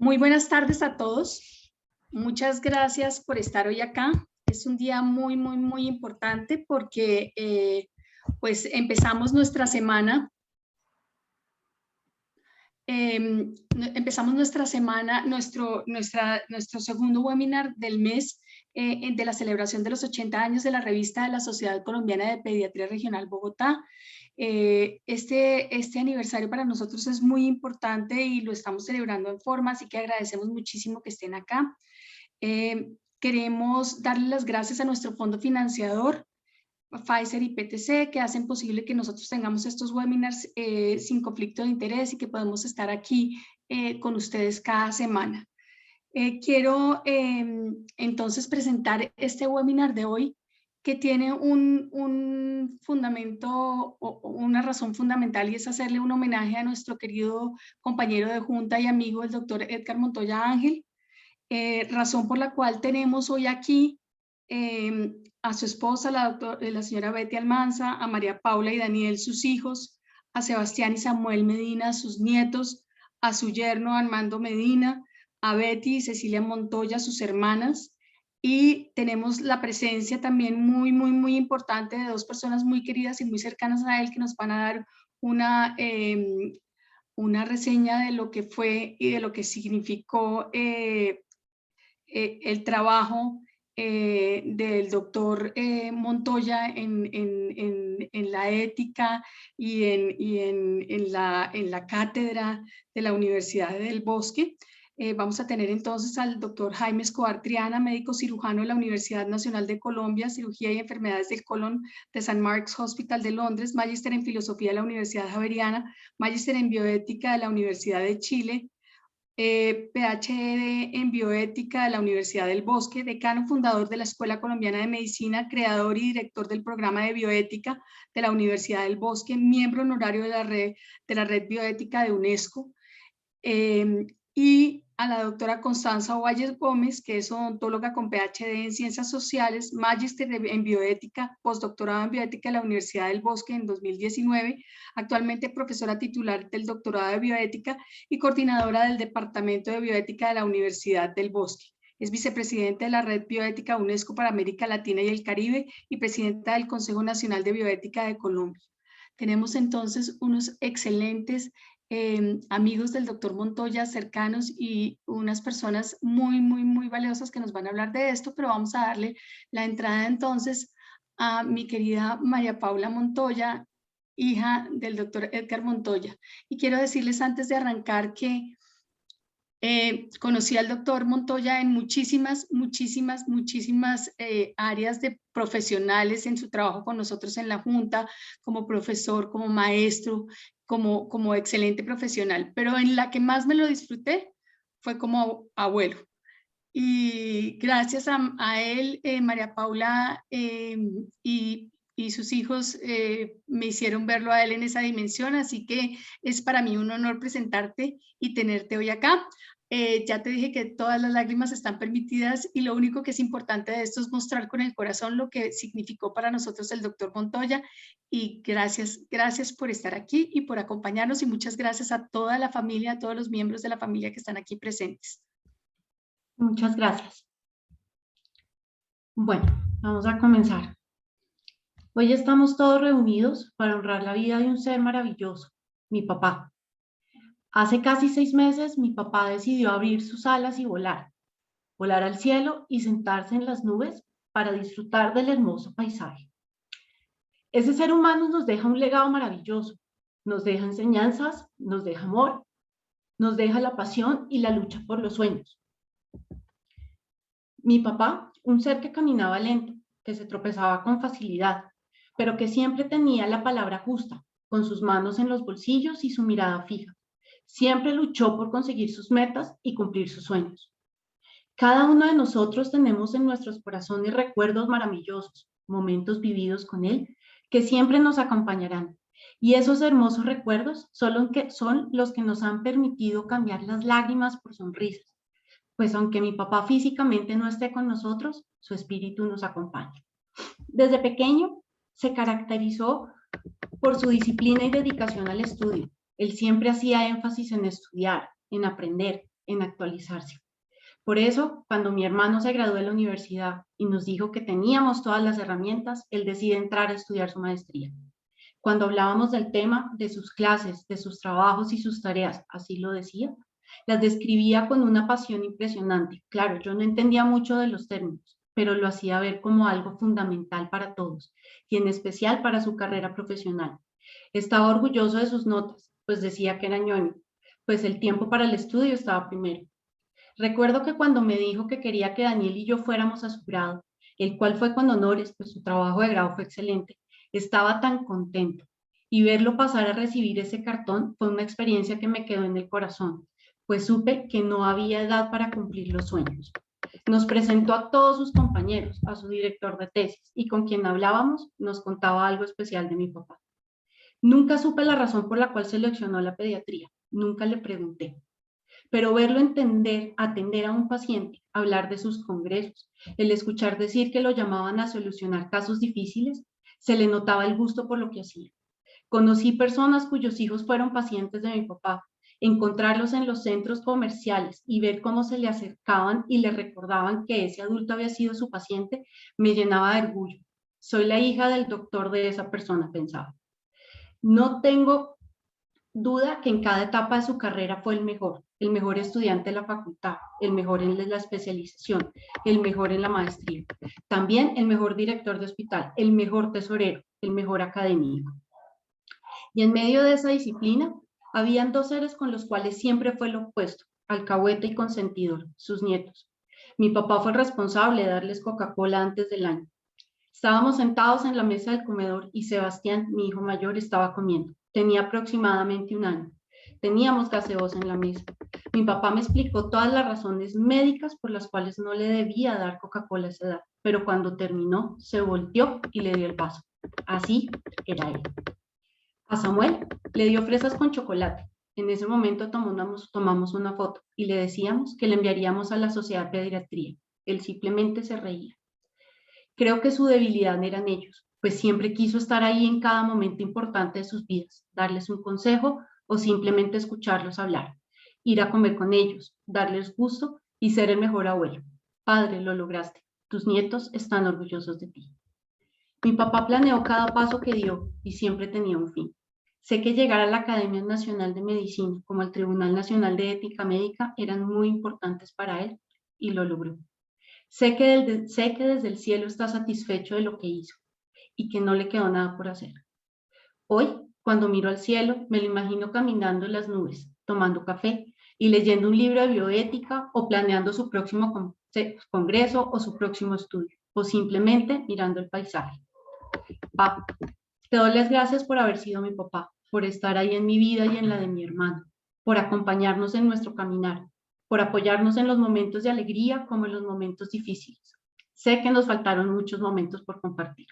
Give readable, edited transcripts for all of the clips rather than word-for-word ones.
Muy buenas tardes a todos. Muchas gracias por estar hoy acá. Es un día muy importante porque pues empezamos nuestra semana. Nuestro segundo webinar del mes de la celebración de los 80 años de la revista de la Sociedad Colombiana de Pediatría Regional Bogotá. Este aniversario para nosotros es muy importante y lo estamos celebrando en forma, así que agradecemos muchísimo que estén acá. Queremos darle las gracias a nuestro fondo financiador, Pfizer y PTC, que hacen posible que nosotros tengamos estos webinars sin conflicto de interés y que podemos estar aquí con ustedes cada semana. Quiero entonces presentar este webinar de hoy, que tiene un fundamento o una razón fundamental, y es hacerle un homenaje a nuestro querido compañero de junta y amigo, el doctor Edgar Montoya Ángel, razón por la cual tenemos hoy aquí a su esposa, la señora Betty Almanza, a María Paula y Daniel, sus hijos, a Sebastián y Samuel Medina, sus nietos, a su yerno Armando Medina, a Betty y Cecilia Montoya, sus hermanas, y tenemos la presencia también muy importante de dos personas muy queridas y muy cercanas a él, que nos van a dar una reseña de lo que fue y de lo que significó el trabajo del doctor Montoya en la ética y en la cátedra de la Universidad del Bosque. Vamos a tener entonces al doctor Jaime Escobar Triana, médico cirujano de la Universidad Nacional de Colombia, Cirugía y Enfermedades del Colon de St. Mark's Hospital de Londres, magíster en Filosofía de la Universidad Javeriana, magíster en Bioética de la Universidad de Chile, PhD en Bioética de la Universidad del Bosque, decano fundador de la Escuela Colombiana de Medicina, creador y director del programa de Bioética de la Universidad del Bosque, miembro honorario de la Red Bioética de UNESCO, y a la doctora Constanza Ovalles Gómez, que es odontóloga con PhD en Ciencias Sociales, magíster en Bioética, postdoctorado en Bioética de la Universidad del Bosque en 2019, actualmente profesora titular del doctorado de Bioética y coordinadora del Departamento de Bioética de la Universidad del Bosque. Es vicepresidenta de la Red Bioética UNESCO para América Latina y el Caribe y presidenta del Consejo Nacional de Bioética de Colombia. Tenemos entonces unos excelentes amigos del doctor Montoya, cercanos, y unas personas muy valiosas que nos van a hablar de esto, pero vamos a darle la entrada entonces a mi querida María Paula Montoya, hija del doctor Edgar Montoya. Y quiero decirles antes de arrancar que conocí al doctor Montoya en muchísimas áreas de profesionales en su trabajo con nosotros en la Junta, como profesor, como maestro, como excelente profesional, pero en la que más me lo disfruté fue como abuelo. Y gracias a él, María Paula y sus hijos me hicieron verlo a él en esa dimensión, así que es para mí un honor presentarte y tenerte hoy acá. Ya te dije que todas las lágrimas están permitidas y lo único que es importante de esto es mostrar con el corazón lo que significó para nosotros el doctor Montoya, y gracias por estar aquí y por acompañarnos, y muchas gracias a toda la familia, a todos los miembros de la familia que están aquí presentes. Muchas gracias. Bueno, vamos a comenzar. Hoy estamos todos reunidos para honrar la vida de un ser maravilloso, mi papá. Hace casi 6 meses mi papá decidió abrir sus alas y volar al cielo y sentarse en las nubes para disfrutar del hermoso paisaje. Ese ser humano nos deja un legado maravilloso, nos deja enseñanzas, nos deja amor, nos deja la pasión y la lucha por los sueños. Mi papá, un ser que caminaba lento, que se tropezaba con facilidad, pero que siempre tenía la palabra justa, con sus manos en los bolsillos y su mirada fija. Siempre luchó por conseguir sus metas y cumplir sus sueños. Cada uno de nosotros tenemos en nuestros corazones recuerdos maravillosos, momentos vividos con él, que siempre nos acompañarán. Y esos hermosos recuerdos son los que nos han permitido cambiar las lágrimas por sonrisas. Pues aunque mi papá físicamente no esté con nosotros, su espíritu nos acompaña. Desde pequeño se caracterizó por su disciplina y dedicación al estudio. Él siempre hacía énfasis en estudiar, en aprender, en actualizarse. Por eso, cuando mi hermano se graduó de la universidad y nos dijo que teníamos todas las herramientas, él decide entrar a estudiar su maestría. Cuando hablábamos del tema, de sus clases, de sus trabajos y sus tareas, así lo decía, las describía con una pasión impresionante. Claro, yo no entendía mucho de los términos, pero lo hacía ver como algo fundamental para todos y en especial para su carrera profesional. Estaba orgulloso de sus notas, pues decía que era ñoño, pues el tiempo para el estudio estaba primero. Recuerdo que cuando me dijo que quería que Daniel y yo fuéramos a su grado, el cual fue con honores, pues su trabajo de grado fue excelente, estaba tan contento. Y verlo pasar a recibir ese cartón fue una experiencia que me quedó en el corazón, pues supe que no había edad para cumplir los sueños. Nos presentó a todos sus compañeros, a su director de tesis, y con quien hablábamos nos contaba algo especial de mi papá. Nunca supe la razón por la cual seleccionó la pediatría, nunca le pregunté. Pero verlo atender a un paciente, hablar de sus congresos, el escuchar decir que lo llamaban a solucionar casos difíciles, se le notaba el gusto por lo que hacía. Conocí personas cuyos hijos fueron pacientes de mi papá, encontrarlos en los centros comerciales y ver cómo se le acercaban y le recordaban que ese adulto había sido su paciente, me llenaba de orgullo. Soy la hija del doctor de esa persona, pensaba. No tengo duda que en cada etapa de su carrera fue el mejor estudiante de la facultad, el mejor en la especialización, el mejor en la maestría, también el mejor director de hospital, el mejor tesorero, el mejor académico. Y en medio de esa disciplina, habían dos seres con los cuales siempre fue lo opuesto, alcahueta y consentidor, sus nietos. Mi papá fue el responsable de darles Coca-Cola antes del año. Estábamos sentados en la mesa del comedor y Sebastián, mi hijo mayor, estaba comiendo. Tenía aproximadamente 1 año. Teníamos gaseosa en la mesa. Mi papá me explicó todas las razones médicas por las cuales no le debía dar Coca-Cola a esa edad, pero cuando terminó, se volteó y le dio el vaso. Así era él. A Samuel le dio fresas con chocolate. En ese momento tomamos una foto y le decíamos que le enviaríamos a la Sociedad de Pediatría. Él simplemente se reía. Creo que su debilidad eran ellos, pues siempre quiso estar ahí en cada momento importante de sus vidas, darles un consejo o simplemente escucharlos hablar, ir a comer con ellos, darles gusto y ser el mejor abuelo. Padre, lo lograste. Tus nietos están orgullosos de ti. Mi papá planeó cada paso que dio y siempre tenía un fin. Sé que llegar a la Academia Nacional de Medicina como el Tribunal Nacional de Ética Médica eran muy importantes para él y lo logró. Sé que desde el cielo está satisfecho de lo que hizo y que no le quedó nada por hacer. Hoy, cuando miro al cielo, me lo imagino caminando en las nubes, tomando café y leyendo un libro de bioética o planeando su próximo congreso o su próximo estudio, o simplemente mirando el paisaje. Papá, te doy las gracias por haber sido mi papá, por estar ahí en mi vida y en la de mi hermano, por acompañarnos en nuestro caminar, por apoyarnos en los momentos de alegría como en los momentos difíciles. Sé que nos faltaron muchos momentos por compartir.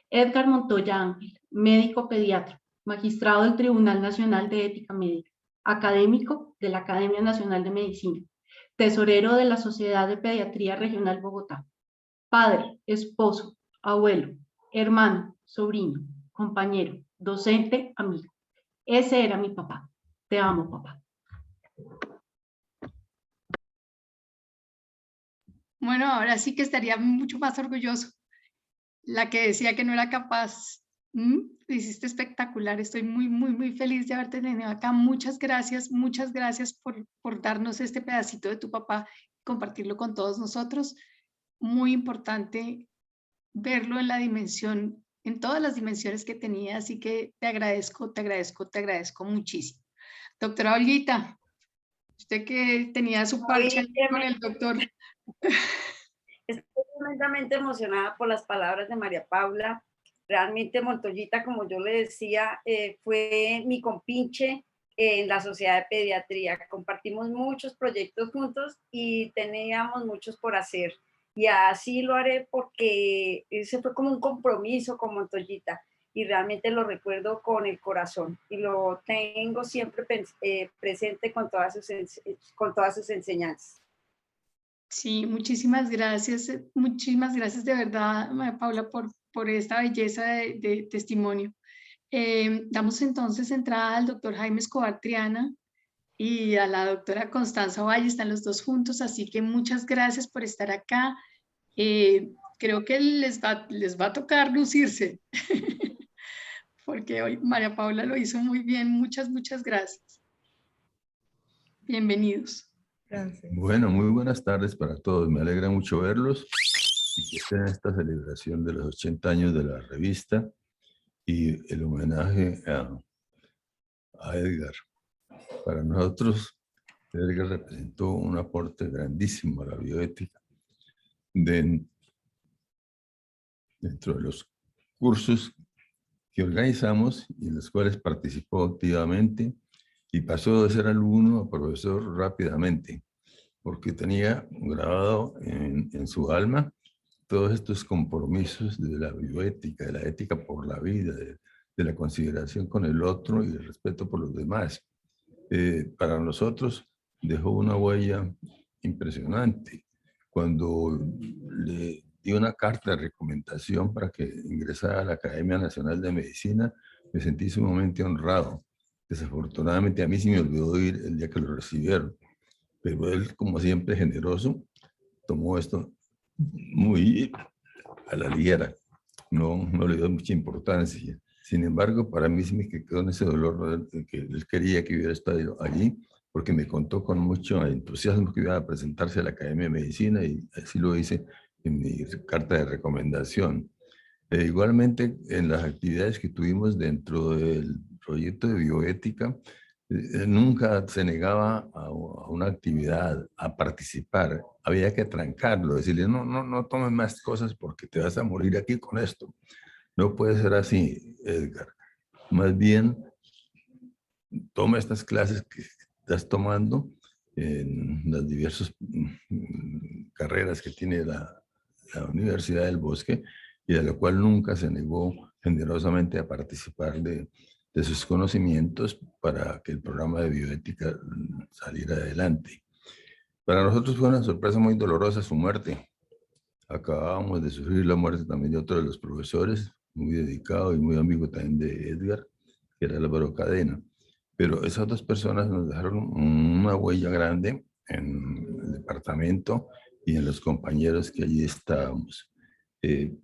Edgar Montoya Ángel, médico pediatra, magistrado del Tribunal Nacional de Ética Médica, académico de la Academia Nacional de Medicina, tesorero de la Sociedad de Pediatría Regional Bogotá, padre, esposo, abuelo, hermano, sobrino, compañero, docente, amigo. Ese era mi papá. Te amo, papá. Bueno, ahora sí que estaría mucho más orgulloso. La que decía que no era capaz. Lo hiciste espectacular. Estoy muy, muy, muy feliz de haberte tenido acá. Muchas gracias por darnos este pedacito de tu papá, compartirlo con todos nosotros. Muy importante verlo en la dimensión, en todas las dimensiones que tenía, así que te agradezco, te agradezco, te agradezco muchísimo. Doctora Olguita, usted que tenía su parche con el doctor. Estoy tremendamente emocionada por las palabras de María Paula. Realmente Montoyita, como yo le decía, fue mi compinche en la Sociedad de Pediatría. Compartimos muchos proyectos juntos y teníamos muchos por hacer. Y así lo haré porque ese fue como un compromiso con Montoyita y realmente lo recuerdo con el corazón y lo tengo siempre presente con todas sus enseñanzas. Sí, muchísimas gracias de verdad, María Paula, por esta belleza de testimonio. Damos entonces entrada al doctor Jaime Escobar Triana. y a la doctora Constanza Valle, están los dos juntos, así que muchas gracias por estar acá. Creo que les va a tocar lucirse, porque hoy María Paula lo hizo muy bien. Muchas gracias. Bienvenidos. Gracias. Bueno, muy buenas tardes para todos. Me alegra mucho verlos y que estén en esta celebración de los 80 años de la revista y el homenaje a Edgar. Para nosotros, Edgar representó un aporte grandísimo a la bioética dentro de los cursos que organizamos y en los cuales participó activamente y pasó de ser alumno a profesor rápidamente, porque tenía grabado en su alma todos estos compromisos de la bioética, de la ética por la vida, de la consideración con el otro y el respeto por los demás. Para nosotros dejó una huella impresionante. Cuando le dio una carta de recomendación para que ingresara a la Academia Nacional de Medicina, me sentí sumamente honrado. Desafortunadamente a mí sí me olvidó ir el día que lo recibieron, pero él, como siempre generoso, tomó esto muy a la ligera, no le dio mucha importancia. Sin embargo, para mí sí me quedó en ese dolor de que él quería que hubiera estado allí, porque me contó con mucho entusiasmo que iba a presentarse a la Academia de Medicina y así lo hice en mi carta de recomendación. Igualmente, en las actividades que tuvimos dentro del proyecto de bioética, nunca se negaba a una actividad, a participar. Había que trancarlo, decirle, no tomes más cosas porque te vas a morir aquí con esto. No puede ser así, Edgar. Más bien, toma estas clases que estás tomando en las diversas carreras que tiene la Universidad del Bosque y de la cual nunca se negó generosamente a participar de sus conocimientos para que el programa de bioética saliera adelante. Para nosotros fue una sorpresa muy dolorosa su muerte. Acabábamos de sufrir la muerte también de otro de los profesores, muy dedicado y muy amigo también de Edgar, que era Álvaro Cadena. Pero esas dos personas nos dejaron una huella grande en el departamento y en los compañeros que allí estábamos.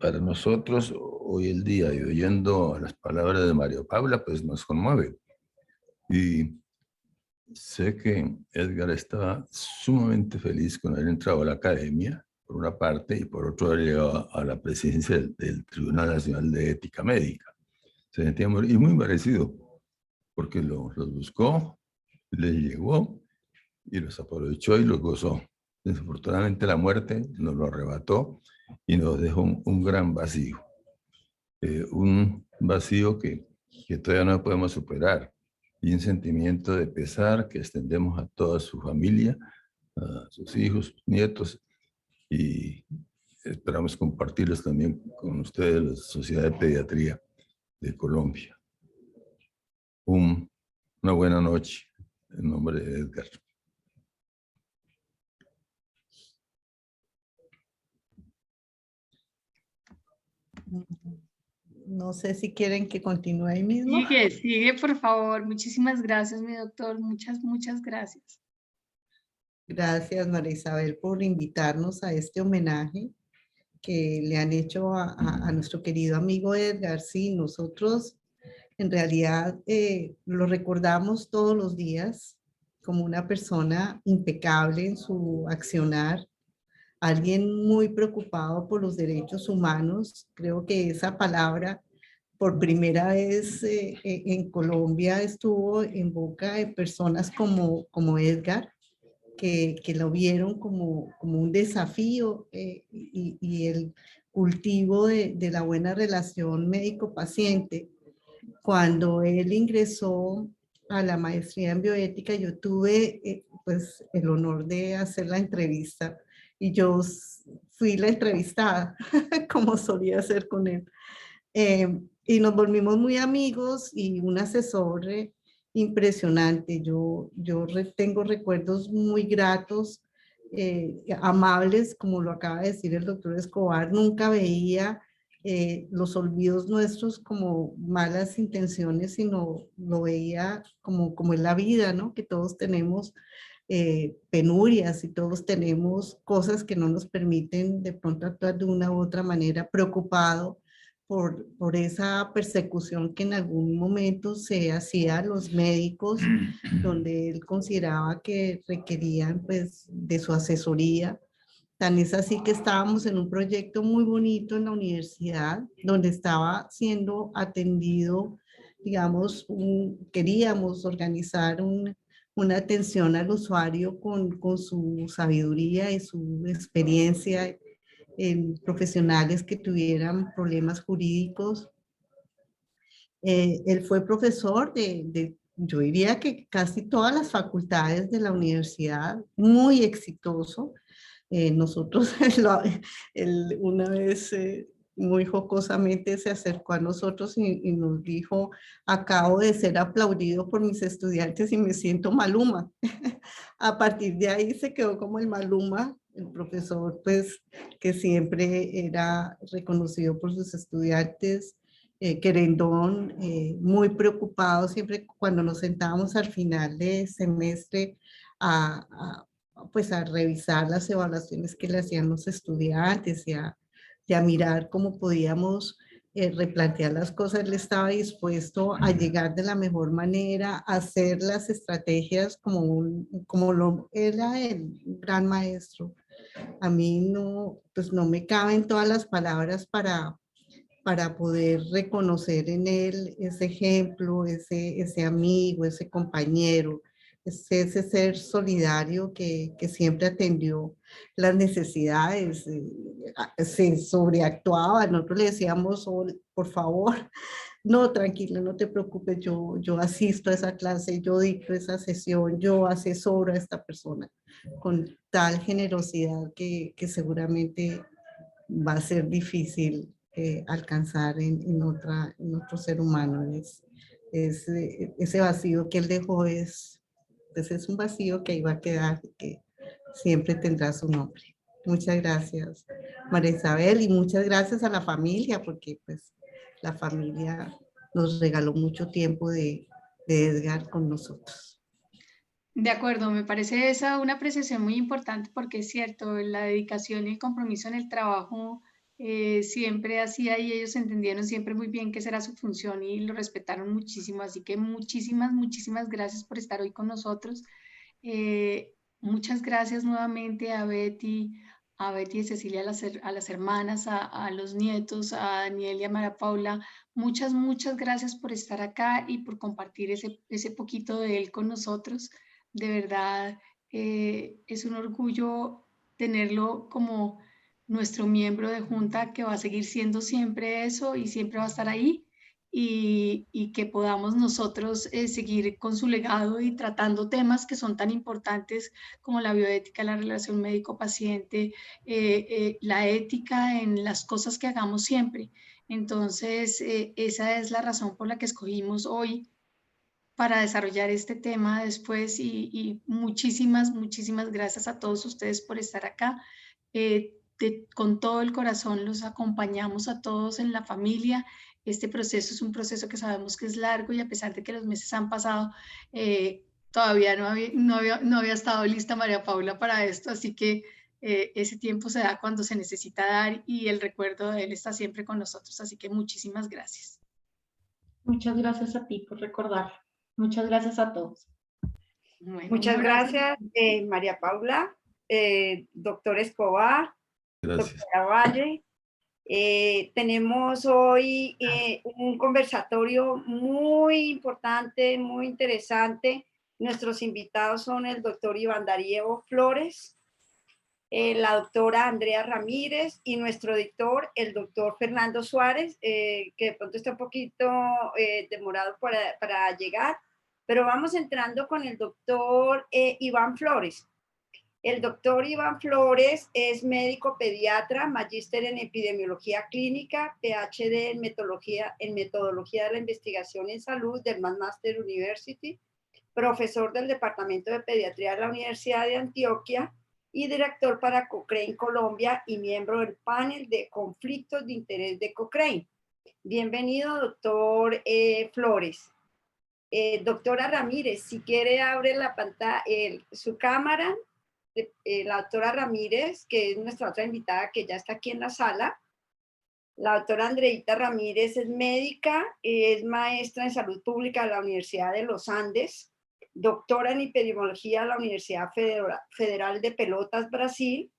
Para nosotros, hoy el día, y oyendo las palabras de María Paula, pues nos conmueve. Y sé que Edgar estaba sumamente feliz con haber entrado a la academia, por una parte, y por otro haber llegado a la presidencia del Tribunal Nacional de Ética Médica. Se sentía muy merecido, porque los buscó, les llegó, y los aprovechó y los gozó. Desafortunadamente la muerte nos lo arrebató y nos dejó un gran vacío. Un vacío que todavía no podemos superar. Y un sentimiento de pesar que extendemos a toda su familia, a sus hijos, sus nietos, y esperamos compartirlos también con ustedes, la Sociedad de Pediatría de Colombia. Una buena noche, en nombre de Edgar. No sé si quieren que continúe ahí mismo. Sigue, por favor. Muchísimas gracias, mi doctor. Muchas gracias. Gracias, María Isabel, por invitarnos a este homenaje que le han hecho a nuestro querido amigo Edgar. Sí, nosotros en realidad lo recordamos todos los días como una persona impecable en su accionar, alguien muy preocupado por los derechos humanos. Creo que esa palabra por primera vez en Colombia estuvo en boca de personas como Edgar, que lo vieron como un desafío y el cultivo de la buena relación médico-paciente. Cuando él ingresó a la maestría en bioética, yo tuve pues el honor de hacer la entrevista y yo fui la entrevistada, como solía hacer con él. Y nos volvimos muy amigos y un asesor impresionante. Yo tengo recuerdos muy gratos, amables, como lo acaba de decir el doctor Escobar. Nunca veía los olvidos nuestros como malas intenciones, sino lo veía como es la vida, ¿no? Que todos tenemos penurias y todos tenemos cosas que no nos permiten de pronto actuar de una u otra manera, preocupado por esa persecución que en algún momento se hacía a los médicos, donde él consideraba que requerían pues de su asesoría. Tan es así que estábamos en un proyecto muy bonito en la universidad, donde estaba siendo atendido, digamos, queríamos organizar una atención al usuario con su sabiduría y su experiencia en profesionales que tuvieran problemas jurídicos. Él fue profesor yo diría que casi todas las facultades de la universidad, muy exitoso. Nosotros, una vez muy jocosamente se acercó a nosotros y nos dijo, acabo de ser aplaudido por mis estudiantes y me siento Maluma. A partir de ahí se quedó como el Maluma, el profesor pues que siempre era reconocido por sus estudiantes, querendón, muy preocupado siempre cuando nos sentábamos al final de semestre pues a revisar las evaluaciones que le hacían los estudiantes y a mirar cómo podíamos replantear las cosas. Él estaba dispuesto a llegar de la mejor manera, a hacer las estrategias era el gran maestro. A mí pues no me caben todas las palabras para poder reconocer en él ese ejemplo, ese amigo, ese compañero, ese ser solidario que siempre atendió las necesidades, se sobreactuaba. Nosotros le decíamos, oh, por favor, no, tranquilo, no te preocupes, yo asisto a esa clase, yo dicto esa sesión, yo asesoro a esta persona, con tal generosidad que seguramente va a ser difícil alcanzar en otro ser humano. Ese vacío que él dejó pues es un vacío que ahí va a quedar, que siempre tendrá su nombre. Muchas gracias, María Isabel, y muchas gracias a la familia, porque pues la familia nos regaló mucho tiempo de Edgar con nosotros. De acuerdo, me parece esa una apreciación muy importante porque es cierto, la dedicación y el compromiso en el trabajo siempre hacía y ellos entendieron siempre muy bien que esa era su función y lo respetaron muchísimo. Así que muchísimas, muchísimas gracias por estar hoy con nosotros. Muchas gracias nuevamente a Betty y Cecilia, a las hermanas, a los nietos, a Daniel y a María Paula. Muchas, muchas gracias por estar acá y por compartir ese poquito de él con nosotros. De verdad, es un orgullo tenerlo como nuestro miembro de junta, que va a seguir siendo siempre eso y siempre va a estar ahí. Y que podamos nosotros seguir con su legado y tratando temas que son tan importantes como la bioética, la relación médico-paciente, la ética en las cosas que hagamos siempre. Entonces, esa es la razón por la que escogimos hoy para desarrollar este tema después y muchísimas, muchísimas gracias a todos ustedes por estar acá. Con todo el corazón los acompañamos a todos en la familia. Este proceso es un proceso que sabemos que es largo y a pesar de que los meses han pasado, todavía no había estado lista María Paula para esto, así que ese tiempo se da cuando se necesita dar y el recuerdo de él está siempre con nosotros, así que muchísimas gracias. Muchas gracias a ti por recordar. Muchas gracias a todos. Bueno, muchas gracias, María Paula, doctor Escobar, Gracias. doctora Valle. Tenemos hoy un conversatorio muy importante, muy interesante. Nuestros invitados son el doctor Iván Darío Flores, la doctora Andrea Ramírez y nuestro dictor, el doctor Fernando Suárez, que de pronto está un poquito demorado para llegar, pero vamos entrando con el doctor Iván Flores. El doctor Iván Flores es médico pediatra, magíster en epidemiología clínica, PhD en metodología de la investigación en salud del McMaster University, profesor del Departamento de Pediatría de la Universidad de Antioquia y director para Cochrane Colombia y miembro del panel de conflictos de interés de Cochrane. Bienvenido, doctor Flores. Doctora Ramírez, si quiere abre la pantalla, su cámara. La doctora Ramírez, que es nuestra otra invitada que ya está aquí en la sala. La doctora Andreita Ramírez es médica, es maestra en salud pública de la Universidad de los Andes, doctora en epidemiología de la Universidad Federal de Pelotas, Brasil,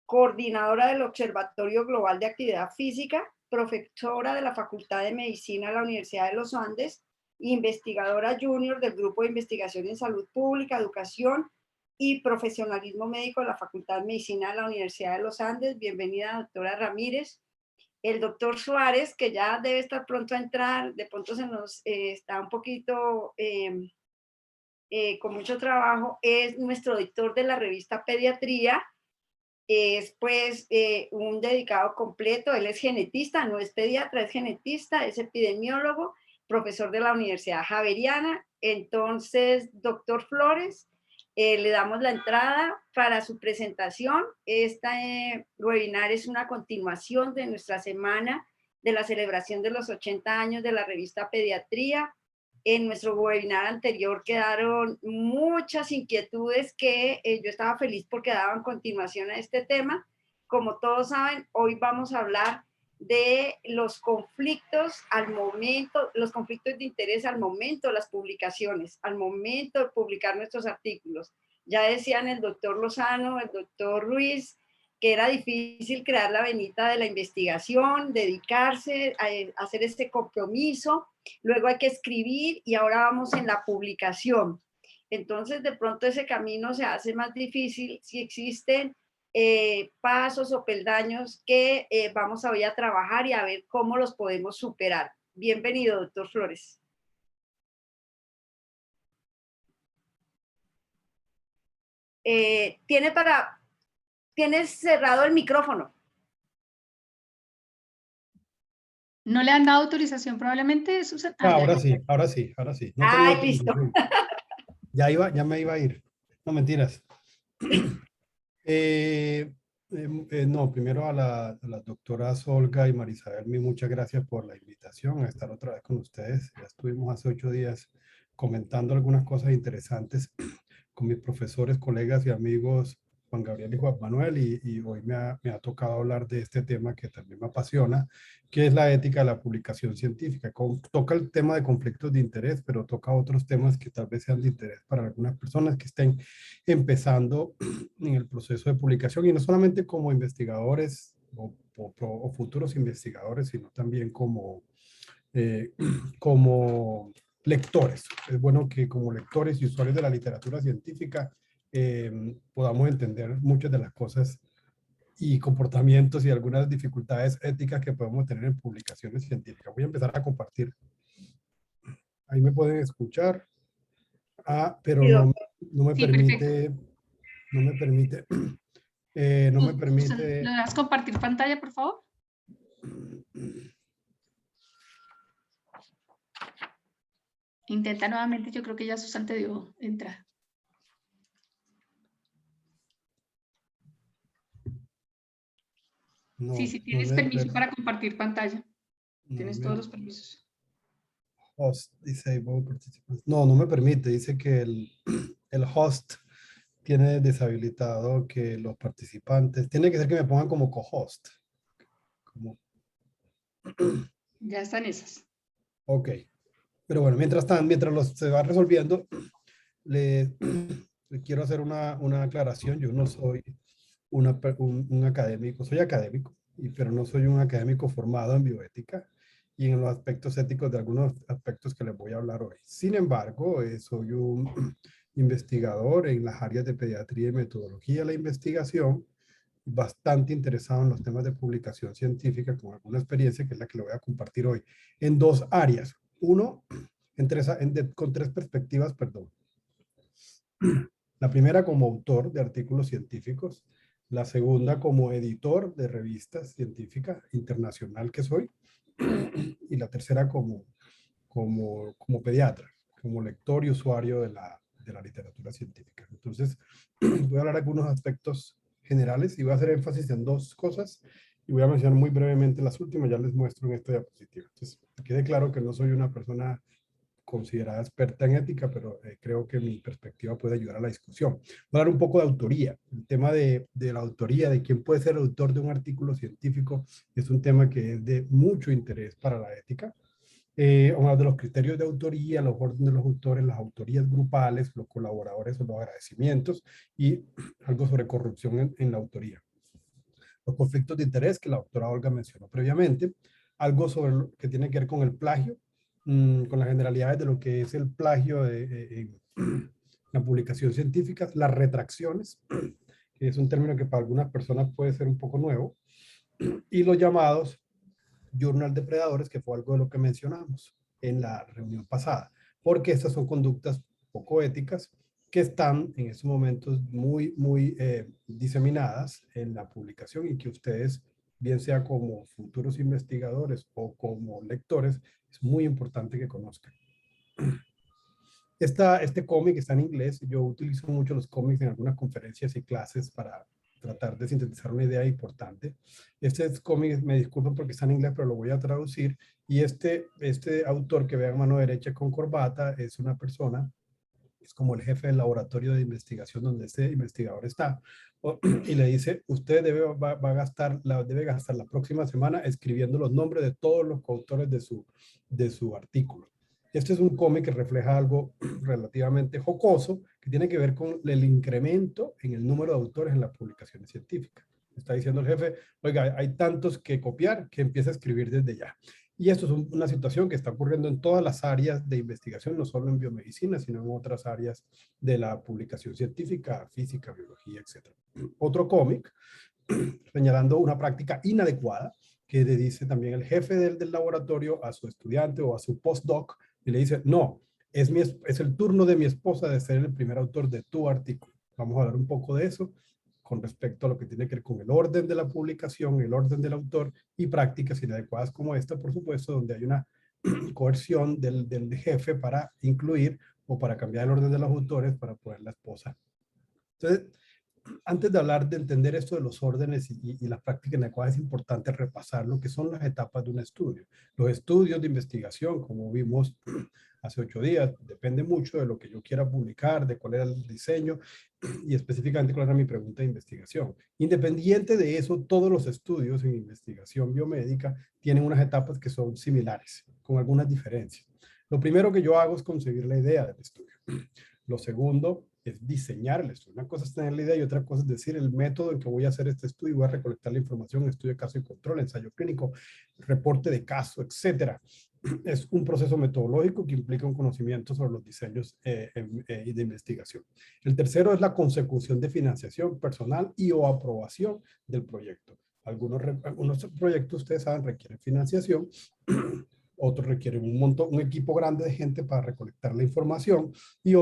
coordinadora del Observatorio Global de Actividad Física, profesora de la Facultad de Medicina de la Universidad de los Andes, investigadora junior del Grupo de Investigación en Salud Pública, Educación y Profesionalismo Médico de la Facultad de Medicina de la Universidad de los Andes. Bienvenida, doctora Ramírez. El doctor Suárez, que ya debe estar pronto a entrar, de pronto se nos está un poquito con mucho trabajo, es nuestro editor de la revista Pediatría. Es pues un dedicado completo, él es genetista, no es pediatra, es genetista, es epidemiólogo, profesor de la Universidad Javeriana. Entonces, doctor Flores, le damos la entrada para su presentación. Este webinar es una continuación de nuestra semana de la celebración de los 80 años de la revista Pediatría. En nuestro webinar anterior quedaron muchas inquietudes que yo estaba feliz porque daban continuación a este tema. Como todos saben, hoy vamos a hablar de los conflictos al momento, los conflictos de interés al momento de las publicaciones, al momento de publicar nuestros artículos. Ya decían el doctor Lozano, el doctor Ruiz, que era difícil crear la venita de la investigación, dedicarse a hacer este compromiso, luego hay que escribir y ahora vamos en la publicación. Entonces, de pronto ese camino se hace más difícil si existen pasos o peldaños que vamos hoy a trabajar y a ver cómo los podemos superar. Bienvenido, doctor Flores. Tienes cerrado el micrófono. ¿No le han dado autorización probablemente, Susana? Ahora sí, ahora sí, ahora sí. No tenía Listo. ya me iba a ir. No, mentiras. No, primero a las doctoras Olga y Marisabel, muchas gracias por la invitación a estar otra vez con ustedes. Ya estuvimos hace 8 días comentando algunas cosas interesantes con mis profesores, colegas y amigos Juan Gabriel y Juan Manuel, y hoy me ha tocado hablar de este tema que también me apasiona, que es la ética de la publicación científica. Toca el tema de conflictos de interés, pero toca otros temas que tal vez sean de interés para algunas personas que estén empezando en el proceso de publicación, y no solamente como investigadores o futuros investigadores, sino también como lectores. Es bueno que como lectores y usuarios de la literatura científica podamos entender muchas de las cosas y comportamientos y algunas dificultades éticas que podemos tener en publicaciones científicas. Voy a empezar a compartir. Ahí me pueden escuchar. Pero no me permite. No me permite. ¿Le das compartir pantalla, por favor? Intenta nuevamente, yo creo que ya Susana te dio entrada. No, sí, tienes permiso para compartir pantalla. Tienes todos los permisos. Host, disable participants. No me permite. Dice que el host tiene deshabilitado que los participantes. Tiene que ser que me pongan como co-host. Ya están esas. Ok. Pero bueno, mientras se va resolviendo, le quiero hacer una aclaración. Yo no soy un académico, soy académico, pero no soy un académico formado en bioética y en los aspectos éticos de algunos aspectos que les voy a hablar hoy. Sin embargo, soy un investigador en las áreas de pediatría y metodología de la investigación, bastante interesado en los temas de publicación científica, con alguna experiencia que es la que le voy a compartir hoy, en 2 áreas. Uno, con 3 perspectivas, perdón. La primera como autor de artículos científicos, la segunda como editor de revistas científicas internacional que soy, y la tercera como pediatra, como lector y usuario de la literatura científica. Entonces, voy a hablar de algunos aspectos generales y voy a hacer énfasis en dos cosas y voy a mencionar muy brevemente las últimas, ya les muestro en esta diapositiva. Entonces, quede claro que no soy una persona considerada experta en ética, pero creo que mi perspectiva puede ayudar a la discusión. Voy a hablar un poco de autoría. El tema de la autoría, de quién puede ser autor de un artículo científico, es un tema que es de mucho interés para la ética. Uno de los criterios de autoría, los órdenes de los autores, las autorías grupales, los colaboradores o los agradecimientos y algo sobre corrupción en la autoría. Los conflictos de interés que la doctora Olga mencionó previamente, algo sobre lo que tiene que ver con el plagio, con las generalidades de lo que es el plagio en la publicación científica, las retracciones, que es un término que para algunas personas puede ser un poco nuevo, y los llamados journal depredadores, que fue algo de lo que mencionamos en la reunión pasada, porque estas son conductas poco éticas que están en estos momentos muy diseminadas en la publicación y que ustedes, bien sea como futuros investigadores o como lectores, es muy importante que conozcan. Este cómic está en inglés. Yo utilizo mucho los cómics en algunas conferencias y clases para tratar de sintetizar una idea importante. Este cómic, me disculpo porque está en inglés, pero lo voy a traducir. Y este autor que vean mano derecha con corbata es una persona, es como el jefe del laboratorio de investigación donde este investigador está, y le dice, usted debe gastar la próxima semana escribiendo los nombres de todos los coautores de su artículo. Este es un cómic que refleja algo relativamente jocoso que tiene que ver con el incremento en el número de autores en las publicaciones científicas. Está diciendo el jefe, oiga, hay tantos que copiar que empieza a escribir desde ya. Y esto es una situación que está ocurriendo en todas las áreas de investigación, no solo en biomedicina, sino en otras áreas de la publicación científica, física, biología, etc. Otro cómic señalando una práctica inadecuada que le dice también el jefe del laboratorio a su estudiante o a su postdoc y le dice, no, es el turno de mi esposa de ser el primer autor de tu artículo. Vamos a hablar un poco de eso con respecto a lo que tiene que ver con el orden de la publicación, el orden del autor y prácticas inadecuadas como esta, por supuesto, donde hay una coerción del jefe para incluir o para cambiar el orden de los autores para poner la esposa. Entonces, antes de hablar de entender esto de los órdenes y las prácticas inadecuadas, es importante repasar lo que son las etapas de un estudio. Los estudios de investigación, como vimos hace 8 días, depende mucho de lo que yo quiera publicar, de cuál era el diseño y específicamente cuál era mi pregunta de investigación. Independiente de eso, todos los estudios en investigación biomédica tienen unas etapas que son similares, con algunas diferencias. Lo primero que yo hago es concebir la idea del estudio. Lo segundo es diseñar el estudio. Una cosa es tener la idea y otra cosa es decir el método en que voy a hacer este estudio, voy a recolectar la información, estudio de caso y control, ensayo clínico, reporte de caso, etcétera. Es un proceso metodológico que implica un conocimiento sobre los diseños de investigación. El tercero es la consecución de financiación personal y o aprobación del proyecto. Algunos proyectos, ustedes saben, requieren financiación, otros requieren un equipo grande de gente para recolectar la información y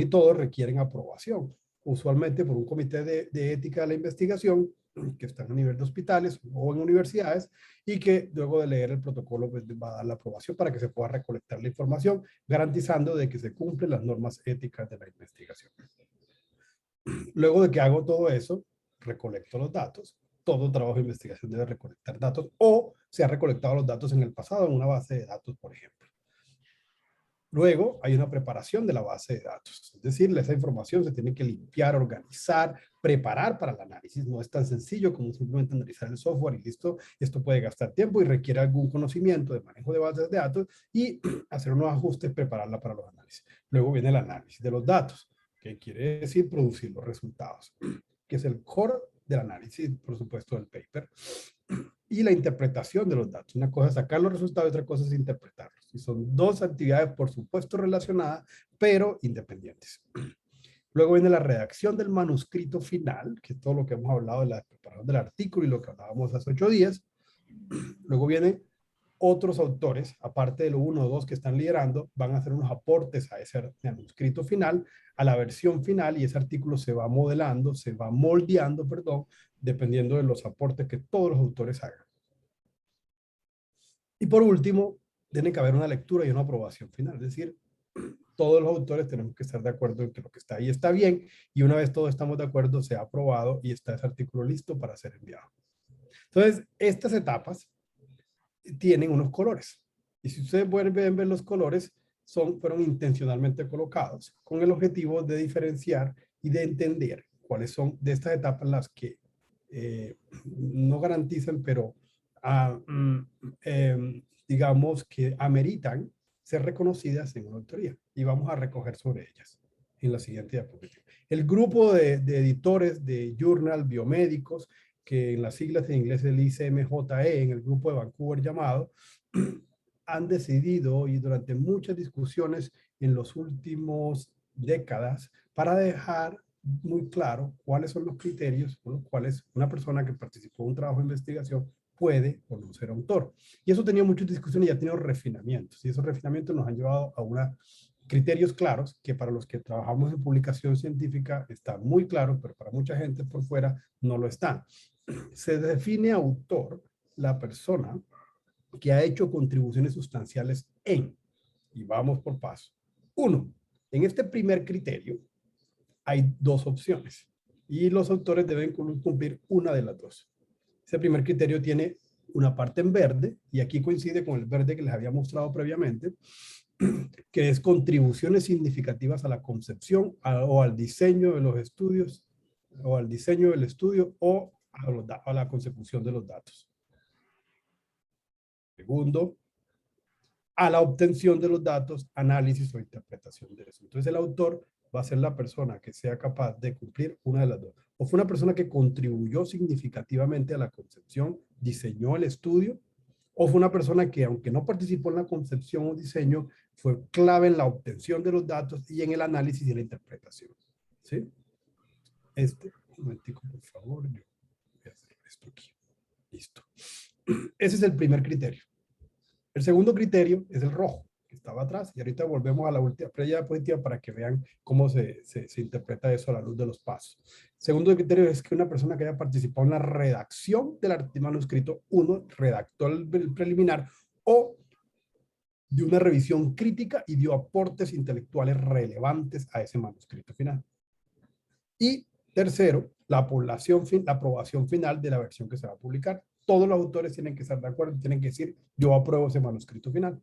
todos requieren aprobación, usualmente por un comité de ética de la investigación que están a nivel de hospitales o en universidades y que luego de leer el protocolo pues, va a dar la aprobación para que se pueda recolectar la información, garantizando de que se cumplen las normas éticas de la investigación. Luego de que hago todo eso, recolecto los datos. Todo trabajo de investigación debe recolectar datos o se ha recolectado los datos en el pasado en una base de datos, por ejemplo. Luego hay una preparación de la base de datos, es decir, esa información se tiene que limpiar, organizar, preparar para el análisis. No es tan sencillo como simplemente analizar el software y listo. Esto puede gastar tiempo y requiere algún conocimiento de manejo de bases de datos y hacer unos ajustes, prepararla para los análisis. Luego viene el análisis de los datos, que quiere decir producir los resultados, que es el core del análisis, por supuesto, del paper. Y la interpretación de los datos. Una cosa es sacar los resultados y otra cosa es interpretarlos. Y son dos actividades, por supuesto, relacionadas, pero independientes. Luego viene la redacción del manuscrito final, que es todo lo que hemos hablado de la preparación del artículo y lo que hablábamos hace 8 días. Luego vienen otros autores, aparte de los 1 o 2 que están liderando, van a hacer unos aportes a ese manuscrito final, a la versión final, y ese artículo se va modelando, se va moldeando, perdón, dependiendo de los aportes que todos los autores hagan. Y por último, tiene que haber una lectura y una aprobación final, es decir, todos los autores tenemos que estar de acuerdo en que lo que está ahí está bien, y una vez todos estamos de acuerdo, se ha aprobado y está ese artículo listo para ser enviado. Entonces, estas etapas tienen unos colores. Y si ustedes pueden ver los colores, fueron intencionalmente colocados con el objetivo de diferenciar y de entender cuáles son de estas etapas las que no garantizan, pero digamos que ameritan ser reconocidas en una autoría. Y vamos a recoger sobre ellas en la siguiente diapositiva. El grupo de editores de Journal Biomédicos, que en las siglas en inglés es el ICMJE, en el grupo de Vancouver llamado, han decidido, y durante muchas discusiones en los últimos décadas, para dejar muy claro cuáles son los criterios por los cuales una persona que participó en un trabajo de investigación puede o no ser autor. Y eso tenía muchas discusiones y ha tenido refinamientos. Y esos refinamientos nos han llevado a criterios claros que para los que trabajamos en publicación científica están muy claros, pero para mucha gente por fuera no lo están. Se define autor la persona que ha hecho contribuciones sustanciales en, y vamos por paso. Uno, en este primer criterio hay dos opciones y los autores deben cumplir una de las dos. Ese primer criterio tiene una parte en verde, y aquí coincide con el verde que les había mostrado previamente, que es contribuciones significativas a la concepción o al diseño de los estudios, o al diseño del estudio, o a la consecución de los datos. Segundo, a la obtención de los datos, análisis o interpretación de eso. Entonces el autor va a ser la persona que sea capaz de cumplir una de las dos. O fue una persona que contribuyó significativamente a la concepción, diseñó el estudio, o fue una persona que, aunque no participó en la concepción o diseño, fue clave en la obtención de los datos y en el análisis y la interpretación. ¿Sí? Un momentico, por favor. Yo voy a hacer esto aquí. Listo. Ese es el primer criterio. El segundo criterio es el rojo, que estaba atrás, y ahorita volvemos a la última diapositiva para que vean cómo se interpreta eso a la luz de los pasos. Segundo criterio es que una persona que haya participado en la redacción del manuscrito, uno, redactó el preliminar, o de una revisión crítica y dio aportes intelectuales relevantes a ese manuscrito final. Y tercero, la aprobación final de la versión que se va a publicar. Todos los autores tienen que estar de acuerdo, tienen que decir, yo apruebo ese manuscrito final.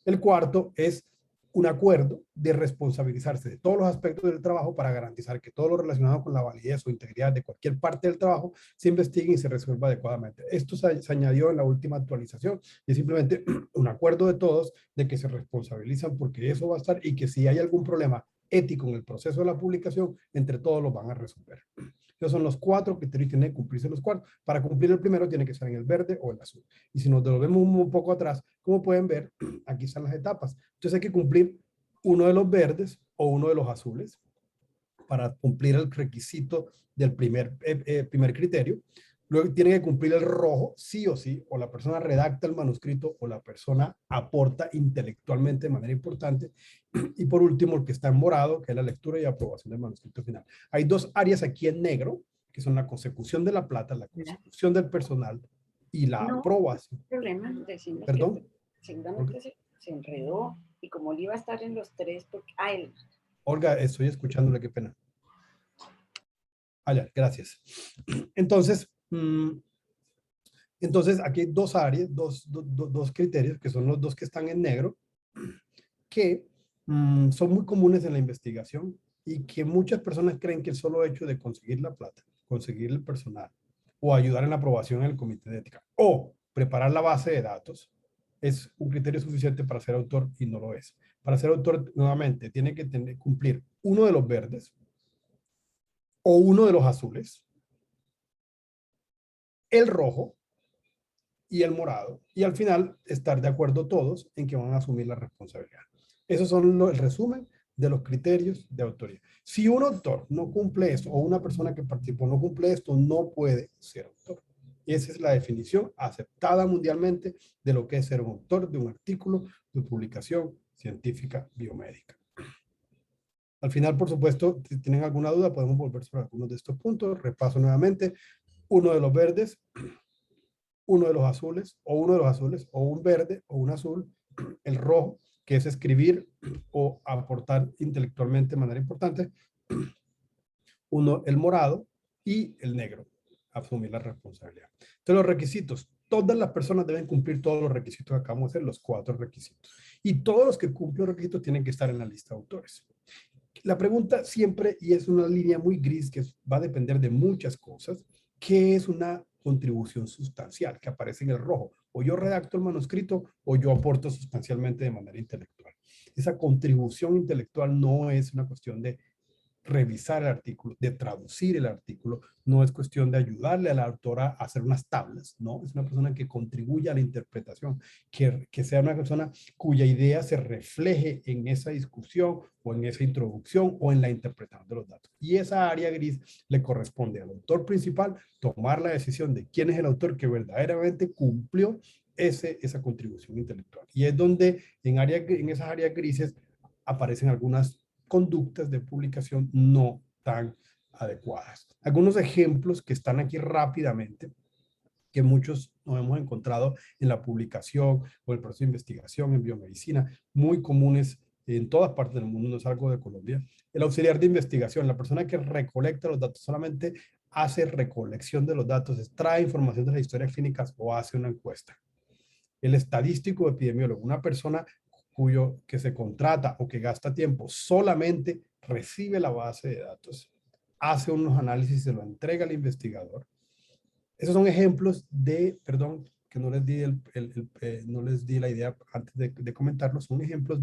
El cuarto es un acuerdo de responsabilizarse de todos los aspectos del trabajo para garantizar que todo lo relacionado con la validez o integridad de cualquier parte del trabajo se investigue y se resuelva adecuadamente. Esto se añadió en la última actualización y es simplemente un acuerdo de todos de que se responsabilizan porque eso va a estar, y que si hay algún problema ético en el proceso de la publicación, entre todos lo van a resolver. Esos son los cuatro criterios que tienen que cumplirse los cuatro. Para cumplir el primero tiene que ser en el verde o el azul. Y si nos devolvemos un poco atrás, como pueden ver, aquí están las etapas. Entonces hay que cumplir uno de los verdes o uno de los azules para cumplir el requisito del primer criterio. Luego tiene que cumplir el rojo, sí o sí, o la persona redacta el manuscrito o la persona aporta intelectualmente de manera importante. Y por último, el que está en morado, que es la lectura y aprobación del manuscrito final. Hay dos áreas aquí en negro, que son la consecución de la plata, la consecución del personal y la aprobación. No hay problema, decimos. ¿Perdón? Seguramente se enredó, y como él iba a estar en los tres, porque... Olga, estoy escuchándole, qué pena. Ya, gracias. Entonces, aquí hay dos áreas, dos criterios, que son los dos que están en negro, que son muy comunes en la investigación y que muchas personas creen que el solo hecho de conseguir la plata, conseguir el personal o ayudar en la aprobación en el comité de ética o preparar la base de datos es un criterio suficiente para ser autor, y no lo es. Para ser autor, nuevamente, tiene que cumplir uno de los verdes o uno de los azules, el rojo y el morado, y al final estar de acuerdo todos en que van a asumir la responsabilidad. Esos son el resumen de los criterios de autoría. Si un autor no cumple esto, o una persona que participó no cumple esto, no puede ser autor. Y esa es la definición aceptada mundialmente de lo que es ser un autor de un artículo de publicación científica biomédica. Al final, por supuesto, si tienen alguna duda, podemos volver sobre algunos de estos puntos. Repaso nuevamente: uno de los verdes, uno de los azules, o un verde o un azul, el rojo que es escribir o aportar intelectualmente de manera importante. Uno, el morado, y el negro, asumir la responsabilidad. Entonces, los requisitos. Todas las personas deben cumplir todos los requisitos que acabamos de hacer, los 4 requisitos. Y todos los que cumplen los requisitos tienen que estar en la lista de autores. La pregunta siempre, y es una línea muy gris que va a depender de muchas cosas, ¿qué es una contribución sustancial que aparece en el rojo? O yo redacto el manuscrito o yo aporto sustancialmente de manera intelectual. Esa contribución intelectual no es una cuestión de revisar el artículo, de traducir el artículo, no es cuestión de ayudarle a la autora a hacer unas tablas, no, es una persona que contribuye a la interpretación, que sea una persona cuya idea se refleje en esa discusión o en esa introducción o en la interpretación de los datos. Y esa área gris le corresponde al autor principal tomar la decisión de quién es el autor que verdaderamente cumplió esa contribución intelectual. Y es donde en esas áreas grises aparecen algunas conductas de publicación no tan adecuadas. Algunos ejemplos que están aquí rápidamente, que muchos nos hemos encontrado en la publicación o el proceso de investigación en biomedicina, muy comunes en todas partes del mundo, no es algo de Colombia. El auxiliar de investigación, la persona que recolecta los datos, solamente hace recolección de los datos, extrae información de las historias clínicas o hace una encuesta. El estadístico epidemiólogo, una persona que se contrata o que gasta tiempo solamente recibe la base de datos, hace unos análisis y se lo entrega al investigador. Esos son ejemplos de, perdón, que no les di, no les di la idea antes de comentarlo, son ejemplos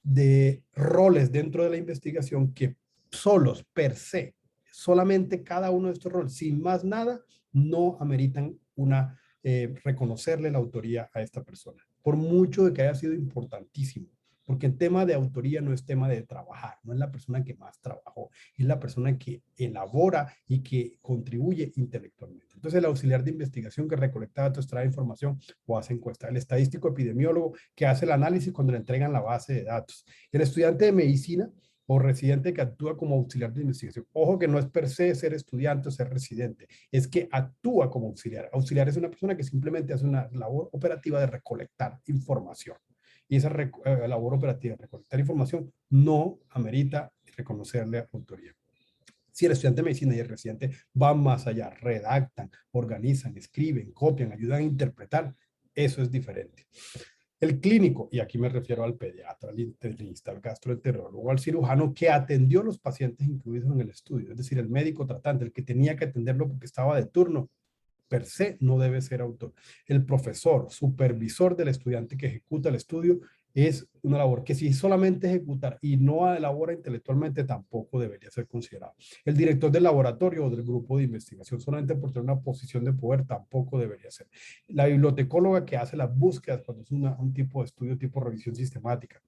de roles dentro de la investigación que solos, per se, solamente cada uno de estos roles, sin más nada, no ameritan reconocerle la autoría a esta persona, por mucho de que haya sido importantísimo, porque el tema de autoría no es tema de trabajar, no es la persona que más trabajó, es la persona que elabora y que contribuye intelectualmente. Entonces, el auxiliar de investigación que recolecta datos, trae información o hace encuesta. El estadístico epidemiólogo que hace el análisis cuando le entregan la base de datos. El estudiante de medicina o residente que actúa como auxiliar de investigación. Ojo que no es per se ser estudiante o ser residente, es que actúa como auxiliar. Auxiliar es una persona que simplemente hace una labor operativa de recolectar información. Y esa labor operativa de recolectar información no amerita reconocerle autoría. Si el estudiante de medicina y el residente van más allá, redactan, organizan, escriben, copian, ayudan a interpretar, eso es diferente. El clínico, y aquí me refiero al pediatra, al internista, al gastroenterólogo, al cirujano que atendió a los pacientes incluidos en el estudio, es decir, el médico tratante, el que tenía que atenderlo porque estaba de turno, per se no debe ser autor. El profesor, supervisor del estudiante que ejecuta el estudio, es una labor que si solamente ejecutar y no elabora intelectualmente tampoco debería ser considerado. El director del laboratorio o del grupo de investigación solamente por tener una posición de poder tampoco debería ser. La bibliotecóloga que hace las búsquedas cuando es un tipo de estudio tipo revisión sistemática.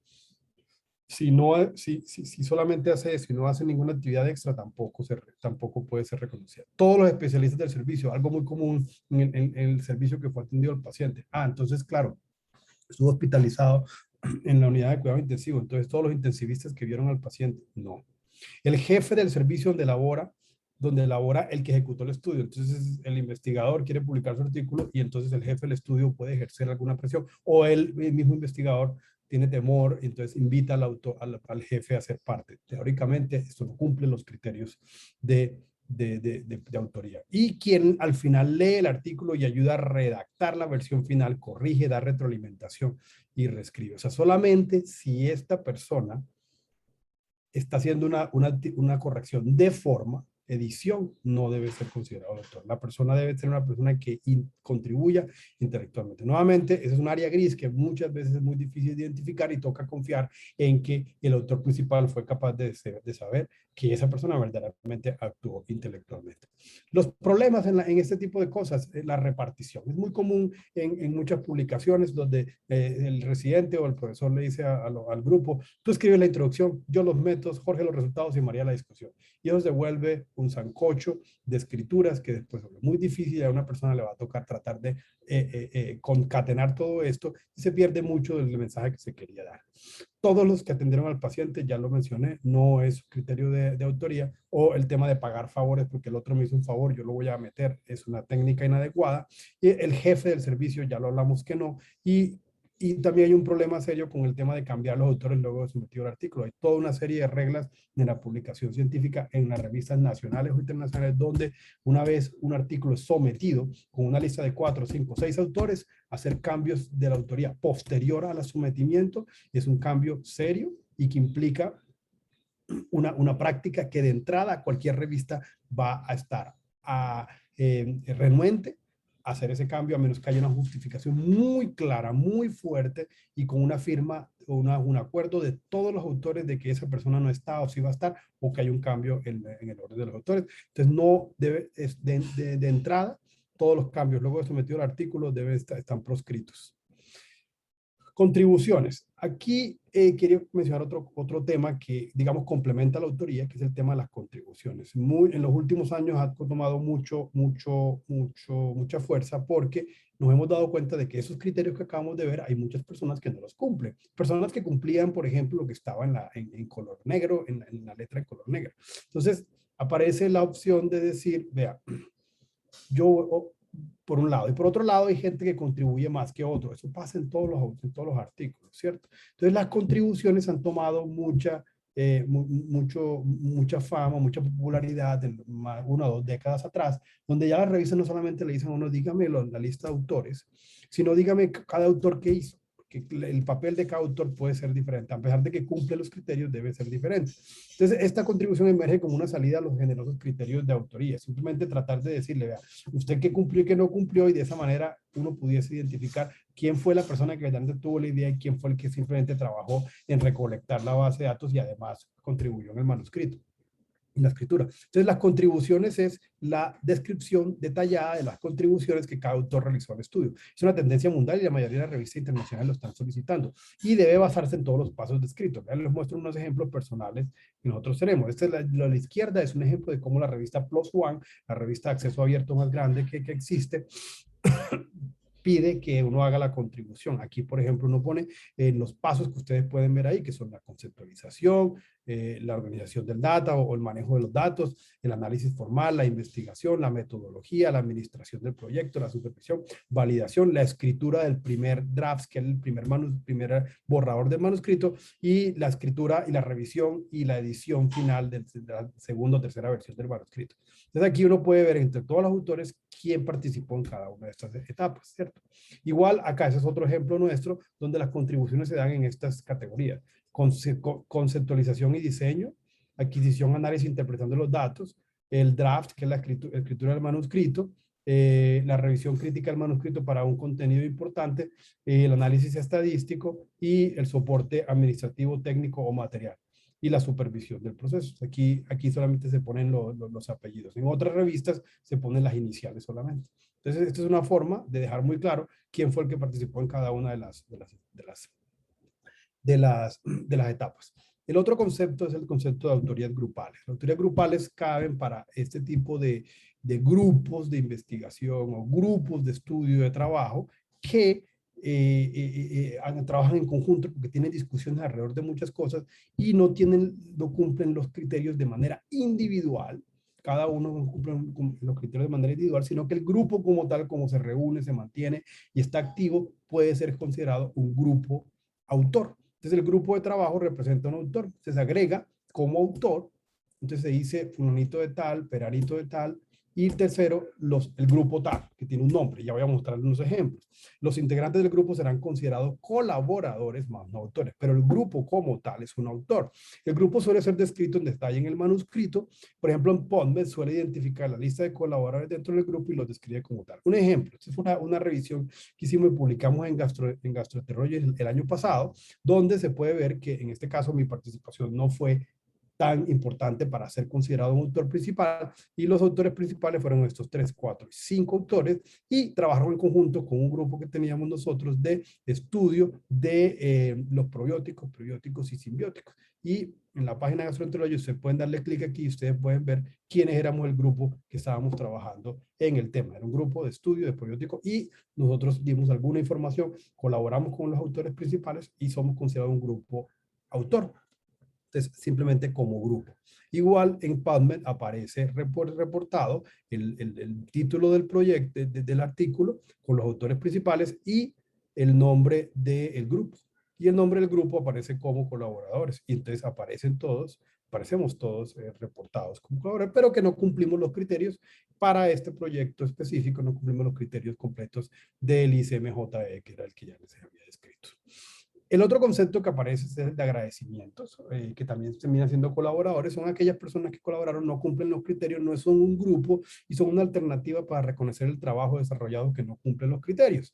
Si solamente hace eso y no hace ninguna actividad extra, tampoco puede ser reconocida. Todos los especialistas del servicio, algo muy común en el servicio que fue atendido al paciente. Entonces, claro, estuvo hospitalizado en la unidad de cuidado intensivo. Entonces, todos los intensivistas que vieron al paciente, no. El jefe del servicio donde labora el que ejecutó el estudio. Entonces, el investigador quiere publicar su artículo y entonces el jefe del estudio puede ejercer alguna presión o el mismo investigador tiene temor, entonces invita al jefe a ser parte. Teóricamente, esto no cumple los criterios de autoría. Y quien al final lee el artículo y ayuda a redactar la versión final, corrige, da retroalimentación y reescribe. O sea, solamente si esta persona está haciendo una corrección de forma, edición, no debe ser considerado autor. La persona debe ser una persona que contribuya intelectualmente. Nuevamente, esa es un área gris que muchas veces es muy difícil de identificar y toca confiar en que el autor principal fue capaz de saber que esa persona verdaderamente actuó intelectualmente. Los problemas en este tipo de cosas, la repartición. Es muy común en muchas publicaciones donde el residente o el profesor le dice al grupo, tú escribes la introducción, yo los métodos, Jorge los resultados y María la discusión. Y eso se vuelve un sancocho de escrituras que después es muy difícil, a una persona le va a tocar tratar de concatenar todo esto y se pierde mucho del mensaje que se quería dar. Todos los que atendieron al paciente, ya lo mencioné, no es criterio de autoría, o el tema de pagar favores porque el otro me hizo un favor, yo lo voy a meter, es una técnica inadecuada. Y el jefe del servicio, ya lo hablamos que no, y Y también hay un problema serio con el tema de cambiar los autores luego de sometido al artículo. Hay toda una serie de reglas de la publicación científica en las revistas nacionales o internacionales donde una vez un artículo es sometido con una lista de 4, 5, 6 autores, hacer cambios de la autoría posterior al sometimiento es un cambio serio y que implica una práctica que de entrada cualquier revista va a estar renuente a hacer ese cambio a menos que haya una justificación muy clara, muy fuerte y con una firma o un acuerdo de todos los autores de que esa persona no está o sí va a estar o que hay un cambio en el orden de los autores. Entonces no debe, de entrada, todos los cambios luego de sometido al artículo están proscritos. Contribuciones. Aquí quería mencionar otro tema que, digamos, complementa la autoría, que es el tema de las contribuciones. En los últimos años ha tomado mucha fuerza porque nos hemos dado cuenta de que esos criterios que acabamos de ver, hay muchas personas que no los cumplen. Personas que cumplían, por ejemplo, lo que estaba en color negro, en la letra en color negro. Entonces, aparece la opción de decir, vea, yo... por un lado, y por otro lado hay gente que contribuye más que otro. Eso pasa en todos los artículos, ¿cierto? Entonces las contribuciones han tomado mucha fama, mucha popularidad en 1 o 2 décadas atrás, donde ya las revistas no solamente le dicen a uno, dígame la lista de autores, sino dígame cada autor que hizo, que el papel de cada autor puede ser diferente, a pesar de que cumple los criterios, debe ser diferente. Entonces, esta contribución emerge como una salida a los generosos criterios de autoría, simplemente tratar de decirle, vea, usted qué cumplió y qué no cumplió, y de esa manera uno pudiese identificar quién fue la persona que realmente tuvo la idea y quién fue el que simplemente trabajó en recolectar la base de datos y además contribuyó en el manuscrito, en la escritura. Entonces, las contribuciones es la descripción detallada de las contribuciones que cada autor realizó al estudio. Es una tendencia mundial y la mayoría de las revistas internacionales lo están solicitando y debe basarse en todos los pasos descritos. Les muestro unos ejemplos personales que nosotros tenemos. Esta es la izquierda es un ejemplo de cómo la revista Plus One, la revista de acceso abierto más grande que existe, pide que uno haga la contribución. Aquí, por ejemplo, uno pone los pasos que ustedes pueden ver ahí, que son la conceptualización, la organización del data o el manejo de los datos, el análisis formal, la investigación, la metodología, la administración del proyecto, la supervisión, validación, la escritura del primer draft, que es el primer borrador del manuscrito, y la escritura y la revisión y la edición final de la segunda o tercera versión del manuscrito. Entonces aquí uno puede ver entre todos los autores quién participó en cada una de estas etapas, ¿cierto? Igual acá, ese es otro ejemplo nuestro donde las contribuciones se dan en estas categorías. Conceptualización y diseño, adquisición, análisis, interpretando los datos, el draft, que es la escritura del manuscrito, la revisión crítica del manuscrito para un contenido importante, el análisis estadístico y el soporte administrativo, técnico o material, y la supervisión del proceso. Aquí solamente se ponen los apellidos. En otras revistas se ponen las iniciales solamente. Entonces, esta es una forma de dejar muy claro quién fue el que participó en cada una de las etapas. El otro concepto es el concepto de autorías grupales. Las autorías grupales caben para este tipo de grupos de investigación o grupos de estudio de trabajo que trabajan en conjunto porque tienen discusiones alrededor de muchas cosas y no cumplen los criterios de manera individual. Cada uno no cumple los criterios de manera individual, sino que el grupo como tal, como se reúne, se mantiene y está activo, puede ser considerado un grupo autor. Entonces el grupo de trabajo representa a un autor, se agrega como autor, entonces se dice fulanito de tal, peranito de tal, y tercero, el grupo tal, que tiene un nombre. Ya voy a mostrarles unos ejemplos. Los integrantes del grupo serán considerados colaboradores más no autores, pero el grupo como tal es un autor. El grupo suele ser descrito en detalle en el manuscrito. Por ejemplo, en PubMed suele identificar la lista de colaboradores dentro del grupo y los describe como tal. Un ejemplo, esta es una revisión que hicimos y publicamos en Gastroenterología el año pasado, donde se puede ver que en este caso mi participación no fue tan importante para ser considerado un autor principal, y los autores principales fueron estos 3, 4, 5 autores, y trabajaron en conjunto con un grupo que teníamos nosotros de estudio de los probióticos y simbióticos. Y en la página de Gastroenterología ustedes pueden darle clic aquí y ustedes pueden ver quiénes éramos el grupo que estábamos trabajando en el tema. Era un grupo de estudio de probióticos y nosotros dimos alguna información, colaboramos con los autores principales y somos considerados un grupo autor. Entonces, simplemente como grupo. Igual en PubMed aparece reportado el título del proyecto, del artículo, con los autores principales y el nombre del grupo. Y el nombre del grupo aparece como colaboradores. Y entonces aparecemos todos reportados como colaboradores, pero que no cumplimos los criterios para este proyecto específico, no cumplimos los criterios completos del ICMJE, que era el que ya les había descrito. El otro concepto que aparece es el de agradecimientos, que también terminan siendo colaboradores. Son aquellas personas que colaboraron, no cumplen los criterios, no son un grupo y son una alternativa para reconocer el trabajo desarrollado que no cumple los criterios.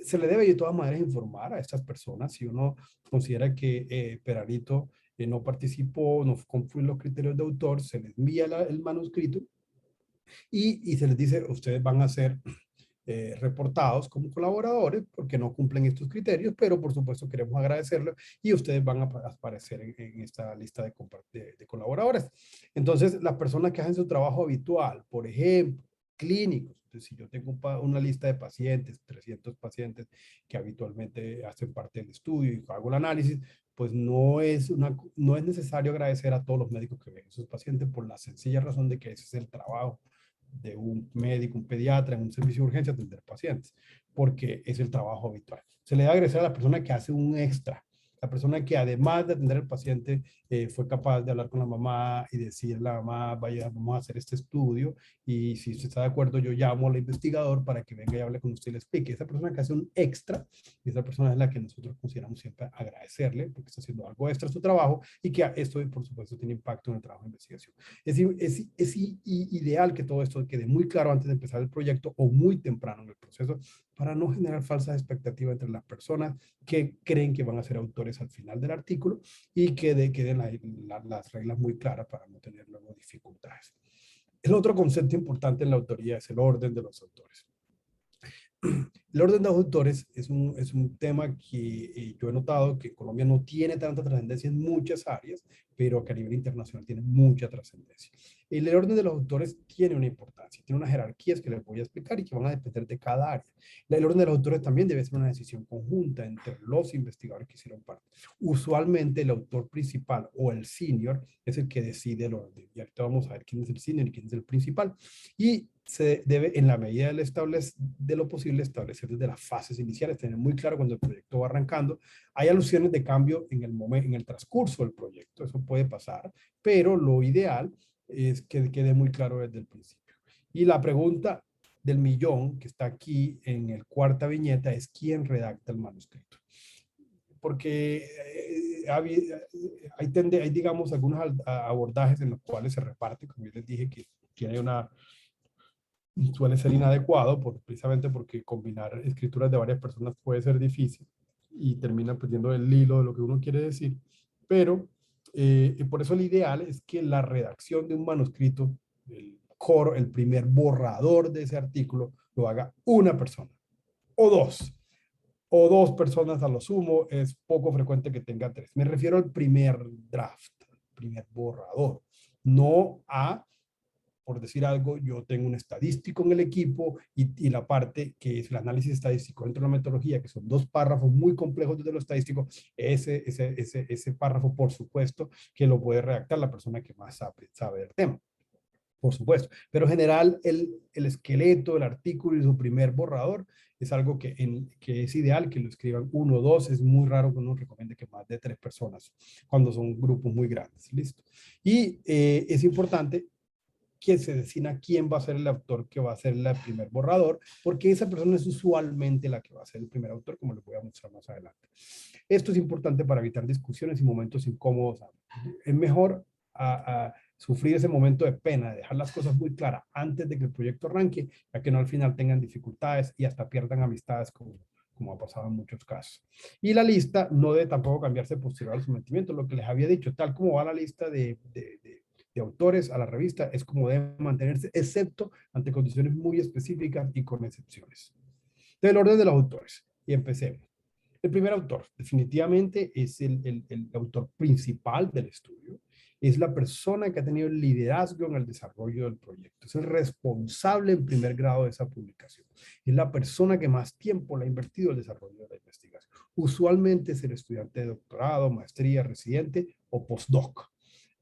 Se le debe de todas maneras informar a estas personas si uno considera que Peranito no participó, no cumplió los criterios de autor, se les envía el manuscrito y se les dice, ustedes van a ser reportados como colaboradores porque no cumplen estos criterios, pero por supuesto queremos agradecerlo y ustedes van a aparecer en esta lista de colaboradores. Entonces, las personas que hacen su trabajo habitual, por ejemplo, clínicos, entonces, si yo tengo una lista de pacientes, 300 pacientes que habitualmente hacen parte del estudio y hago el análisis, pues no es necesario agradecer a todos los médicos que ven a esos pacientes por la sencilla razón de que ese es el trabajo de un médico, un pediatra en un servicio de urgencia atender pacientes, porque es el trabajo habitual. Se le da agradecer a la persona que hace un extra, la persona que además de atender al paciente fue capaz de hablar con la mamá y decirle a la mamá, vaya, vamos a hacer este estudio y si usted está de acuerdo yo llamo al investigador para que venga y hable con usted y le explique. Esa persona que hace un extra, esa persona es la que nosotros consideramos siempre agradecerle porque está haciendo algo extra en su trabajo y que esto por supuesto tiene impacto en el trabajo de investigación. Es ideal que todo esto quede muy claro antes de empezar el proyecto o muy temprano en el proceso para no generar falsas expectativas entre las personas que creen que van a ser autores al final del artículo y que queden las reglas muy claras para no tener luego dificultades. El otro concepto importante en la autoría es el orden de los autores. El orden de los autores es un tema que yo he notado que Colombia no tiene tanta trascendencia en muchas áreas, pero que a nivel internacional tiene mucha trascendencia. El orden de los autores tiene una importancia, tiene unas jerarquías que les voy a explicar y que van a depender de cada área. El orden de los autores también debe ser una decisión conjunta entre los investigadores que hicieron parte. Usualmente el autor principal o el senior es el que decide el orden. Y ahorita vamos a ver quién es el senior y quién es el principal. Y se debe, en la medida de lo posible, establecer desde las fases iniciales, tener muy claro cuando el proyecto va arrancando. Hay alusiones de cambio en el transcurso del proyecto, eso puede pasar, pero lo ideal es que quede muy claro desde el principio. Y la pregunta del millón que está aquí en el cuarta viñeta es ¿quién redacta el manuscrito? Porque hay digamos, algunos abordajes en los cuales se reparte, como yo les dije, que tiene suele ser inadecuado precisamente porque combinar escrituras de varias personas puede ser difícil y termina perdiendo el hilo de lo que uno quiere decir, pero por eso lo ideal es que la redacción de un manuscrito, el primer borrador de ese artículo, lo haga una persona o dos personas a lo sumo. Es poco frecuente que tenga tres. Me refiero al primer draft, primer borrador, no a, por decir algo, yo tengo un estadístico en el equipo y la parte que es el análisis estadístico dentro de la metodología, que son dos párrafos muy complejos desde lo estadístico, ese párrafo, por supuesto, que lo puede redactar la persona que más sabe del tema. Por supuesto, pero en general el esqueleto, el artículo y su primer borrador es algo que es ideal que lo escriban uno o dos. Es muy raro que uno recomiende que más de 3 personas cuando son grupos muy grandes. Listo. Y es importante que se defina quién va a ser el autor que va a ser el primer borrador, porque esa persona es usualmente la que va a ser el primer autor, como les voy a mostrar más adelante. Esto es importante para evitar discusiones y momentos incómodos. Es mejor sufrir ese momento de pena, dejar las cosas muy claras antes de que el proyecto arranque, ya que no al final tengan dificultades y hasta pierdan amistades como ha pasado en muchos casos. Y la lista no debe tampoco cambiarse posterior al sometimiento. Lo que les había dicho, tal como va la lista de autores a la revista, es como debe mantenerse, excepto ante condiciones muy específicas y con excepciones. Del orden de los autores. Y empecemos. El primer autor, definitivamente, es el autor principal del estudio. Es la persona que ha tenido el liderazgo en el desarrollo del proyecto. Es el responsable en primer grado de esa publicación. Es la persona que más tiempo le ha invertido en el desarrollo de la investigación. Usualmente es el estudiante de doctorado, maestría, residente o postdoc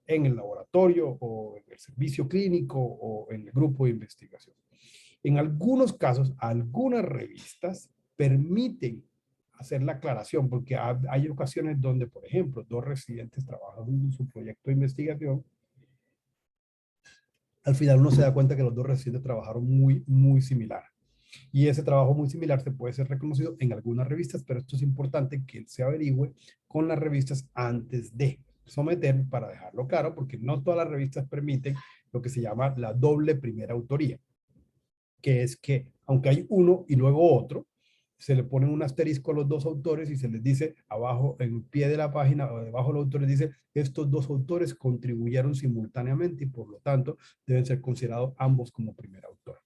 en el laboratorio o en el servicio clínico o en el grupo de investigación. En algunos casos, algunas revistas permiten hacer la aclaración, porque hay ocasiones donde, por ejemplo, dos residentes trabajan en su proyecto de investigación. Al final uno se da cuenta que los dos residentes trabajaron muy similar. Y ese trabajo muy similar se puede ser reconocido en algunas revistas, pero esto es importante que se averigüe con las revistas antes de someter, para dejarlo claro, porque no todas las revistas permiten lo que se llama la doble primera autoría, que es que aunque hay uno y luego otro, se le ponen un asterisco a los dos autores y se les dice abajo, en pie de la página o debajo del autor, les dice, estos dos autores contribuyeron simultáneamente y por lo tanto deben ser considerados ambos como primer autor.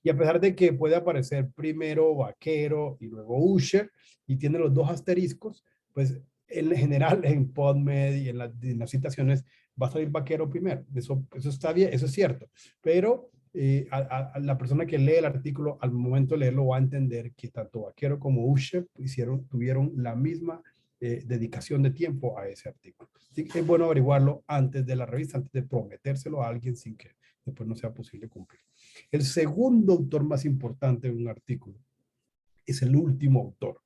Y a pesar de que puede aparecer primero Vaquero y luego Usher y tiene los dos asteriscos, pues en general en PubMed y en las citaciones va a salir Vaquero primero. Eso está bien, eso es cierto. Pero a la persona que lee el artículo al momento de leerlo va a entender que tanto Vaquero como Usher tuvieron la misma dedicación de tiempo a ese artículo. Así que es bueno averiguarlo antes de la revista, antes de prometérselo a alguien sin que después no sea posible cumplir. El segundo autor más importante de un artículo es el último autor.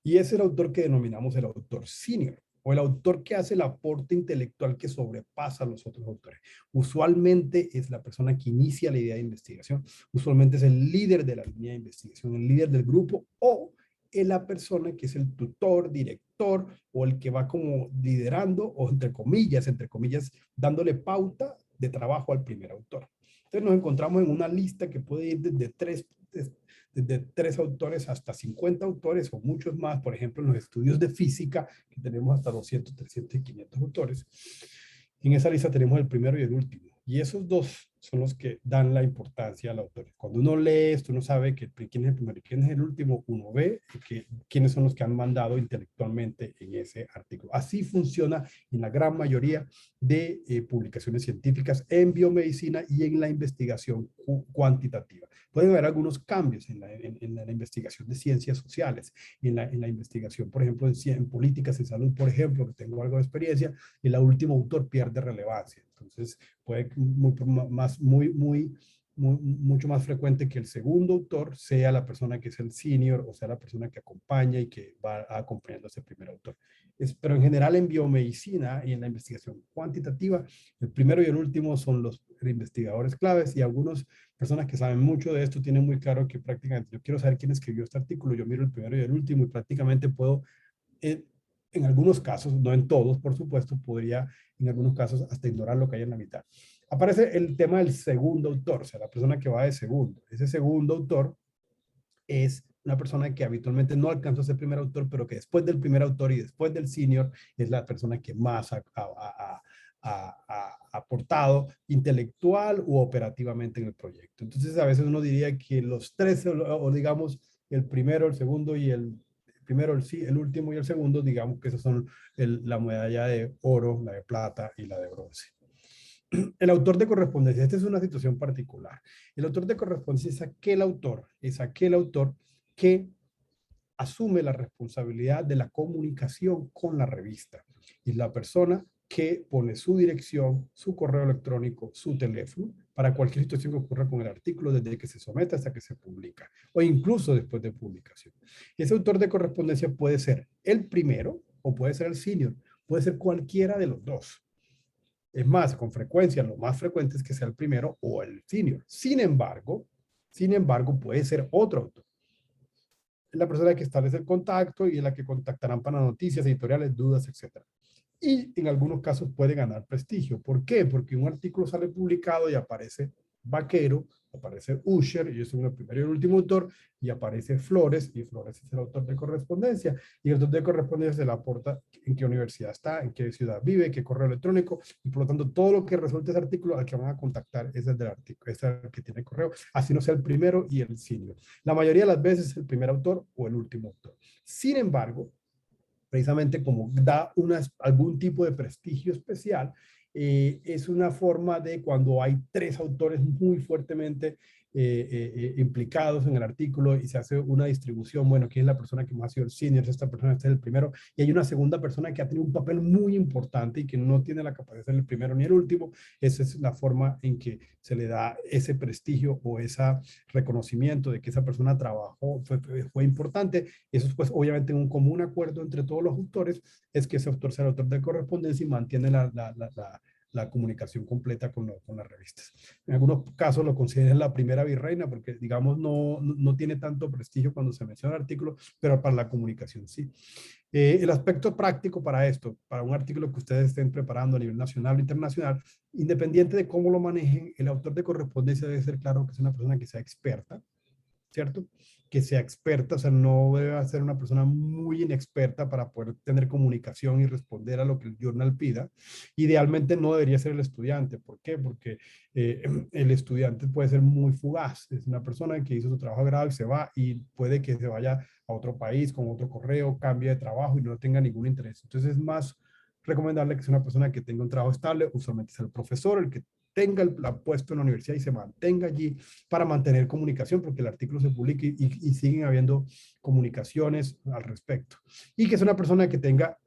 Y es el autor que denominamos el autor senior, o el autor que hace el aporte intelectual que sobrepasa a los otros autores. Usualmente es la persona que inicia la idea de investigación, usualmente es el líder de la línea de investigación, el líder del grupo, o es la persona que es el tutor, director, o el que va como liderando, o entre comillas, dándole pauta de trabajo al primer autor. Entonces nos encontramos en una lista que puede ir desde tres autores hasta 50 autores o muchos más. Por ejemplo, en los estudios de física, que tenemos hasta 200, 300 y 500 autores. En esa lista tenemos el primero y el último. Y esos dos son los que dan la importancia al autor. Cuando uno lee esto, uno sabe que quién es el primero y quién es el último. Uno ve quiénes son los que han mandado intelectualmente en ese artículo. Así funciona en la gran mayoría de publicaciones científicas en biomedicina y en la investigación cuantitativa. Pueden haber algunos cambios en la investigación de ciencias sociales, en la investigación, por ejemplo, en políticas de salud, por ejemplo, que tengo algo de experiencia, y el último autor pierde relevancia. Entonces, puede mucho más frecuente que el segundo autor sea la persona que es el senior, o sea, la persona que acompaña y que va acompañando a ese primer autor. Pero en general en biomedicina y en la investigación cuantitativa, el primero y el último son los investigadores claves, y algunas personas que saben mucho de esto tienen muy claro que prácticamente yo quiero saber quién escribió este artículo, yo miro el primero y el último y prácticamente puedo, en algunos casos, no en todos, por supuesto, podría en algunos casos hasta ignorar lo que hay en la mitad. Aparece el tema del segundo autor, o sea, la persona que va de segundo. Ese segundo autor es una persona que habitualmente no alcanzó a ser primer autor, pero que después del primer autor y después del senior es la persona que más ha aportado intelectual u operativamente en el proyecto. Entonces, a veces uno diría que los tres, o digamos, el primero, el segundo y el último y el segundo, digamos que esos son la medalla de oro, la de plata y la de bronce. El autor de correspondencia, esta es una situación particular. El autor de correspondencia es aquel autor que asume la responsabilidad de la comunicación con la revista. Y la persona que pone su dirección, su correo electrónico, su teléfono, para cualquier situación que ocurra con el artículo, desde que se somete hasta que se publica, o incluso después de publicación. Ese autor de correspondencia puede ser el primero, o puede ser el senior, puede ser cualquiera de los dos. Es más, con frecuencia, lo más frecuente es que sea el primero o el senior. Sin embargo, puede ser otro autor. Es la persona que establece el contacto y es la que contactarán para noticias, editoriales, dudas, etc. Y en algunos casos puede ganar prestigio. ¿Por qué? Porque un artículo sale publicado y aparece Vaquero, aparece Usher, y es el primero y el último autor, y aparece Flores, y Flores es el autor de correspondencia, y el autor de correspondencia se le aporta en qué universidad está, en qué ciudad vive, qué correo electrónico, y por lo tanto todo lo que resulte ese artículo al que van a contactar es el del artículo, es el que tiene correo, así no sea el primero y el senior. La mayoría de las veces es el primer autor o el último autor. Sin embargo, precisamente como da algún tipo de prestigio especial, es una forma de cuando hay tres autores muy fuertemente implicados en el artículo y se hace una distribución, bueno, quién es la persona que más ha sido el senior, esta persona, este es el primero, y hay una segunda persona que ha tenido un papel muy importante y que no tiene la capacidad de ser el primero ni el último. Esa es la forma en que se le da ese prestigio o ese reconocimiento de que esa persona trabajó, fue importante. Eso es pues obviamente un común acuerdo entre todos los autores, es que ese autor sea el autor de correspondencia y mantiene la comunicación completa con las revistas. En algunos casos lo consideran la primera virreina porque, digamos, no tiene tanto prestigio cuando se menciona el artículo, pero para la comunicación sí. El aspecto práctico para esto, para un artículo que ustedes estén preparando a nivel nacional o internacional, independiente de cómo lo manejen, el autor de correspondencia debe ser claro que es una persona que sea experta, ¿cierto? Que sea experta, o sea, no debe ser una persona muy inexperta para poder tener comunicación y responder a lo que el journal pida. Idealmente no debería ser el estudiante. ¿Por qué? Porque el estudiante puede ser muy fugaz. Es una persona que hizo su trabajo de grado y se va y puede que se vaya a otro país con otro correo, cambie de trabajo y no tenga ningún interés. Entonces es más recomendable que sea una persona que tenga un trabajo estable, usualmente es el profesor, el que tenga el puesto en la universidad y se mantenga allí para mantener comunicación, porque el artículo se publica y siguen habiendo comunicaciones al respecto. Y que es una persona que tenga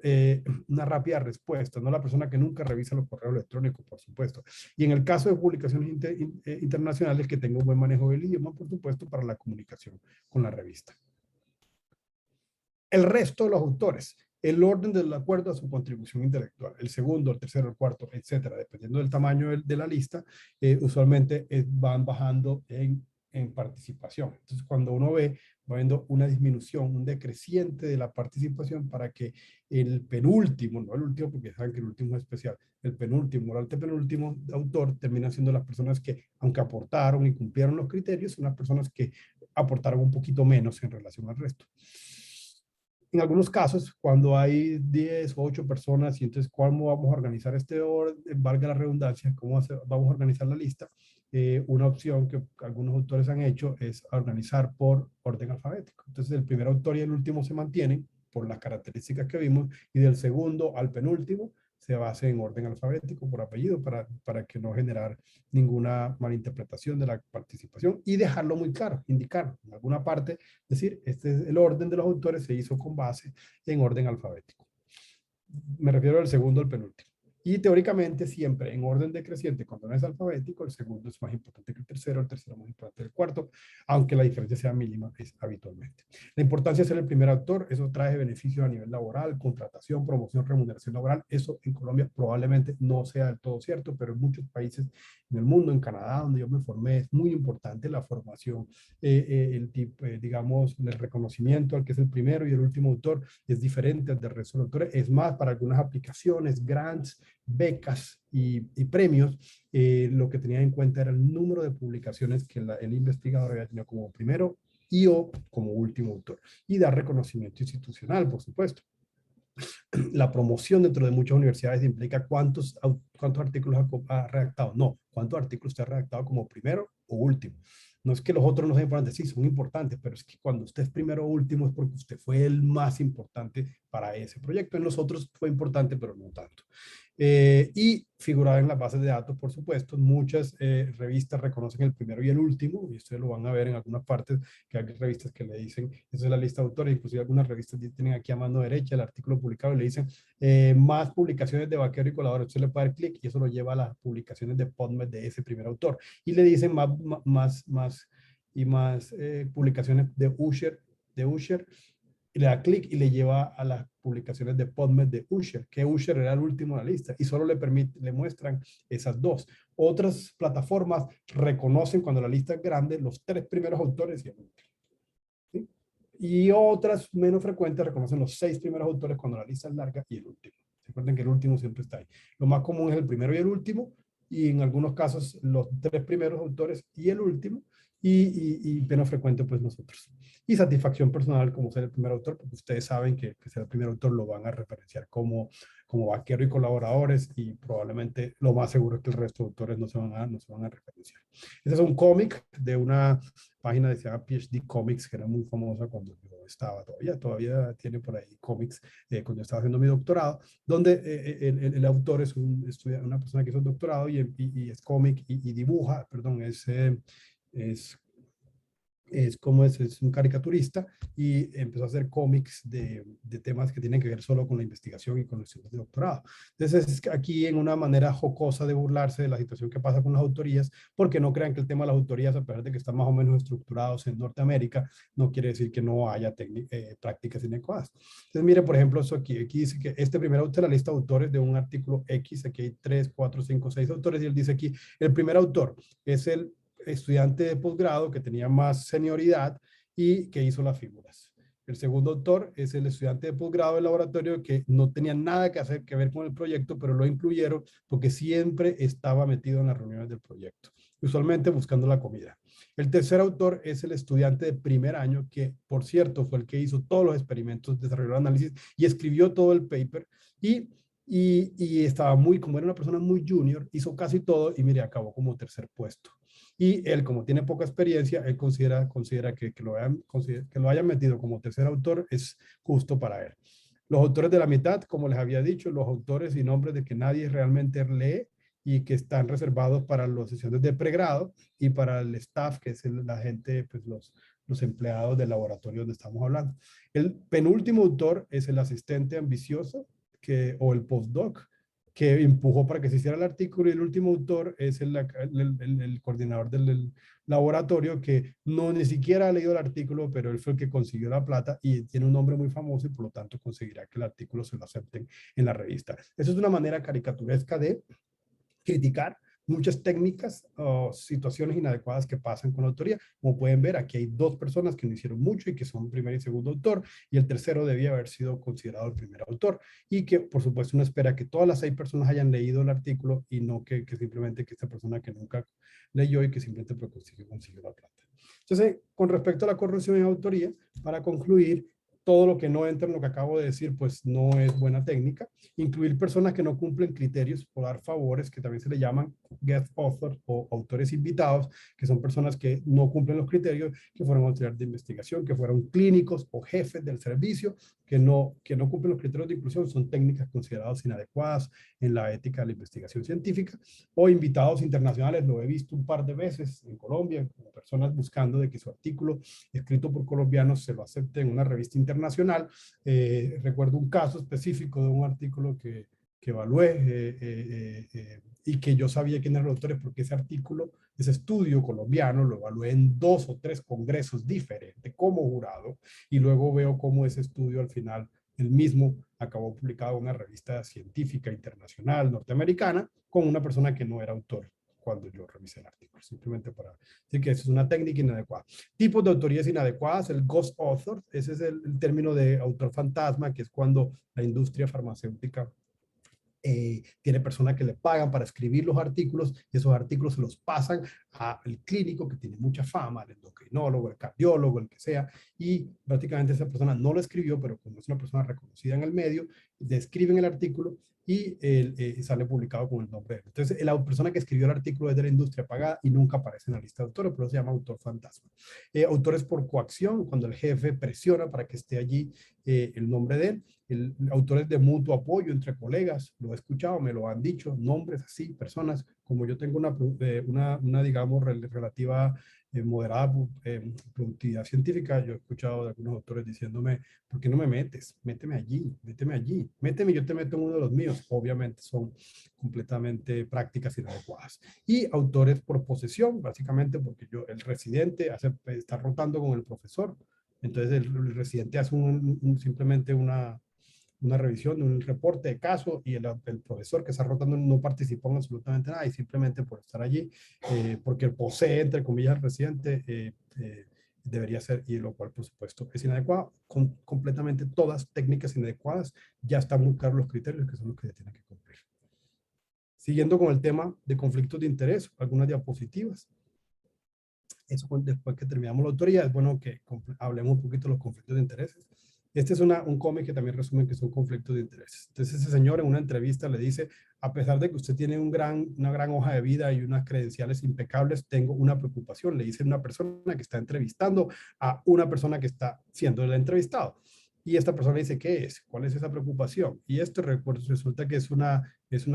una rápida respuesta, no la persona que nunca revisa los correos electrónicos, por supuesto. Y en el caso de publicaciones internacionales, que tenga un buen manejo del idioma, por supuesto, para la comunicación con la revista. El resto de los autores, el orden del acuerdo a su contribución intelectual, el segundo, el tercero, el cuarto, etcétera, dependiendo del tamaño de la lista, usualmente van bajando en participación. Entonces, cuando uno va viendo una disminución, un decreciente de la participación para que el penúltimo, no el último, porque saben que el último es especial, el penúltimo o el antepenúltimo autor terminan siendo las personas que, aunque aportaron y cumplieron los criterios, son las personas que aportaron un poquito menos en relación al resto. En algunos casos, cuando hay 10 o 8 personas, y entonces, ¿cómo vamos a organizar este orden? Valga la redundancia, ¿cómo vamos a organizar la lista? Una opción que algunos autores han hecho es organizar por orden alfabético. Entonces, el primer autor y el último se mantienen por las características que vimos, y del segundo al penúltimo se base en orden alfabético por apellido para que no generar ninguna malinterpretación de la participación y dejarlo muy claro, indicar en alguna parte, decir, este es el orden de los autores, se hizo con base en orden alfabético. Me refiero al segundo al penúltimo. Y teóricamente siempre en orden decreciente, cuando no es alfabético, el segundo es más importante que el tercero más importante que el cuarto, aunque la diferencia sea mínima, es habitualmente. La importancia de ser el primer autor, eso trae beneficios a nivel laboral, contratación, promoción, remuneración laboral. Eso en Colombia probablemente no sea del todo cierto, pero en muchos países en el mundo, en Canadá, donde yo me formé, es muy importante la formación, digamos, el reconocimiento al que es el primero y el último autor es diferente al del resto de autores. Es más, para algunas aplicaciones, grants, becas y premios, lo que tenía en cuenta era el número de publicaciones que el investigador había tenido como primero y o como último autor. Y dar reconocimiento institucional, por supuesto. La promoción dentro de muchas universidades implica cuántos artículos ha redactado. No, cuántos artículos usted ha redactado como primero o último. No es que los otros no sean importantes, sí, son importantes, pero es que cuando usted es primero o último es porque usted fue el más importante para ese proyecto. En los otros fue importante, pero no tanto. Y figurar en las bases de datos, por supuesto. Muchas revistas reconocen el primero y el último, y ustedes lo van a ver en algunas partes, que hay revistas que le dicen, esa es la lista de autores, inclusive algunas revistas tienen aquí a mano derecha el artículo publicado y le dicen más publicaciones de Vaquero y Colaborador. Usted le puede dar clic y eso lo lleva a las publicaciones de PubMed de ese primer autor. Y le dicen más publicaciones de Ussher, y le da clic y le lleva a las publicaciones de PubMed de Ussher, que Ussher era el último de la lista y solo le muestran esas dos. Otras plataformas reconocen cuando la lista es grande los 3 primeros autores y el último. ¿Sí? Y otras menos frecuentes reconocen los 6 primeros autores cuando la lista es larga y el último. Recuerden que el último siempre está ahí. Lo más común es el primero y el último, y en algunos casos los 3 primeros autores y el último, y menos frecuente pues nosotros. Y satisfacción personal como ser el primer autor, porque ustedes saben que ser el primer autor lo van a referenciar como Vaquero y Colaboradores, y probablemente lo más seguro es que el resto de autores no se van a referenciar. Este es un cómic de una página que se llama PhD Comics, que era muy famosa cuando yo estaba, todavía tiene por ahí cómics, cuando yo estaba haciendo mi doctorado, donde el autor es una persona que hizo un doctorado y es cómic y dibuja, perdón, es un caricaturista y empezó a hacer cómics de temas que tienen que ver solo con la investigación y con los estudios de doctorado. Entonces, es aquí en una manera jocosa de burlarse de la situación que pasa con las autorías, porque no crean que el tema de las autorías, a pesar de que están más o menos estructurados en Norteamérica, no quiere decir que no haya prácticas inadecuadas. Entonces, mire, por ejemplo, eso aquí dice que este primer autor, la lista de autores de un artículo X, aquí hay 3, 4, 5, 6 autores, y él dice aquí, el primer autor es el estudiante de posgrado que tenía más senioridad y que hizo las figuras. El segundo autor es el estudiante de posgrado del laboratorio que no tenía nada que ver con el proyecto, pero lo incluyeron porque siempre estaba metido en las reuniones del proyecto, usualmente buscando la comida. El tercer autor es el estudiante de primer año, que por cierto fue el que hizo todos los experimentos, desarrolló el análisis y escribió todo el paper y estaba como era una persona muy junior, hizo casi todo y mire, acabó como tercer puesto. Y él, como tiene poca experiencia, él considera que lo hayan metido como tercer autor es justo para él. Los autores de la mitad, como les había dicho, los autores y nombres de que nadie realmente lee y que están reservados para las sesiones de pregrado y para el staff, que es la gente, pues los empleados del laboratorio donde estamos hablando. El penúltimo autor es el asistente ambicioso o el postdoc, que empujó para que se hiciera el artículo, y el último autor es el coordinador del laboratorio, que no ni siquiera ha leído el artículo, pero él fue el que consiguió la plata y tiene un nombre muy famoso y por lo tanto conseguirá que el artículo se lo acepten en la revista. Eso es una manera caricaturesca de criticar muchas técnicas o situaciones inadecuadas que pasan con la autoría. Como pueden ver, aquí hay 2 personas que no hicieron mucho y que son primer y segundo autor, y el tercero debía haber sido considerado el primer autor, y que por supuesto uno espera que todas las 6 personas hayan leído el artículo y no que simplemente que esta persona que nunca leyó y que simplemente consiguió la plata. Entonces, con respecto a la corrupción en autoría, para concluir, todo lo que no entra en lo que acabo de decir, pues no es buena técnica. Incluir personas que no cumplen criterios o dar favores, que también se le llaman guest authors o autores invitados, que son personas que no cumplen los criterios, que fueron auxiliares de investigación, que fueron clínicos o jefes del servicio, que no cumplen los criterios de inclusión, son técnicas consideradas inadecuadas en la ética de la investigación científica, o invitados internacionales. Lo he visto un par de veces en Colombia, como personas buscando de que su artículo escrito por colombianos se lo acepte en una revista internacional. Recuerdo un caso específico de un artículo que evalué y que yo sabía quién eran los autores porque ese artículo, ese estudio colombiano, lo evalué en 2 o 3 congresos diferentes como jurado, y luego veo cómo ese estudio al final, el mismo, acabó publicado en una revista científica internacional norteamericana con una persona que no era autor cuando yo revisé el artículo, simplemente para decir que eso es una técnica inadecuada. Tipos de autorías inadecuadas, el ghost author, ese es el término de autor fantasma, que es cuando la industria farmacéutica tiene personas que le pagan para escribir los artículos, y esos artículos se los pasan al clínico que tiene mucha fama, el endocrinólogo, el cardiólogo, el que sea, y prácticamente esa persona no lo escribió, pero como es una persona reconocida en el medio, describen el artículo y sale publicado con el nombre de él. Entonces, la persona que escribió el artículo es de la industria pagada y nunca aparece en la lista de autores, pero se llama autor fantasma. Autores por coacción, cuando el jefe presiona para que esté allí el nombre de él. Autores de mutuo apoyo entre colegas, lo he escuchado, me lo han dicho, nombres así, personas, como yo tengo una digamos, relativa moderada productividad científica, yo he escuchado de algunos autores diciéndome, ¿por qué no me metes? Méteme allí, méteme, yo te meto en uno de los míos. Obviamente son completamente prácticas inadecuadas. Y autores por posesión, básicamente porque el residente está rotando con el profesor, entonces el residente hace simplemente una revisión, un reporte de caso, y el profesor que está rotando no participó en absolutamente nada, y simplemente por estar allí, porque posee, entre comillas, el residente, debería ser, y lo cual, por supuesto, es inadecuado. Completamente todas técnicas inadecuadas, ya están muy claros los criterios que son los que se tienen que cumplir. Siguiendo con el tema de conflictos de interés, algunas diapositivas. Eso después que terminamos la autoría, es bueno que hablemos un poquito de los conflictos de intereses. Este es un cómic que también resume que son conflictos de intereses. Entonces ese señor en una entrevista le dice, a pesar de que usted tiene una gran hoja de vida y unas credenciales impecables, tengo una preocupación. Le dice una persona que está entrevistando a una persona que está siendo el entrevistado. Y esta persona dice, ¿qué es? ¿Cuál es esa preocupación? Y esto resulta que es una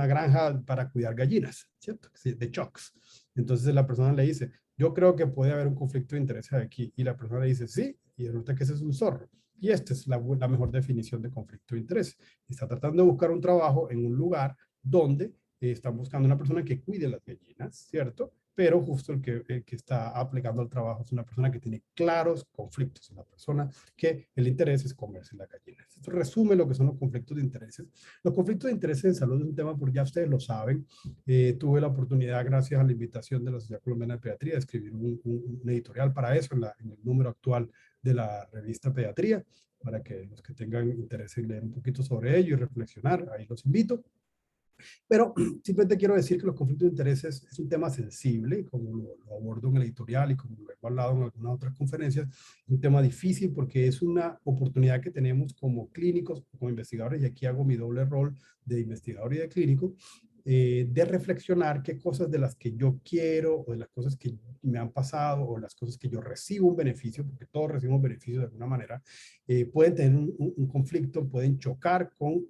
granja para cuidar gallinas, ¿cierto? De chucks. Entonces la persona le dice, yo creo que puede haber un conflicto de intereses aquí. Y la persona le dice, sí, y resulta que ese es un zorro. Y esta es la mejor definición de conflicto de interés. Está tratando de buscar un trabajo en un lugar donde están buscando una persona que cuide las gallinas, ¿cierto? Pero justo el que está aplicando al trabajo es una persona que tiene claros conflictos, una persona que el interés es comerse las gallinas. Esto resume lo que son los conflictos de intereses. Los conflictos de intereses en salud es un tema, porque ya ustedes lo saben. Tuve la oportunidad, gracias a la invitación de la Sociedad Colombiana de Pediatría, de escribir un editorial para eso en el número actual de la revista Pediatría, para que los que tengan interés en leer un poquito sobre ello y reflexionar, ahí los invito. Pero simplemente quiero decir que los conflictos de intereses es un tema sensible, como lo abordo en el editorial y como lo he hablado en algunas otras conferencias. Es un tema difícil porque es una oportunidad que tenemos como clínicos, como investigadores, y aquí hago mi doble rol de investigador y de clínico, de reflexionar qué cosas de las que yo quiero o de las cosas que me han pasado o las cosas que yo recibo un beneficio, porque todos recibimos beneficios de alguna manera, pueden tener un conflicto, pueden chocar con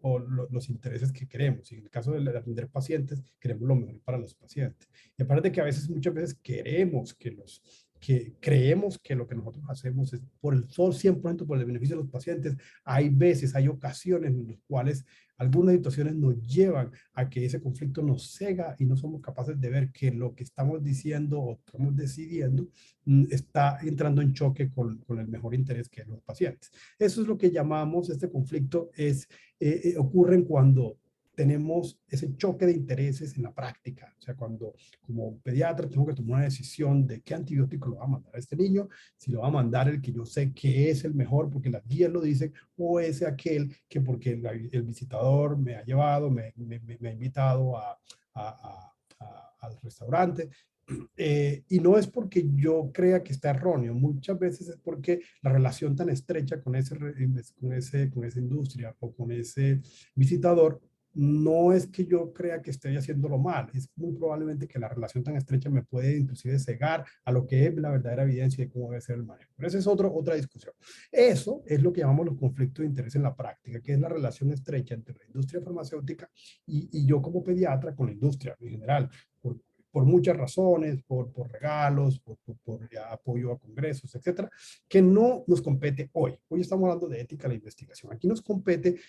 los intereses que queremos. Y en el caso de atender pacientes, queremos lo mejor para los pacientes. Y aparte de que a veces, muchas veces queremos que creemos que lo que nosotros hacemos es por el sol 100% por el beneficio de los pacientes. Hay veces, hay ocasiones en las cuales algunas situaciones nos llevan a que ese conflicto nos cega y no somos capaces de ver que lo que estamos diciendo o estamos decidiendo está entrando en choque con el mejor interés que es los pacientes. Eso es lo que llamamos, este conflicto ocurre cuando tenemos ese choque de intereses en la práctica. O sea, cuando como pediatra tengo que tomar una decisión de qué antibiótico lo va a mandar a este niño, si lo va a mandar el que yo sé que es el mejor porque las guías lo dicen, o ese aquel que porque el visitador me ha llevado, me ha invitado al restaurante. Y no es porque yo crea que está erróneo, muchas veces es porque la relación tan estrecha con esa industria o con ese visitador, no es que yo crea que esté haciéndolo mal, es muy probablemente que la relación tan estrecha me puede inclusive cegar a lo que es la verdadera evidencia de cómo debe ser el manejo. Pero esa es otra discusión. Eso es lo que llamamos los conflictos de interés en la práctica, que es la relación estrecha entre la industria farmacéutica y yo como pediatra con la industria en general. Por muchas razones, por regalos, por apoyo a congresos, etcétera, que no nos compete hoy. Hoy estamos hablando de ética de la investigación. Aquí nos compete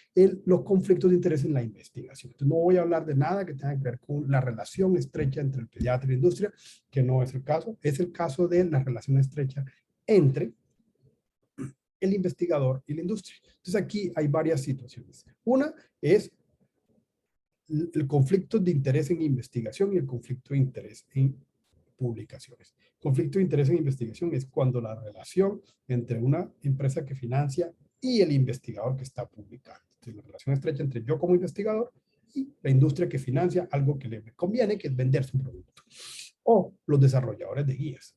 los conflictos de interés en la investigación. Entonces, no voy a hablar de nada que tenga que ver con la relación estrecha entre el pediatra y la industria, que no es el caso. Es el caso de la relación estrecha entre el investigador y la industria. Entonces, aquí hay varias situaciones. Una es el conflicto de interés en investigación y el conflicto de interés en publicaciones. Conflicto de interés en investigación es cuando la relación entre una empresa que financia y el investigador que está publicando. Entonces, la relación estrecha entre yo como investigador y la industria que financia algo que le conviene, que es vender su producto. O los desarrolladores de guías.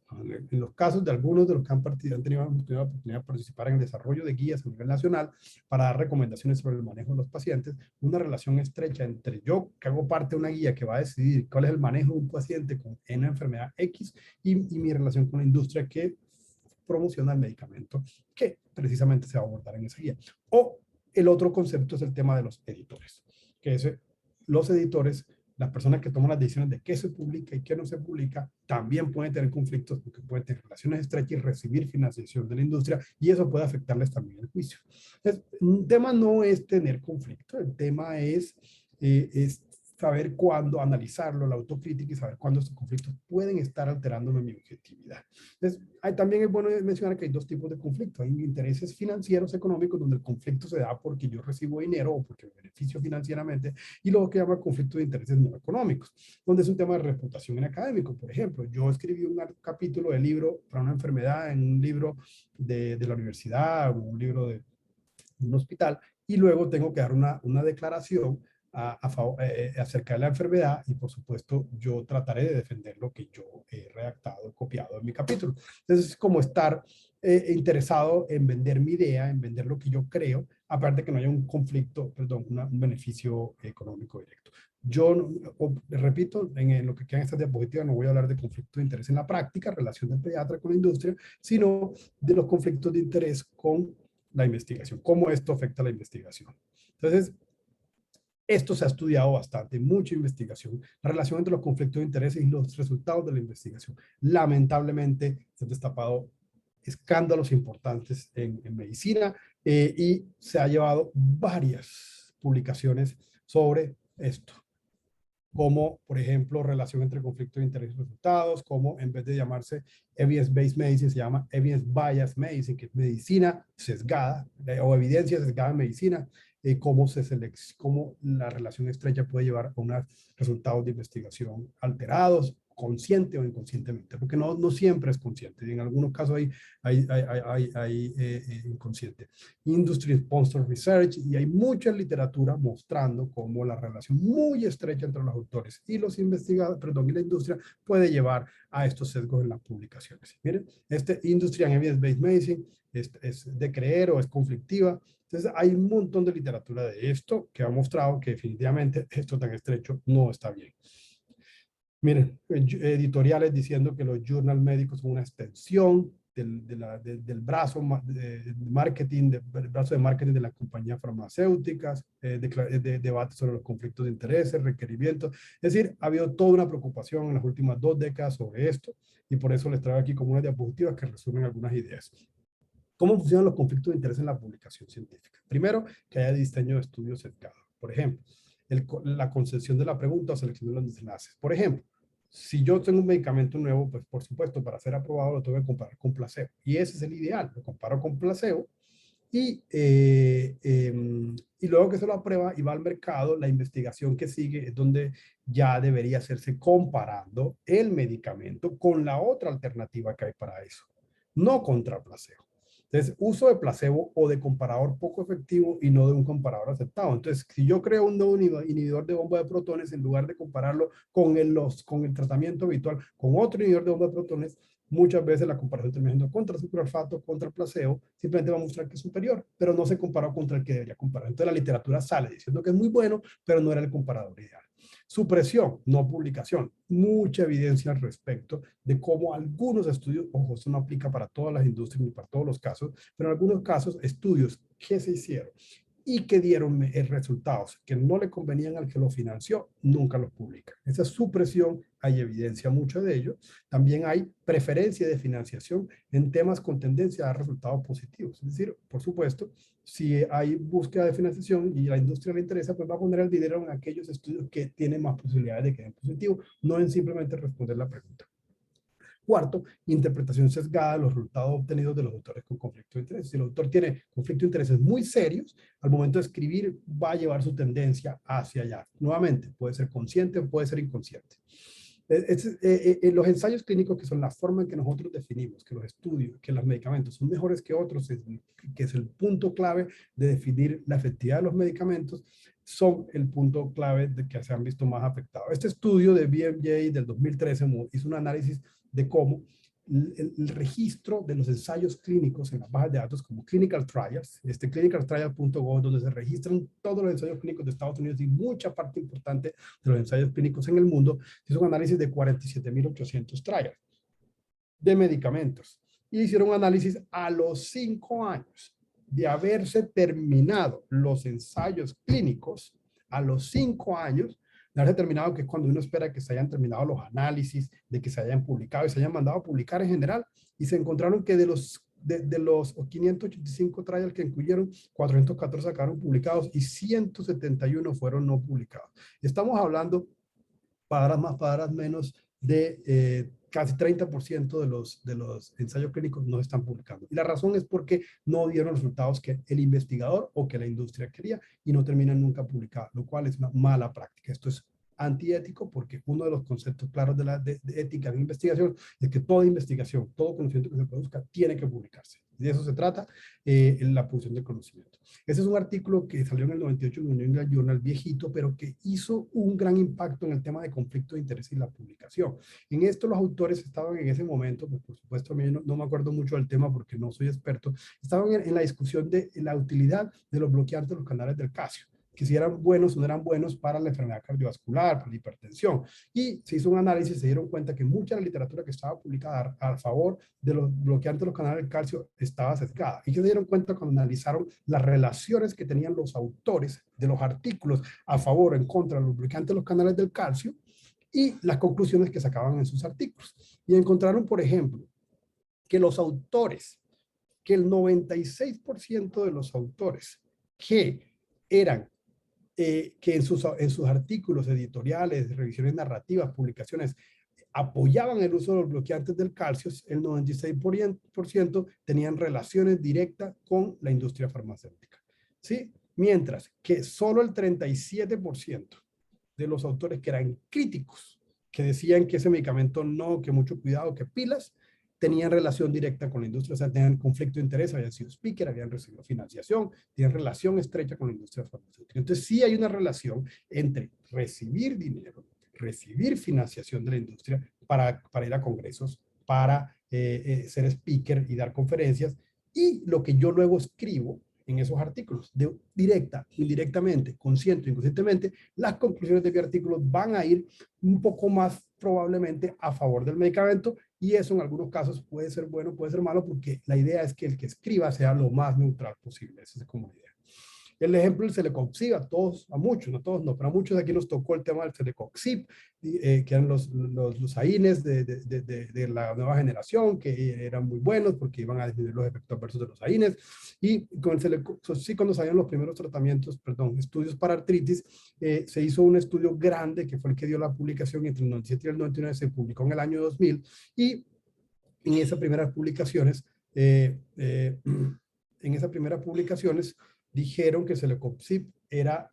En los casos de algunos de los que han tenido la oportunidad de participar en el desarrollo de guías a nivel nacional para dar recomendaciones sobre el manejo de los pacientes, una relación estrecha entre yo, que hago parte de una guía que va a decidir cuál es el manejo de un paciente con una enfermedad X y mi relación con la industria que promociona el medicamento que precisamente se va a abordar en esa guía. O el otro concepto es el tema de los editores, que es los editores, las personas que toman las decisiones de qué se publica y qué no se publica, también pueden tener conflictos porque pueden tener relaciones estrechas y recibir financiación de la industria, y eso puede afectarles también el juicio. Entonces, un tema no es tener conflicto, el tema es saber cuándo analizarlo, la autocrítica, y saber cuándo estos conflictos pueden estar alterándome mi objetividad. Entonces, también es bueno mencionar que hay dos tipos de conflictos. Hay intereses financieros económicos, donde el conflicto se da porque yo recibo dinero o porque me beneficio financieramente, y luego que llama conflicto de intereses no económicos, donde es un tema de reputación en académico. Por ejemplo, yo escribí un capítulo de libro para una enfermedad en un libro de la universidad, un libro de un hospital, y luego tengo que dar una declaración acerca de la enfermedad, y por supuesto yo trataré de defender lo que yo he redactado, copiado en mi capítulo. Entonces es como estar interesado en vender mi idea, en vender lo que yo creo, aparte de que no haya un conflicto, perdón, un beneficio económico directo. Yo, repito, en lo que queda en esta diapositiva no voy a hablar de conflicto de interés en la práctica, relación del pediatra con la industria, sino de los conflictos de interés con la investigación, cómo esto afecta a la investigación. Entonces, Esto se ha estudiado bastante, mucha investigación, la relación entre los conflictos de intereses y los resultados de la investigación. Lamentablemente se han destapado escándalos importantes en medicina y se ha llevado varias publicaciones sobre esto, como por ejemplo relación entre conflictos de intereses y resultados, como en vez de llamarse evidence-based medicine se llama evidence-biased medicine, que es medicina sesgada o evidencia sesgada en medicina, cómo la relación estrecha puede llevar a unos resultados de investigación alterados, consciente o inconscientemente, porque no siempre es consciente, y en algunos casos hay inconsciente. Industry Sponsored Research, y hay mucha literatura mostrando cómo la relación muy estrecha entre los autores y los investigadores, perdón, y la industria puede llevar a estos sesgos en las publicaciones. Miren, Industry and Evidence-Based Medicine es de creer o es conflictiva. Entonces hay un montón de literatura de esto que ha mostrado que definitivamente esto tan estrecho no está bien. Miren, editoriales diciendo que los journal médicos son una extensión del brazo de marketing, del brazo de marketing de las compañías farmacéuticas, debates sobre los conflictos de intereses, requerimientos. Es decir, ha habido toda una preocupación en las últimas 2 décadas sobre esto y por eso les traigo aquí como unas diapositivas que resumen algunas ideas. ¿Cómo funcionan los conflictos de interés en la publicación científica? Primero, que haya diseño de estudios sesgados. Por ejemplo, la concepción de la pregunta o selección de los enlaces. Por ejemplo, si yo tengo un medicamento nuevo, pues por supuesto, para ser aprobado lo tengo que comparar con placebo. Y ese es el ideal, lo comparo con placebo y luego que se lo aprueba y va al mercado, la investigación que sigue es donde ya debería hacerse comparando el medicamento con la otra alternativa que hay para eso, no contra placebo. Entonces, uso de placebo o de comparador poco efectivo y no de un comparador aceptado. Entonces, si yo creo un nuevo inhibidor de bomba de protones, en lugar de compararlo con el tratamiento habitual, con otro inhibidor de bomba de protones, muchas veces la comparación termina siendo contra sucralfato, contra el placebo, simplemente va a mostrar que es superior, pero no se comparó contra el que debería comparar. Entonces, la literatura sale diciendo que es muy bueno, pero no era el comparador ideal. Supresión, no publicación. Mucha evidencia al respecto de cómo algunos estudios, ojo, esto no aplica para todas las industrias ni para todos los casos, pero en algunos casos estudios que se hicieron y que dieron resultados que no le convenían al que lo financió, nunca los publica. Esa supresión, hay evidencia mucho de ello. También hay preferencia de financiación en temas con tendencia a dar resultados positivos. Es decir, por supuesto, si hay búsqueda de financiación y la industria le interesa, pues va a poner el dinero en aquellos estudios que tienen más posibilidades de que den positivo, no en simplemente responder la pregunta. Cuarto, interpretación sesgada de los resultados obtenidos de los autores con conflicto de intereses. Si el autor tiene conflicto de intereses muy serios, al momento de escribir va a llevar su tendencia hacia allá. Nuevamente, puede ser consciente o puede ser inconsciente. Los ensayos clínicos, que son la forma en que nosotros definimos que los estudios, que los medicamentos son mejores que otros, que es el punto clave de definir la efectividad de los medicamentos, son el punto clave de que se han visto más afectados. Este estudio de BMJ del 2013 hizo un análisis de cómo el registro de los ensayos clínicos en las bases de datos como Clinical Trials, clinicaltrials.gov, donde se registran todos los ensayos clínicos de Estados Unidos y mucha parte importante de los ensayos clínicos en el mundo, hizo un análisis de 47.800 trials de medicamentos. Y hicieron un análisis a los 5 años de haberse terminado los ensayos clínicos, a los 5 años, de haberse terminado, que es cuando uno espera que se hayan terminado los análisis, de que se hayan publicado y se hayan mandado a publicar en general, y se encontraron que de los 585 trials que incluyeron, 414 sacaron publicados y 171 fueron no publicados. Estamos hablando, palabras más, palabras menos, de casi 30% de los ensayos clínicos no están publicando. Y la razón es porque no dieron los resultados que el investigador o que la industria quería y no terminan nunca publicados, lo cual es una mala práctica. Esto es antiético porque uno de los conceptos claros de ética en investigación es que toda investigación, todo conocimiento que se produzca tiene que publicarse. De eso se trata en la producción de conocimiento. Ese es un artículo que salió en el 98 en el New England Journal, viejito, pero que hizo un gran impacto en el tema de conflicto de interés y la publicación. En esto los autores estaban en ese momento, pues por supuesto a mí no me acuerdo mucho del tema porque no soy experto, estaban en la discusión de la utilidad de los bloqueantes de los canales del calcio. que si eran buenos o no eran buenos para la enfermedad cardiovascular, para la hipertensión. Y se hizo un análisis y se dieron cuenta que mucha de la literatura que estaba publicada a favor de los bloqueantes de los canales del calcio estaba sesgada. Y se dieron cuenta cuando analizaron las relaciones que tenían los autores de los artículos a favor o en contra de los bloqueantes de los canales del calcio y las conclusiones que sacaban en sus artículos. Y encontraron, por ejemplo, que los autores, que el 96% de los autores que eran que en sus artículos editoriales, revisiones narrativas, publicaciones, apoyaban el uso de los bloqueantes del calcio, el 96% tenían relaciones directas con la industria farmacéutica. ¿Sí? Mientras que solo el 37% de los autores que eran críticos, que decían que ese medicamento no, que mucho cuidado, que pilas, tenían relación directa con la industria, o sea, tenían conflicto de interés, habían sido speaker, habían recibido financiación, tenían relación estrecha con la industria farmacéutica. Entonces sí hay una relación entre recibir dinero, recibir financiación de la industria para ir a congresos, para ser speaker y dar conferencias, y lo que yo luego escribo en esos artículos, directa, indirectamente, consciente o inconscientemente, las conclusiones de mi artículo van a ir un poco más probablemente a favor del medicamento, y eso en algunos casos puede ser bueno, puede ser malo, porque la idea es que el que escriba sea lo más neutral posible. Esa es como la idea. El ejemplo del Celecoxib, a todos, a muchos, no a todos, no, pero a muchos aquí nos tocó el tema del Celecoxib, que eran los AINES de la nueva generación, que eran muy buenos porque iban a disminuir los efectos adversos de los AINES. Y con el Celecoxib, cuando salieron los primeros tratamientos, estudios para artritis, se hizo un estudio grande, que fue el que dio la publicación entre el 97 y el 99, se publicó en el año 2000, y en esas primeras publicaciones, dijeron que Celecoxib era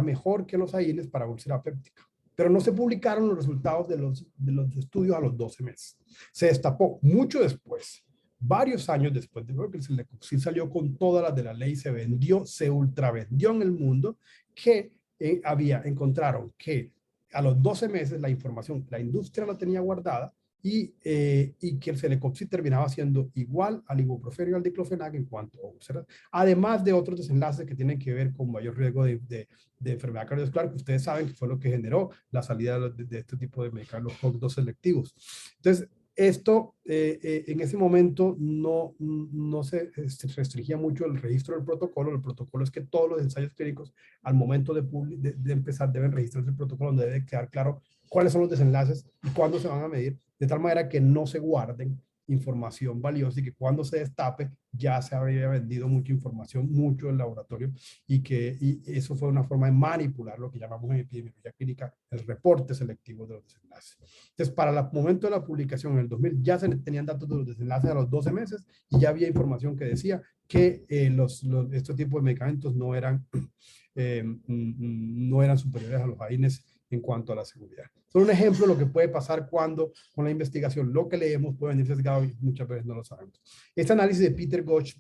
mejor que los AINES para úlcera péptica. Pero no se publicaron los resultados de los estudios a los 12 meses. Se destapó mucho después, varios años después, de que el Celecoxib salió con todas las de la ley, se vendió, se ultravendió en el mundo, que encontraron que a los 12 meses la información, la industria la tenía guardada, y que el Celecoxib terminaba siendo igual al ibuprofeno y al diclofenac en cuanto a úlceras, además de otros desenlaces que tienen que ver con mayor riesgo de enfermedad cardiovascular, que ustedes saben que fue lo que generó la salida de este tipo de medicamentos, los HOC2 selectivos. Entonces, esto en ese momento no se restringía mucho el registro del protocolo. El protocolo es que todos los ensayos clínicos al momento de empezar deben registrarse el protocolo, donde debe quedar claro cuáles son los desenlaces y cuándo se van a medir, de tal manera que no se guarden información valiosa y que cuando se destape ya se había vendido mucha información, mucho en laboratorio, y eso fue una forma de manipular lo que llamamos en epidemiología clínica el reporte selectivo de los desenlaces. Entonces, para el momento de la publicación en el 2000 ya se tenían datos de los desenlaces a los 12 meses y ya había información que decía que estos tipos de medicamentos no eran superiores a los AINES en cuanto a la seguridad. Son un ejemplo de lo que puede pasar cuando con la investigación lo que leemos puede venir sesgado y muchas veces no lo sabemos. Este análisis de Peter Ghosh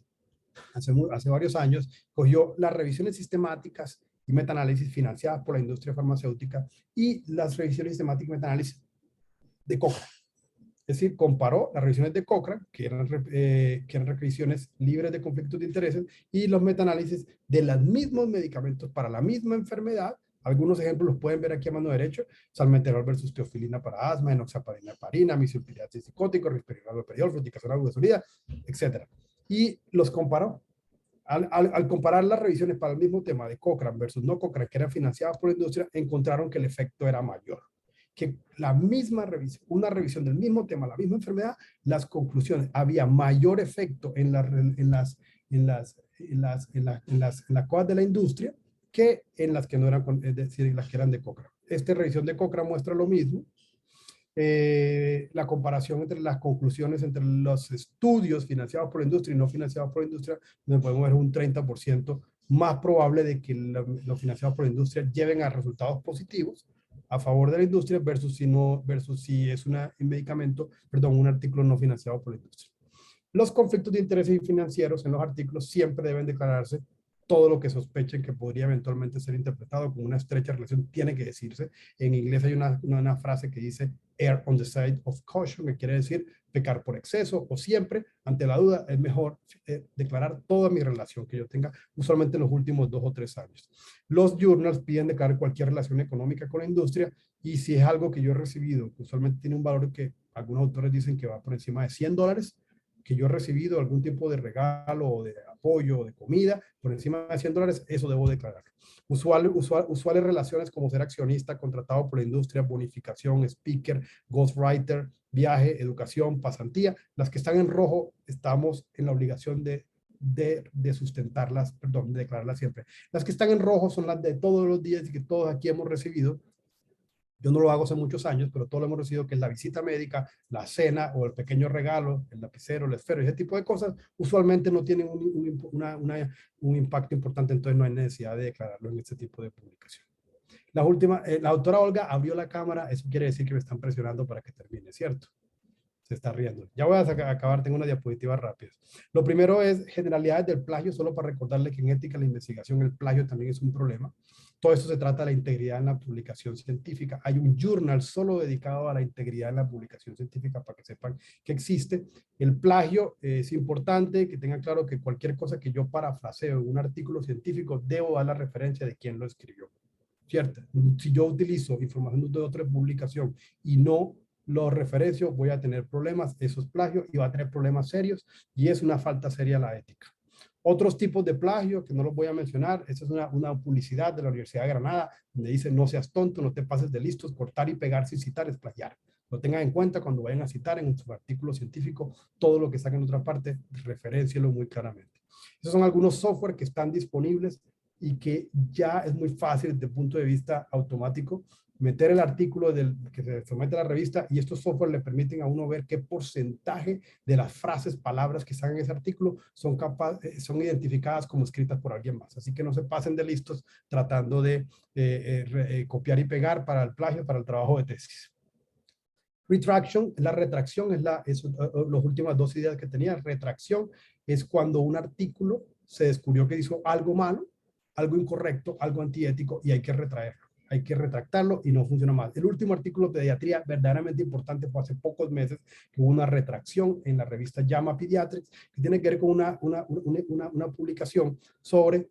hace varios años cogió las revisiones sistemáticas y metaanálisis financiadas por la industria farmacéutica y las revisiones sistemáticas y metaanálisis de Cochrane. Es decir, comparó las revisiones de Cochrane, que eran revisiones libres de conflictos de intereses, y los metaanálisis de los mismos medicamentos para la misma enfermedad. Algunos ejemplos los pueden ver aquí a mano derecha: salmeterol versus teofilina para asma, enoxaparina heparina, misulpiridaz psicótico, risperidona aloperiol, fluticasona glucosilida, etc. Y los comparó. Al comparar las revisiones para el mismo tema de Cochrane versus no Cochrane, que eran financiadas por la industria, encontraron que el efecto era mayor. Que la misma revisión, una revisión del mismo tema, la misma enfermedad, las conclusiones, había mayor efecto en las cosas de la industria que en las que no eran, es decir, las que eran de Cochrane. Esta revisión de Cochrane muestra lo mismo. La comparación entre las conclusiones entre los estudios financiados por la industria y no financiados por la industria, donde podemos ver un 30% más probable de que los financiados por la industria lleven a resultados positivos a favor de la industria versus si es un artículo no financiado por la industria. Los conflictos de intereses financieros en los artículos siempre deben declararse todo lo que sospechen que podría eventualmente ser interpretado como una estrecha relación tiene que decirse. En inglés hay una frase que dice err on the side of caution, que quiere decir pecar por exceso o siempre, ante la duda, es mejor declarar toda mi relación que yo tenga, usualmente en los últimos 2 o 3 años. Los journals piden declarar cualquier relación económica con la industria y si es algo que yo he recibido, que usualmente tiene un valor que algunos autores dicen que va por encima de $100, que yo he recibido algún tipo de regalo o de apoyo o de comida por encima de $100, eso debo declarar. Usuales relaciones como ser accionista, contratado por la industria, bonificación, speaker, ghostwriter, viaje, educación, pasantía. Las que están en rojo estamos en la obligación de sustentarlas, perdón, de declararlas siempre. Las que están en rojo son las de todos los días y que todos aquí hemos recibido. Yo no lo hago hace muchos años, pero todos lo hemos recibido, que es la visita médica, la cena o el pequeño regalo, el lapicero, el esfero, ese tipo de cosas, usualmente no tienen un impacto importante, entonces no hay necesidad de declararlo en este tipo de publicación. La doctora Olga abrió la cámara, eso quiere decir que me están presionando para que termine, ¿cierto? Se está riendo. Ya voy a acabar, tengo una diapositiva rápida. Lo primero es generalidades del plagio, solo para recordarle que en ética de la investigación el plagio también es un problema. Todo esto se trata de la integridad en la publicación científica. Hay un journal solo dedicado a la integridad en la publicación científica para que sepan que existe. El plagio es importante, que tengan claro que cualquier cosa que yo parafraseo en un artículo científico, debo dar la referencia de quién lo escribió. ¿Cierto? Si yo utilizo información de otra publicación y no los referencio, voy a tener problemas, eso es plagio y va a tener problemas serios y es una falta seria a la ética. Otros tipos de plagio que no los voy a mencionar, esta es una publicidad de la Universidad de Granada donde dice no seas tonto, no te pases de listos, cortar y pegar sin citar es plagiar. Lo tengan en cuenta cuando vayan a citar en su artículo científico, todo lo que saquen en otra parte, referéncielo muy claramente. Esos son algunos software que están disponibles y que ya es muy fácil desde el punto de vista automático meter el artículo que se somete a la revista y estos software le permiten a uno ver qué porcentaje de las frases, palabras que están en ese artículo son identificadas como escritas por alguien más. Así que no se pasen de listos tratando de copiar y pegar para el plagio, para el trabajo de tesis. Retraction, la retracción es las últimas 2 ideas que tenía. Retracción es cuando un artículo se descubrió que hizo algo malo, algo incorrecto, algo antiético y hay que retraerlo. Hay que retractarlo y no funciona más. El último artículo de pediatría verdaderamente importante fue hace pocos meses, que hubo una retracción en la revista JAMA Pediatrics, que tiene que ver con una publicación sobre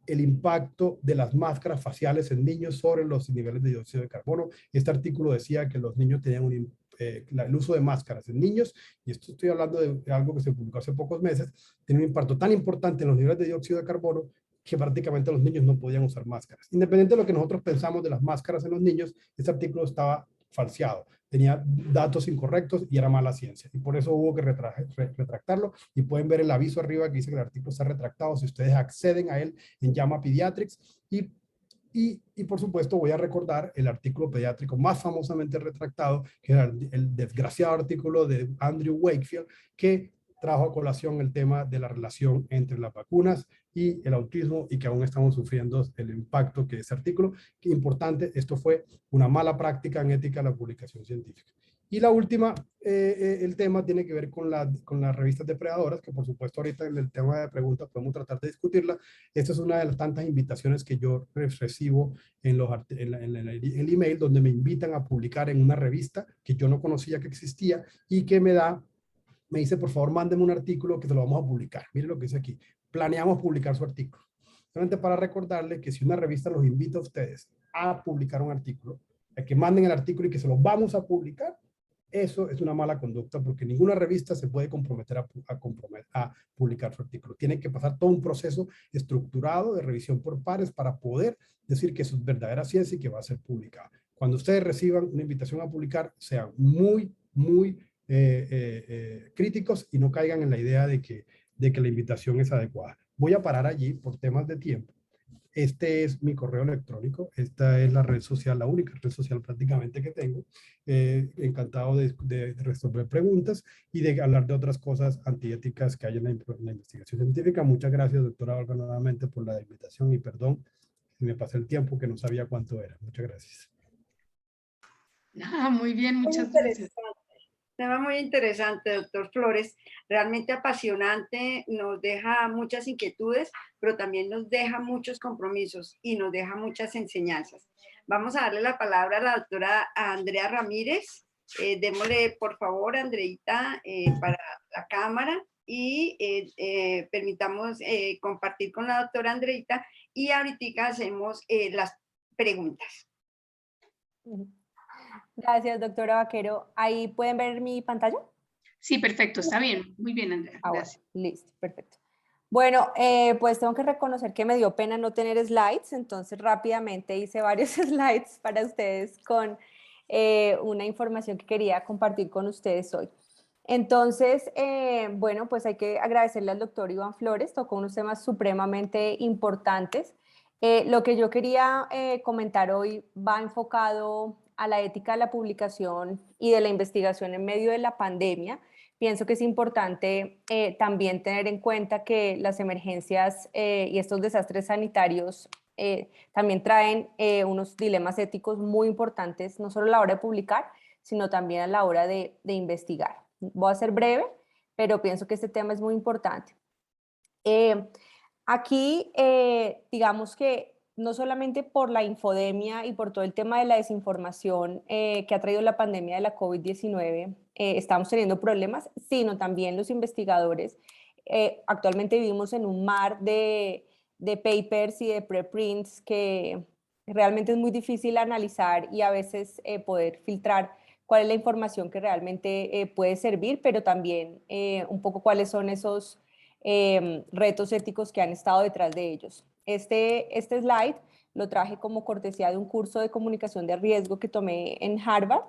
el impacto de las máscaras faciales en niños sobre los niveles de dióxido de carbono. Este artículo decía que los niños tenían el uso de máscaras en niños, y esto estoy hablando de algo que se publicó hace pocos meses, tiene un impacto tan importante en los niveles de dióxido de carbono que prácticamente los niños no podían usar máscaras. Independiente de lo que nosotros pensamos de las máscaras en los niños, este artículo estaba falseado, tenía datos incorrectos y era mala ciencia. Y por eso hubo que retractarlo. Y pueden ver el aviso arriba que dice que el artículo está retractado si ustedes acceden a él en JAMA Pediatrics. Y por supuesto voy a recordar el artículo pediátrico más famosamente retractado, que era el desgraciado artículo de Andrew Wakefield, que trajo a colación el tema de la relación entre las vacunas y el autismo y que aún estamos sufriendo el impacto que ese artículo, que importante, esto fue una mala práctica en ética de la publicación científica. Y la última, el tema tiene que ver con las revistas depredadoras, que por supuesto ahorita en el tema de preguntas podemos tratar de discutirla. Esta es una de las tantas invitaciones que yo recibo en el email, donde me invitan a publicar en una revista que yo no conocía que existía y que me dice, por favor, mándeme un artículo que se lo vamos a publicar. Mire lo que dice aquí. Planeamos publicar su artículo. Solamente para recordarle que si una revista los invita a ustedes a publicar un artículo, a que manden el artículo y que se lo vamos a publicar, eso es una mala conducta porque ninguna revista se puede comprometer a publicar su artículo. Tiene que pasar todo un proceso estructurado de revisión por pares para poder decir que eso es verdadera ciencia y que va a ser publicada. Cuando ustedes reciban una invitación a publicar, sean muy críticos y no caigan en la idea de que la invitación es adecuada. Voy a parar allí por temas de tiempo. Este es mi correo electrónico. Esta es la red social, la única red social prácticamente que tengo. Encantado de resolver preguntas y de hablar de otras cosas antiéticas que hay en la investigación científica. Muchas gracias, doctora Olga, nuevamente por la invitación y perdón si me pasé el tiempo que no sabía cuánto era. Muchas gracias. Muy bien, muchas gracias. Tema muy interesante, doctor Flores, realmente apasionante, nos deja muchas inquietudes, pero también nos deja muchos compromisos y nos deja muchas enseñanzas. Vamos a darle la palabra a la doctora Andrea Ramírez. Démosle, por favor, Andreita, para la cámara y permitamos compartir con la doctora Andreita y ahorita hacemos las preguntas. Gracias, doctora Vaquero. ¿Ahí pueden ver mi pantalla? Sí, perfecto, está bien. Muy bien, Andrea. Bueno, Gracias. listo, perfecto. Bueno, pues tengo que reconocer que me dio pena no tener slides, entonces rápidamente hice varios slides para ustedes con una información que quería compartir con ustedes hoy. Entonces, bueno, pues hay que agradecerle al doctor Iván Flores, tocó unos temas supremamente importantes. Lo que yo quería comentar hoy va enfocado a la ética de la publicación y de la investigación en medio de la pandemia. Pienso que es importante también tener en cuenta que las emergencias y estos desastres sanitarios también traen unos dilemas éticos muy importantes, no solo a la hora de publicar, sino también a la hora de investigar. Voy a ser breve, pero pienso que este tema es muy importante. Aquí, digamos que no solamente por la infodemia y por todo el tema de la desinformación que ha traído la pandemia de la COVID-19, estamos teniendo problemas, sino también los investigadores. Actualmente vivimos en un mar de papers y de preprints que realmente es muy difícil analizar y a veces poder filtrar cuál es la información que realmente puede servir, pero también un poco cuáles son esos retos éticos que han estado detrás de ellos. Este slide lo traje como cortesía de un curso de comunicación de riesgo que tomé en Harvard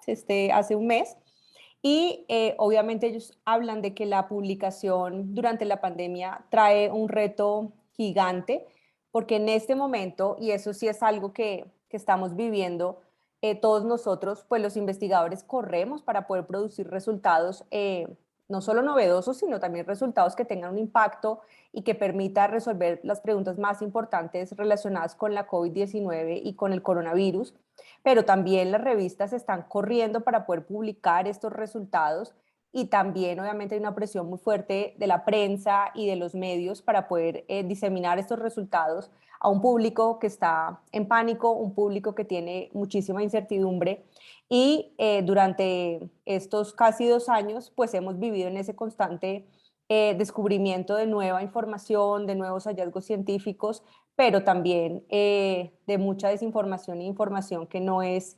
hace un mes. Y obviamente ellos hablan de que la publicación durante la pandemia trae un reto gigante, porque en este momento, y eso sí es algo que estamos viviendo, todos nosotros, pues los investigadores corremos para poder producir resultados no solo novedosos, sino también resultados que tengan un impacto y que permita resolver las preguntas más importantes relacionadas con la COVID-19 y con el coronavirus. Pero también las revistas están corriendo para poder publicar estos resultados y también obviamente hay una presión muy fuerte de la prensa y de los medios para poder diseminar estos resultados a un público que está en pánico, un público que tiene muchísima incertidumbre y durante estos casi 2 años pues hemos vivido en ese constante descubrimiento de nueva información, de nuevos hallazgos científicos, pero también de mucha desinformación e información que no es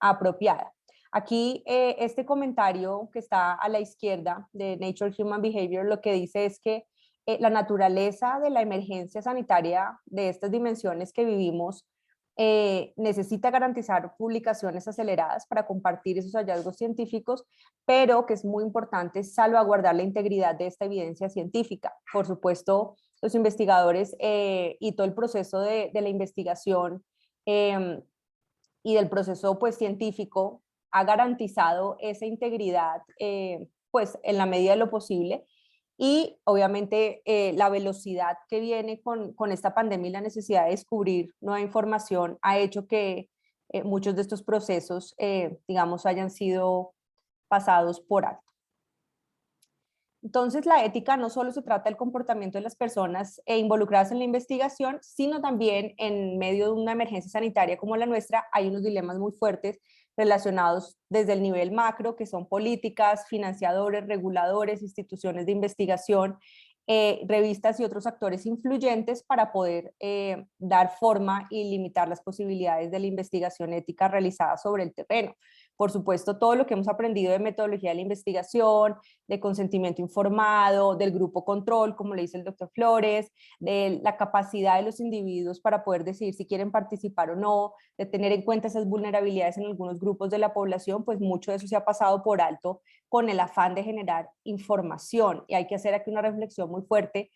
apropiada. Aquí este comentario que está a la izquierda de Nature Human Behavior lo que dice es que la naturaleza de la emergencia sanitaria de estas dimensiones que vivimos necesita garantizar publicaciones aceleradas para compartir esos hallazgos científicos, pero que es muy importante salvaguardar la integridad de esta evidencia científica. Por supuesto, los investigadores y todo el proceso de la investigación y del proceso pues, científico ha garantizado esa integridad pues, en la medida de lo posible. Y obviamente la velocidad que viene con esta pandemia y la necesidad de descubrir nueva información ha hecho que muchos de estos procesos, digamos, hayan sido pasados por alto. Entonces, la ética no solo se trata del comportamiento de las personas involucradas en la investigación, sino también en medio de una emergencia sanitaria como la nuestra, hay unos dilemas muy fuertes relacionados desde el nivel macro, que son políticas, financiadores, reguladores, instituciones de investigación, revistas y otros actores influyentes para poder dar forma y limitar las posibilidades de la investigación ética realizada sobre el terreno. Por supuesto, todo lo que hemos aprendido de metodología de la investigación, de consentimiento informado, del grupo control, como le dice el doctor Flores, de la capacidad de los individuos para poder decidir si quieren participar o no, de tener en cuenta esas vulnerabilidades en algunos grupos de la población, pues mucho de eso se ha pasado por alto con el afán de generar información. Y hay que hacer aquí una reflexión muy fuerte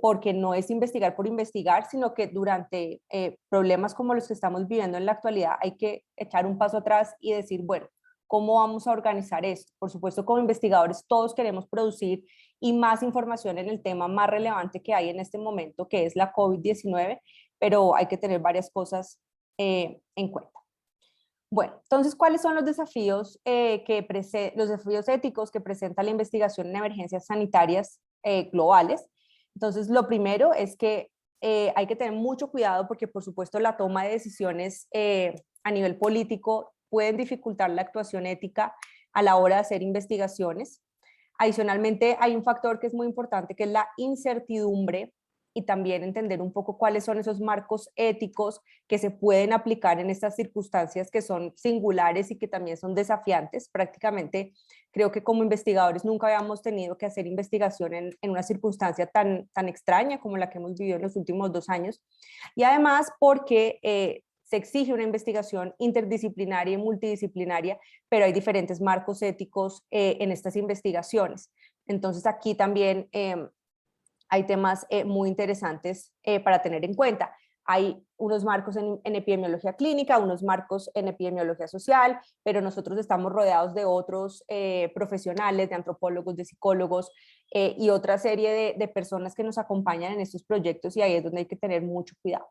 porque no es investigar por investigar, sino que durante problemas como los que estamos viviendo en la actualidad hay que echar un paso atrás y decir, bueno, ¿cómo vamos a organizar esto? Por supuesto, como investigadores todos queremos producir y más información en el tema más relevante que hay en este momento, que es la COVID-19, pero hay que tener varias cosas en cuenta. Bueno, entonces, ¿cuáles son los desafíos, los desafíos éticos que presenta la investigación en emergencias sanitarias globales? Entonces, lo primero es que hay que tener mucho cuidado porque, por supuesto, la toma de decisiones a nivel político pueden dificultar la actuación ética a la hora de hacer investigaciones. Adicionalmente, hay un factor que es muy importante, que es la incertidumbre, y también entender un poco cuáles son esos marcos éticos que se pueden aplicar en estas circunstancias que son singulares y que también son desafiantes. Prácticamente creo que como investigadores nunca habíamos tenido que hacer investigación en una circunstancia tan extraña como la que hemos vivido en los últimos 2 años. Y además porque se exige una investigación interdisciplinaria y multidisciplinaria, pero hay diferentes marcos éticos en estas investigaciones. Entonces aquí también hay temas muy interesantes para tener en cuenta. Hay unos marcos en epidemiología clínica, unos marcos en epidemiología social, pero nosotros estamos rodeados de otros profesionales, de antropólogos, de psicólogos y otra serie de personas que nos acompañan en estos proyectos, y ahí es donde hay que tener mucho cuidado.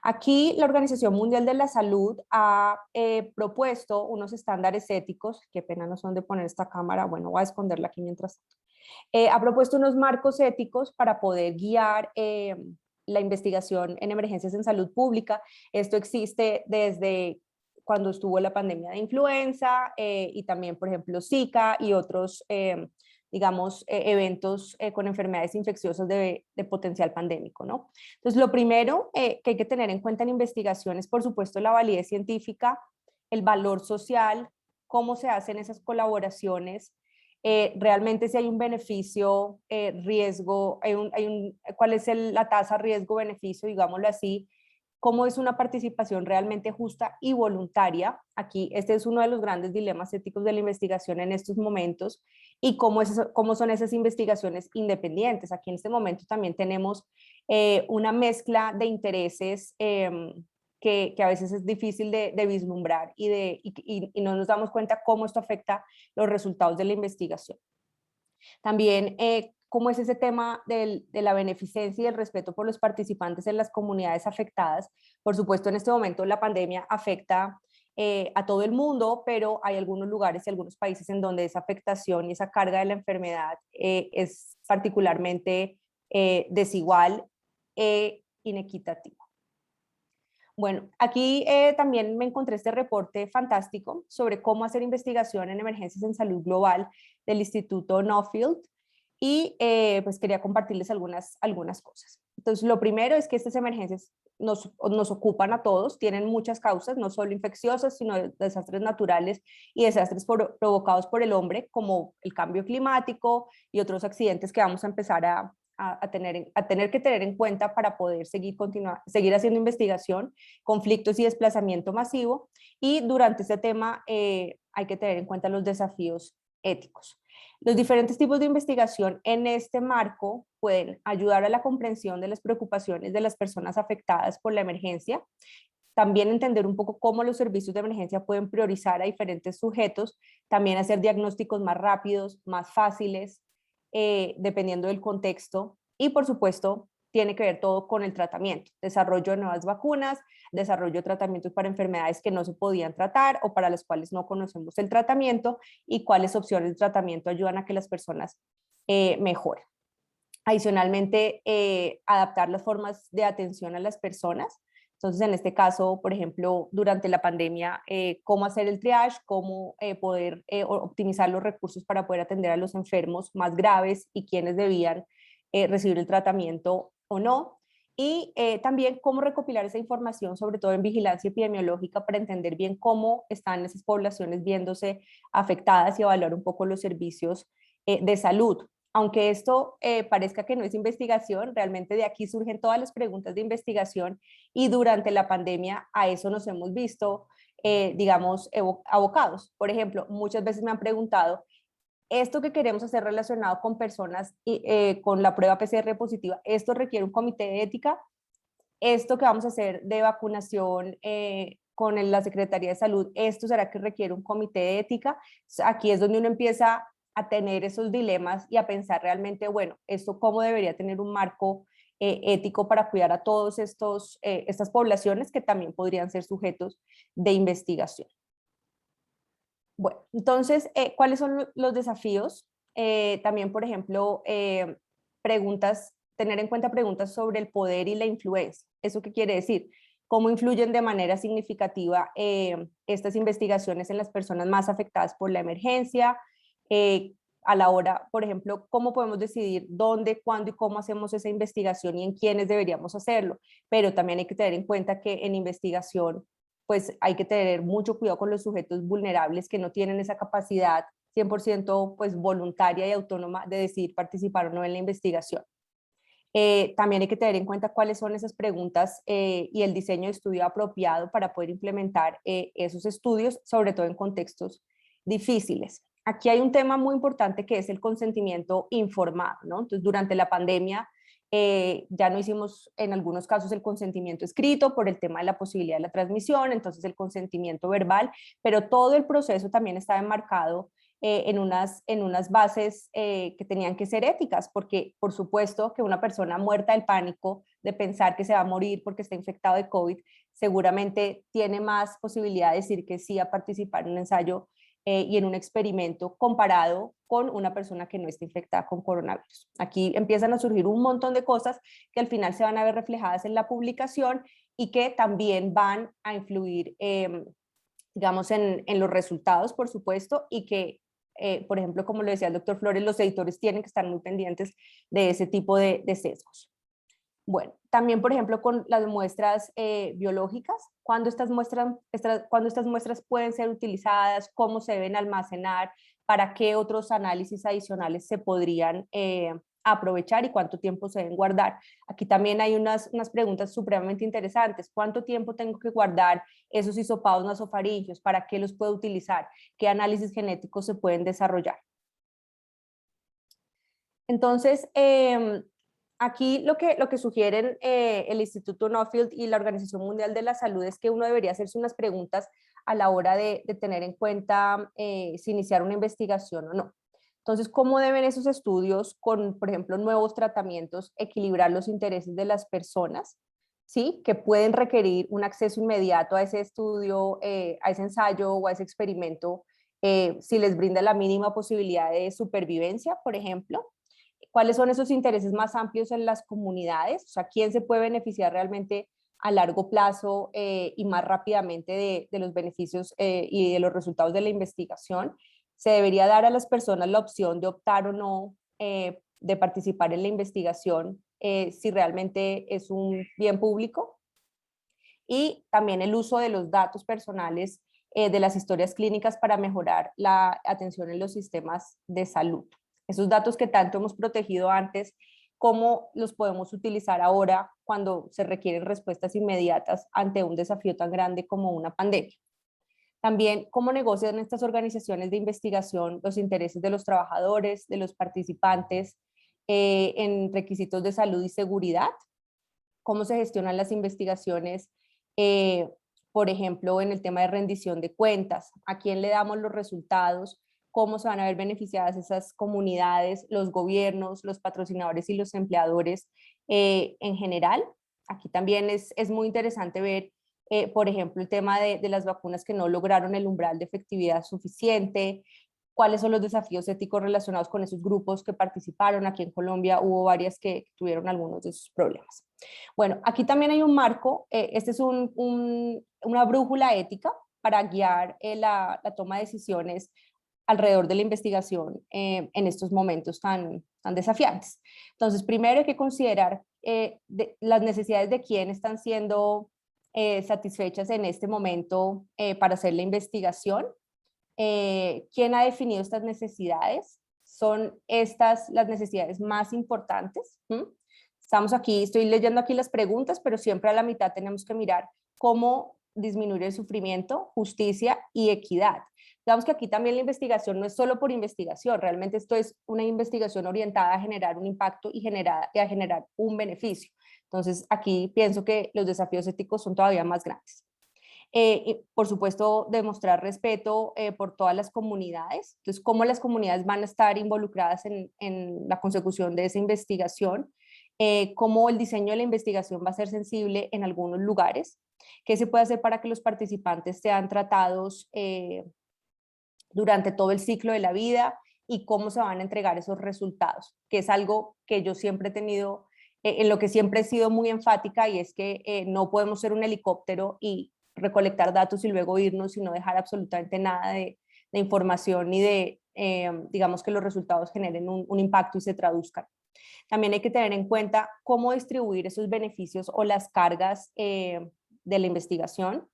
Aquí la Organización Mundial de la Salud ha propuesto unos estándares éticos, qué pena no son de poner esta cámara, bueno, voy a esconderla aquí mientras tanto. Ha propuesto unos marcos éticos para poder guiar la investigación en emergencias en salud pública. Esto existe desde cuando estuvo la pandemia de influenza y también, por ejemplo, Zika y otros, digamos, eventos con enfermedades infecciosas de potencial pandémico, ¿no? Entonces, lo primero que hay que tener en cuenta en investigación es, por supuesto, la validez científica, el valor social, cómo se hacen esas colaboraciones, realmente si hay un beneficio, riesgo, cuál es la tasa riesgo-beneficio, digámoslo así, cómo es una participación realmente justa y voluntaria. Aquí este es uno de los grandes dilemas éticos de la investigación en estos momentos, y cómo son esas investigaciones independientes. Aquí en este momento también tenemos una mezcla de intereses que a veces es difícil de vislumbrar y no nos damos cuenta cómo esto afecta los resultados de la investigación. También cómo es ese tema de la beneficencia y el respeto por los participantes en las comunidades afectadas. Por supuesto, en este momento la pandemia afecta a todo el mundo, pero hay algunos lugares y algunos países en donde esa afectación y esa carga de la enfermedad es particularmente desigual e inequitativa. Bueno, aquí también me encontré este reporte fantástico sobre cómo hacer investigación en emergencias en salud global del Instituto Nuffield, y pues quería compartirles algunas cosas. Entonces, lo primero es que estas emergencias nos ocupan a todos, tienen muchas causas, no solo infecciosas, sino desastres naturales y desastres provocados por el hombre, como el cambio climático y otros accidentes que vamos a empezar a tener que tener en cuenta para poder seguir haciendo investigación, conflictos y desplazamiento masivo. Y durante este tema hay que tener en cuenta los desafíos éticos. Los diferentes tipos de investigación en este marco pueden ayudar a la comprensión de las preocupaciones de las personas afectadas por la emergencia, también entender un poco cómo los servicios de emergencia pueden priorizar a diferentes sujetos, también hacer diagnósticos más rápidos, más fáciles, dependiendo del contexto, y por supuesto tiene que ver todo con el tratamiento, desarrollo de nuevas vacunas, desarrollo de tratamientos para enfermedades que no se podían tratar o para las cuales no conocemos el tratamiento, y cuáles opciones de tratamiento ayudan a que las personas mejoren. Adicionalmente, adaptar las formas de atención a las personas. Entonces, en este caso, por ejemplo, durante la pandemia, cómo hacer el triage, cómo poder optimizar los recursos para poder atender a los enfermos más graves y quienes debían recibir el tratamiento o no. Y también cómo recopilar esa información, sobre todo en vigilancia epidemiológica, para entender bien cómo están esas poblaciones viéndose afectadas y evaluar un poco los servicios de salud. Aunque esto parezca que no es investigación, realmente de aquí surgen todas las preguntas de investigación, y durante la pandemia a eso nos hemos visto, digamos, abocados. Por ejemplo, muchas veces me han preguntado, esto que queremos hacer relacionado con personas con la prueba PCR positiva, ¿esto requiere un comité de ética? ¿Esto que vamos a hacer de vacunación con la Secretaría de Salud, esto será que requiere un comité de ética? Aquí es donde uno empieza a tener esos dilemas y a pensar realmente, bueno, esto cómo debería tener un marco ético para cuidar a todos estas poblaciones que también podrían ser sujetos de investigación. Bueno, entonces, ¿cuáles son los desafíos? También, por ejemplo, tener en cuenta preguntas sobre el poder y la influencia. ¿Eso qué quiere decir? ¿Cómo influyen de manera significativa estas investigaciones en las personas más afectadas por la emergencia? A la hora, por ejemplo, ¿cómo podemos decidir dónde, cuándo y cómo hacemos esa investigación y en quiénes deberíamos hacerlo? Pero también hay que tener en cuenta que en investigación pues hay que tener mucho cuidado con los sujetos vulnerables que no tienen esa capacidad 100% pues voluntaria y autónoma de decidir participar o no en la investigación. También hay que tener en cuenta cuáles son esas preguntas y el diseño de estudio apropiado para poder implementar esos estudios, sobre todo en contextos difíciles. Aquí hay un tema muy importante que es el consentimiento informado, ¿no? Entonces, durante la pandemia ya no hicimos en algunos casos el consentimiento escrito por el tema de la posibilidad de la transmisión, entonces el consentimiento verbal, pero todo el proceso también estaba enmarcado en unas bases que tenían que ser éticas, porque por supuesto que una persona muerta del pánico de pensar que se va a morir porque está infectado de COVID, seguramente tiene más posibilidad de decir que sí a participar en un ensayo y en un experimento comparado con una persona que no está infectada con coronavirus. Aquí empiezan a surgir un montón de cosas que al final se van a ver reflejadas en la publicación y que también van a influir, digamos, en los resultados, por supuesto, y que, por ejemplo, como lo decía el doctor Flores, los editores tienen que estar muy pendientes de ese tipo de sesgos. Bueno, también, por ejemplo, con las muestras biológicas, cuándo estas muestras pueden ser utilizadas, cómo se deben almacenar, para qué otros análisis adicionales se podrían aprovechar y cuánto tiempo se deben guardar. Aquí también hay unas preguntas supremamente interesantes. ¿Cuánto tiempo tengo que guardar esos hisopados nasofaringios? ¿Para qué los puedo utilizar? ¿Qué análisis genéticos se pueden desarrollar? Entonces, aquí lo que sugieren el Instituto Nuffield y la Organización Mundial de la Salud es que uno debería hacerse unas preguntas a la hora de tener en cuenta si iniciar una investigación o no. Entonces, ¿cómo deben esos estudios con, por ejemplo, nuevos tratamientos equilibrar los intereses de las personas, ¿sí? Que pueden requerir un acceso inmediato a ese estudio, a ese ensayo o a ese experimento, si les brinda la mínima posibilidad de supervivencia, por ejemplo? ¿Cuáles son esos intereses más amplios en las comunidades? O sea, ¿quién se puede beneficiar realmente a largo plazo y más rápidamente de los beneficios y de los resultados de la investigación? Se debería dar a las personas la opción de optar o no de participar en la investigación si realmente es un bien público. Y también el uso de los datos personales de las historias clínicas para mejorar la atención en los sistemas de salud. Esos datos que tanto hemos protegido antes, ¿cómo los podemos utilizar ahora cuando se requieren respuestas inmediatas ante un desafío tan grande como una pandemia? También, ¿cómo negocian estas organizaciones de investigación los intereses de los trabajadores, de los participantes en requisitos de salud y seguridad? ¿Cómo se gestionan las investigaciones, por ejemplo, en el tema de rendición de cuentas? ¿A quién le damos los resultados? ¿Cómo se van a ver beneficiadas esas comunidades, los gobiernos, los patrocinadores y los empleadores en general? Aquí también es muy interesante ver, por ejemplo, el tema de las vacunas que no lograron el umbral de efectividad suficiente, cuáles son los desafíos éticos relacionados con esos grupos que participaron. Aquí en Colombia hubo varias que tuvieron algunos de esos problemas. Bueno, aquí también hay un marco, este es una brújula ética para guiar la toma de decisiones alrededor de la investigación en estos momentos tan desafiantes. Entonces, primero hay que considerar las necesidades de quién están siendo satisfechas en este momento para hacer la investigación. ¿Quién ha definido estas necesidades? ¿Son estas las necesidades más importantes? Estamos aquí, estoy leyendo aquí las preguntas, pero siempre a la mitad tenemos que mirar cómo disminuir el sufrimiento, justicia y equidad. Digamos que aquí también la investigación no es solo por investigación, realmente esto es una investigación orientada a generar un impacto y a generar un beneficio. Entonces aquí pienso que los desafíos éticos son todavía más grandes. Y por supuesto, demostrar respeto por todas las comunidades. Entonces, cómo las comunidades van a estar involucradas en la consecución de esa investigación, cómo el diseño de la investigación va a ser sensible en algunos lugares, qué se puede hacer para que los participantes sean tratados durante todo el ciclo de la vida y cómo se van a entregar esos resultados, que es algo que yo siempre he tenido, en lo que siempre he sido muy enfática, y es que no podemos ser un helicóptero y recolectar datos y luego irnos y no dejar absolutamente nada de información ni de, digamos, que los resultados generen un impacto y se traduzcan. También hay que tener en cuenta cómo distribuir esos beneficios o las cargas de la investigación,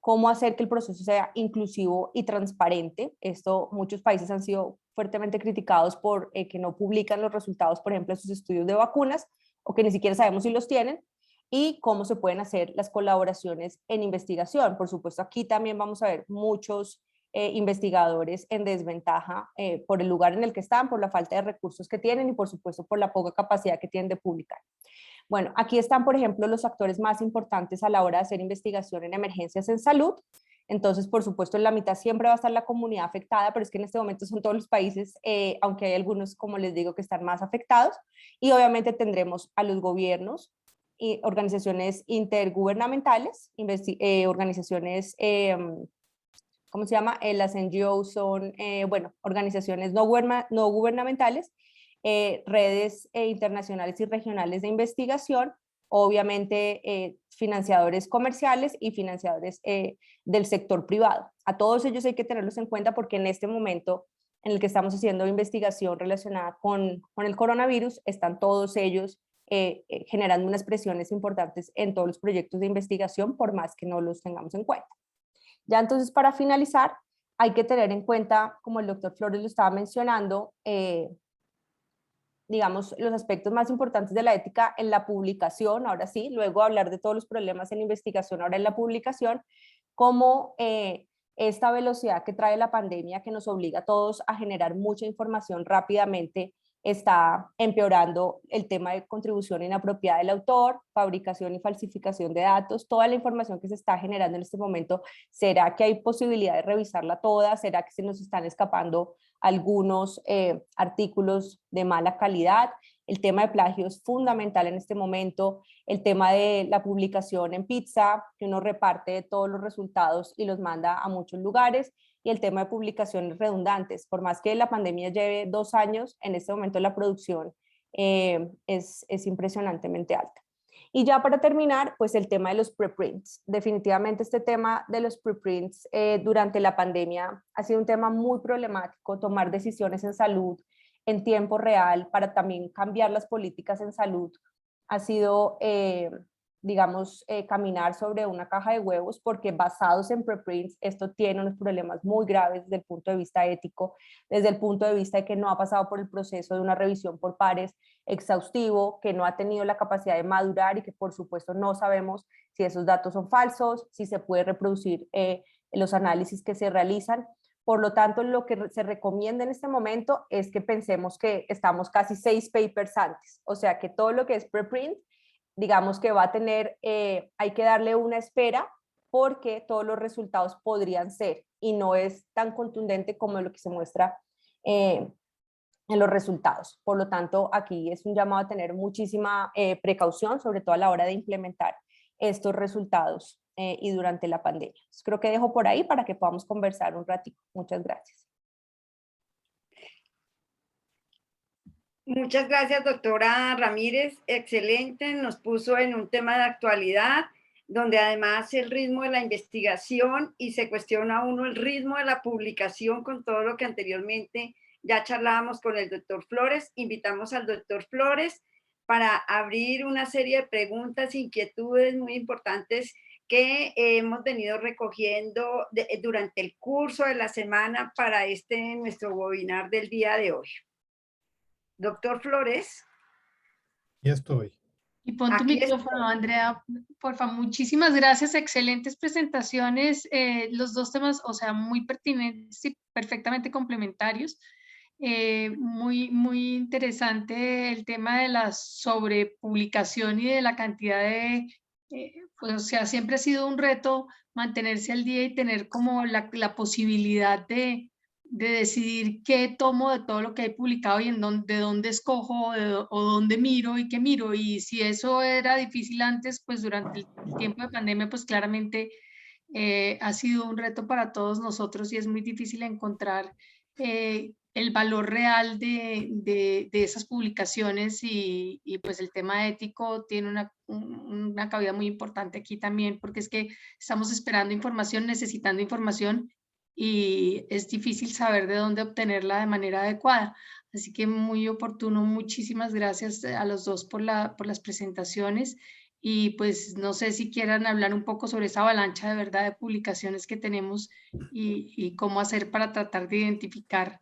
cómo hacer que el proceso sea inclusivo y transparente. Esto, muchos países han sido fuertemente criticados por que no publican los resultados, por ejemplo, de sus estudios de vacunas, o que ni siquiera sabemos si los tienen, y cómo se pueden hacer las colaboraciones en investigación. Por supuesto, aquí también vamos a ver muchos investigadores en desventaja por el lugar en el que están, por la falta de recursos que tienen y por supuesto por la poca capacidad que tienen de publicar. Bueno, aquí están, por ejemplo, los actores más importantes a la hora de hacer investigación en emergencias en salud. Entonces, por supuesto, en la mitad siempre va a estar la comunidad afectada, pero es que en este momento son todos los países, aunque hay algunos, como les digo, que están más afectados. Y obviamente tendremos a los gobiernos y organizaciones intergubernamentales, organizaciones, ¿cómo se llama? Las NGOs son, bueno, organizaciones no gubernamentales, redes internacionales y regionales de investigación, obviamente financiadores comerciales y financiadores del sector privado. A todos ellos hay que tenerlos en cuenta porque en este momento en el que estamos haciendo investigación relacionada con el coronavirus, están todos ellos generando unas presiones importantes en todos los proyectos de investigación, por más que no los tengamos en cuenta. Ya entonces, para finalizar, hay que tener en cuenta, como el doctor Flores lo estaba mencionando, digamos, los aspectos más importantes de la ética en la publicación, ahora sí, luego hablar de todos los problemas en investigación, ahora en la publicación, como esta velocidad que trae la pandemia, que nos obliga a todos a generar mucha información rápidamente, está empeorando el tema de contribución inapropiada del autor, fabricación y falsificación de datos. Toda la información que se está generando en este momento, ¿será que hay posibilidad de revisarla toda? ¿Será que se nos están escapando algunos artículos de mala calidad? El tema de plagio es fundamental en este momento. El tema de la publicación en pizza, que uno reparte todos los resultados y los manda a muchos lugares. Y el tema de publicaciones redundantes. Por más que la pandemia lleve 2 años, en este momento la producción es impresionantemente alta. Y ya para terminar, pues el tema de los preprints. Definitivamente este tema de los preprints durante la pandemia ha sido un tema muy problemático, tomar decisiones en salud en tiempo real para también cambiar las políticas en salud. Ha sido, digamos, caminar sobre una caja de huevos, porque basados en preprints esto tiene unos problemas muy graves desde el punto de vista ético, desde el punto de vista de que no ha pasado por el proceso de una revisión por pares exhaustivo, que no ha tenido la capacidad de madurar y que por supuesto no sabemos si esos datos son falsos, si se puede reproducir los análisis que se realizan. Por lo tanto, lo que se recomienda en este momento es que pensemos que estamos casi 6 papers antes, o sea que todo lo que es preprint, digamos que va a tener, hay que darle una espera porque todos los resultados podrían ser, y no es tan contundente como lo que se muestra en los resultados. Por lo tanto, aquí es un llamado a tener muchísima precaución, sobre todo a la hora de implementar estos resultados y durante la pandemia. Entonces, creo que dejo por ahí para que podamos conversar un ratito. Muchas gracias. Muchas gracias, doctora Ramírez. Excelente, nos puso en un tema de actualidad, donde además el ritmo de la investigación y se cuestiona uno el ritmo de la publicación con todo lo que anteriormente ya charlábamos con el doctor Flores. Invitamos al doctor Flores para abrir una serie de preguntas, inquietudes muy importantes que hemos venido recogiendo durante el curso de la semana para nuestro webinar del día de hoy. Doctor Flores. Ya estoy. Y pon tu micrófono, Andrea, por favor. Muchísimas gracias, excelentes presentaciones. Los dos temas, o sea, muy pertinentes y perfectamente complementarios. Muy interesante el tema de la sobrepublicación y de la cantidad de, pues, o sea, siempre ha sido un reto mantenerse al día y tener como la posibilidad de decidir qué tomo de todo lo que hay publicado y de dónde escojo o dónde miro y qué miro. Y si eso era difícil antes, pues durante el tiempo de pandemia, pues claramente Ha sido un reto para todos nosotros y es muy difícil encontrar el valor real de esas publicaciones y pues el tema ético tiene una cabida muy importante aquí también, porque es que estamos esperando información, necesitando información y es difícil saber de dónde obtenerla de manera adecuada. Así que muy oportuno, muchísimas gracias a los dos por las presentaciones. Y pues no sé si quieran hablar un poco sobre esa avalancha de verdad de publicaciones que tenemos y cómo hacer para tratar de identificar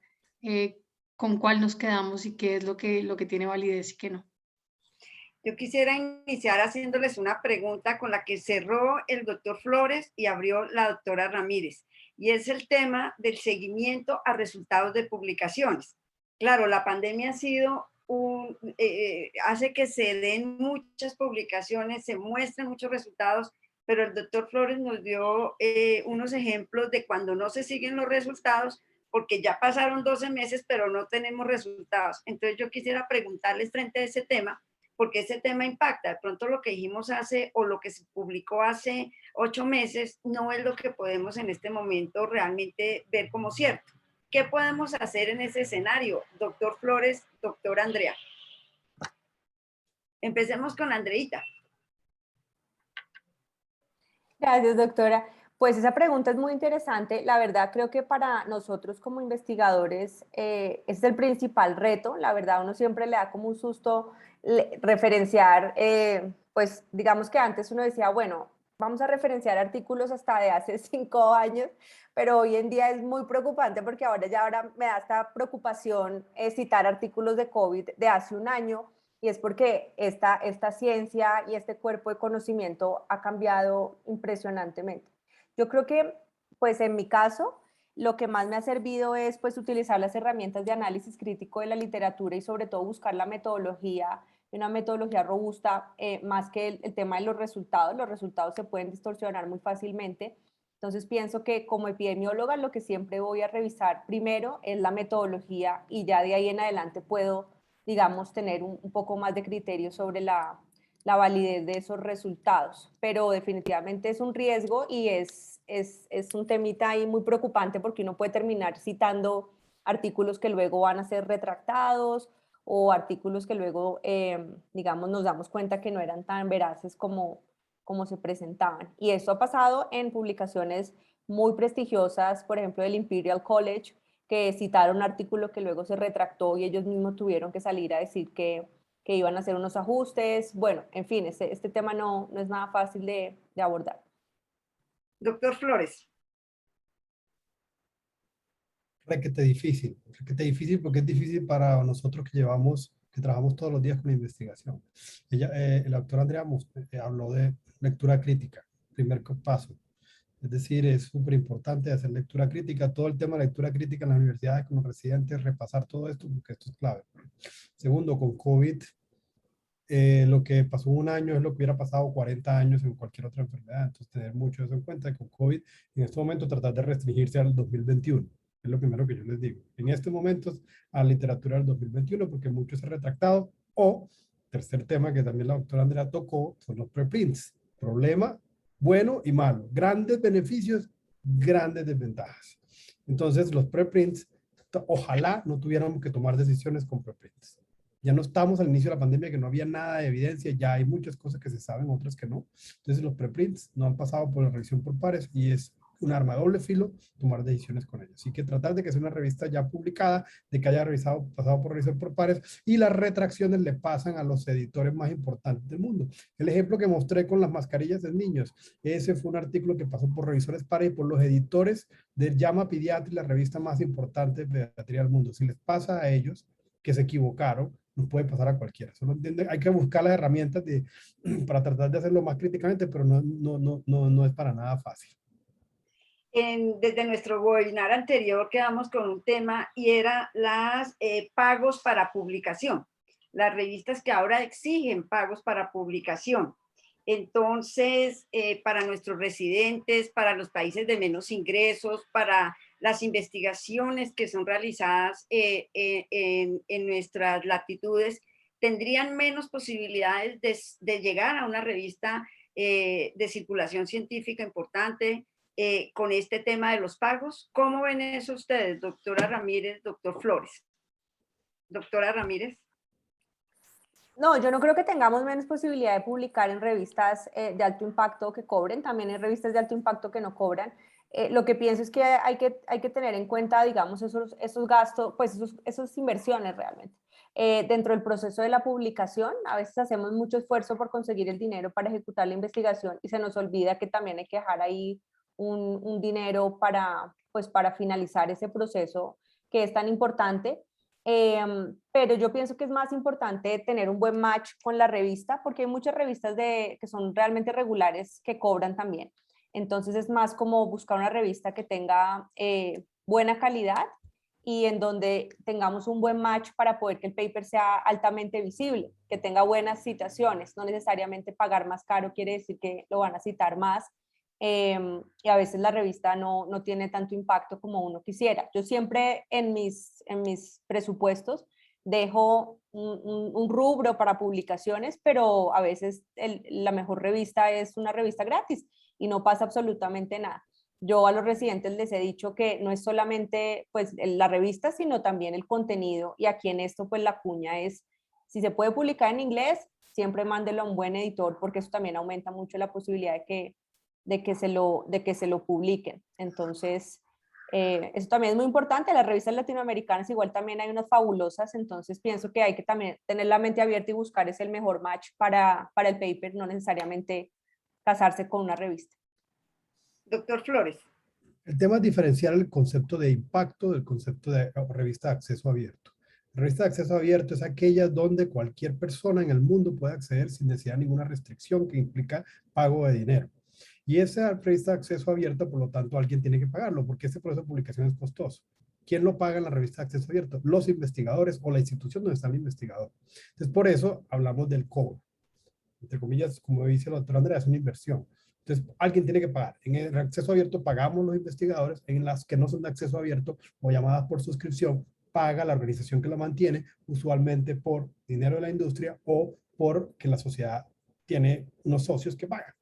con cuál nos quedamos y qué es lo que tiene validez y qué no. Yo quisiera iniciar haciéndoles una pregunta con la que cerró el doctor Flores y abrió la doctora Ramírez, y es el tema del seguimiento a resultados de publicaciones. Claro, la pandemia ha sido hace que se den muchas publicaciones, se muestren muchos resultados, pero el doctor Flores nos dio unos ejemplos de cuando no se siguen los resultados, porque ya pasaron 12 meses, pero no tenemos resultados. Entonces yo quisiera preguntarles frente a ese tema, porque ese tema impacta. De pronto lo que dijimos hace o lo que se publicó hace 8 meses no es lo que podemos en este momento realmente ver como cierto. ¿Qué podemos hacer en ese escenario? Doctor Flores, doctor Andrea. Empecemos con Andreita. Gracias, doctora. Pues esa pregunta es muy interesante. La verdad, creo que para nosotros como investigadores es el principal reto. La verdad, uno siempre le da como un susto referenciar, pues digamos que antes uno decía, bueno, vamos a referenciar artículos hasta de hace 5 años, pero hoy en día es muy preocupante porque ahora me da esta preocupación citar artículos de COVID de hace un año. Y es porque esta ciencia y este cuerpo de conocimiento ha cambiado impresionantemente. Yo creo que, pues en mi caso, lo que más me ha servido es pues utilizar las herramientas de análisis crítico de la literatura y sobre todo buscar la metodología, una metodología robusta, más que el tema de los resultados. Los resultados se pueden distorsionar muy fácilmente. Entonces pienso que como epidemióloga lo que siempre voy a revisar primero es la metodología y ya de ahí en adelante puedo, digamos, tener un poco más de criterio sobre la validez de esos resultados. Pero definitivamente es un riesgo y es un temita ahí muy preocupante porque uno puede terminar citando artículos que luego van a ser retractados o artículos que luego, digamos, nos damos cuenta que no eran tan veraces como se presentaban. Y esto ha pasado en publicaciones muy prestigiosas, por ejemplo, del Imperial College, que citaron un artículo que luego se retractó y ellos mismos tuvieron que salir a decir que iban a hacer unos ajustes. Bueno, en fin, este tema no es nada fácil de abordar. Doctor Flores. Requete difícil porque es difícil para nosotros que trabajamos todos los días con la investigación. El doctor Andrea habló de lectura crítica, primer paso. Es decir, es súper importante hacer lectura crítica, todo el tema de lectura crítica en las universidades con los residentes, repasar todo esto, porque esto es clave. Segundo, con COVID, lo que pasó un año es lo que hubiera pasado 40 años en cualquier otra enfermedad. Entonces, tener mucho eso en cuenta. Con COVID, en este momento, tratar de restringirse al 2021. Es lo primero que yo les digo. En estos momentos, a la literatura del 2021, porque mucho se ha retractado. O, tercer tema que también la doctora Andrea tocó, son los preprints. Problema bueno y malo. Grandes beneficios, grandes desventajas. Entonces, los preprints, ojalá no tuviéramos que tomar decisiones con preprints. Ya no estamos al inicio de la pandemia, que no había nada de evidencia, ya hay muchas cosas que se saben, otras que no. Entonces los preprints no han pasado por la revisión por pares y es un arma de doble filo tomar decisiones con ellos. Así que tratar de que sea una revista ya publicada, de que haya pasado por revisión por pares, y las retracciones le pasan a los editores más importantes del mundo. El ejemplo que mostré con las mascarillas de niños, ese fue un artículo que pasó por revisores pares y por los editores de JAMA Pediatry, la revista más importante de pediatría del mundo. Si les pasa a ellos que se equivocaron, nos puede pasar a cualquiera. Solo hay que buscar las herramientas para tratar de hacerlo más críticamente, pero no es para nada fácil. Desde nuestro webinar anterior quedamos con un tema y era los pagos para publicación. Las revistas que ahora exigen pagos para publicación. Entonces, para nuestros residentes, para los países de menos ingresos, para las investigaciones que son realizadas en nuestras latitudes, tendrían menos posibilidades de llegar a una revista de circulación científica importante, con este tema de los pagos. ¿Cómo ven eso ustedes, doctora Ramírez, doctor Flores? Doctora Ramírez. No, yo no creo que tengamos menos posibilidad de publicar en revistas de alto impacto que cobren, también en revistas de alto impacto que no cobran. Lo que pienso es que hay que tener en cuenta, digamos, esos gastos, pues esas inversiones realmente. Dentro del proceso de la publicación, a veces hacemos mucho esfuerzo por conseguir el dinero para ejecutar la investigación y se nos olvida que también hay que dejar ahí un dinero pues, para finalizar ese proceso que es tan importante. Pero yo pienso que es más importante tener un buen match con la revista, porque hay muchas revistas que son realmente regulares que cobran también. Entonces es más como buscar una revista que tenga buena calidad y en donde tengamos un buen match para poder que el paper sea altamente visible, que tenga buenas citaciones. No necesariamente pagar más caro quiere decir que lo van a citar más. Y a veces la revista no tiene tanto impacto como uno quisiera. Yo siempre en mis presupuestos dejo un rubro para publicaciones, pero a veces la mejor revista es una revista gratis y no pasa absolutamente nada. Yo a los residentes les he dicho que no es solamente pues, la revista, sino también el contenido, y aquí en esto pues la cuña es, si se puede publicar en inglés, siempre mándelo a un buen editor, porque eso también aumenta mucho la posibilidad de que se lo publiquen. Entonces, eso también es muy importante. Las revistas latinoamericanas igual también hay unas fabulosas, entonces pienso que hay que también tener la mente abierta y buscar ese el mejor match para el paper, no necesariamente casarse con una revista. Doctor Flores. El tema es diferenciar el concepto de impacto del concepto de revista de acceso abierto. La revista de acceso abierto es aquella donde cualquier persona en el mundo puede acceder sin necesidad de ninguna restricción que implica pago de dinero. Y esa revista de acceso abierto, por lo tanto, alguien tiene que pagarlo, porque este proceso de publicación es costoso. ¿Quién lo paga en la revista de acceso abierto? Los investigadores o la institución donde está el investigador. Entonces, por eso hablamos del cobro. Entre comillas, como dice la doctora Andrea, es una inversión. Entonces, alguien tiene que pagar. En el acceso abierto pagamos los investigadores, en las que no son de acceso abierto o llamadas por suscripción, paga la organización que la mantiene, usualmente por dinero de la industria o porque la sociedad tiene unos socios que pagan.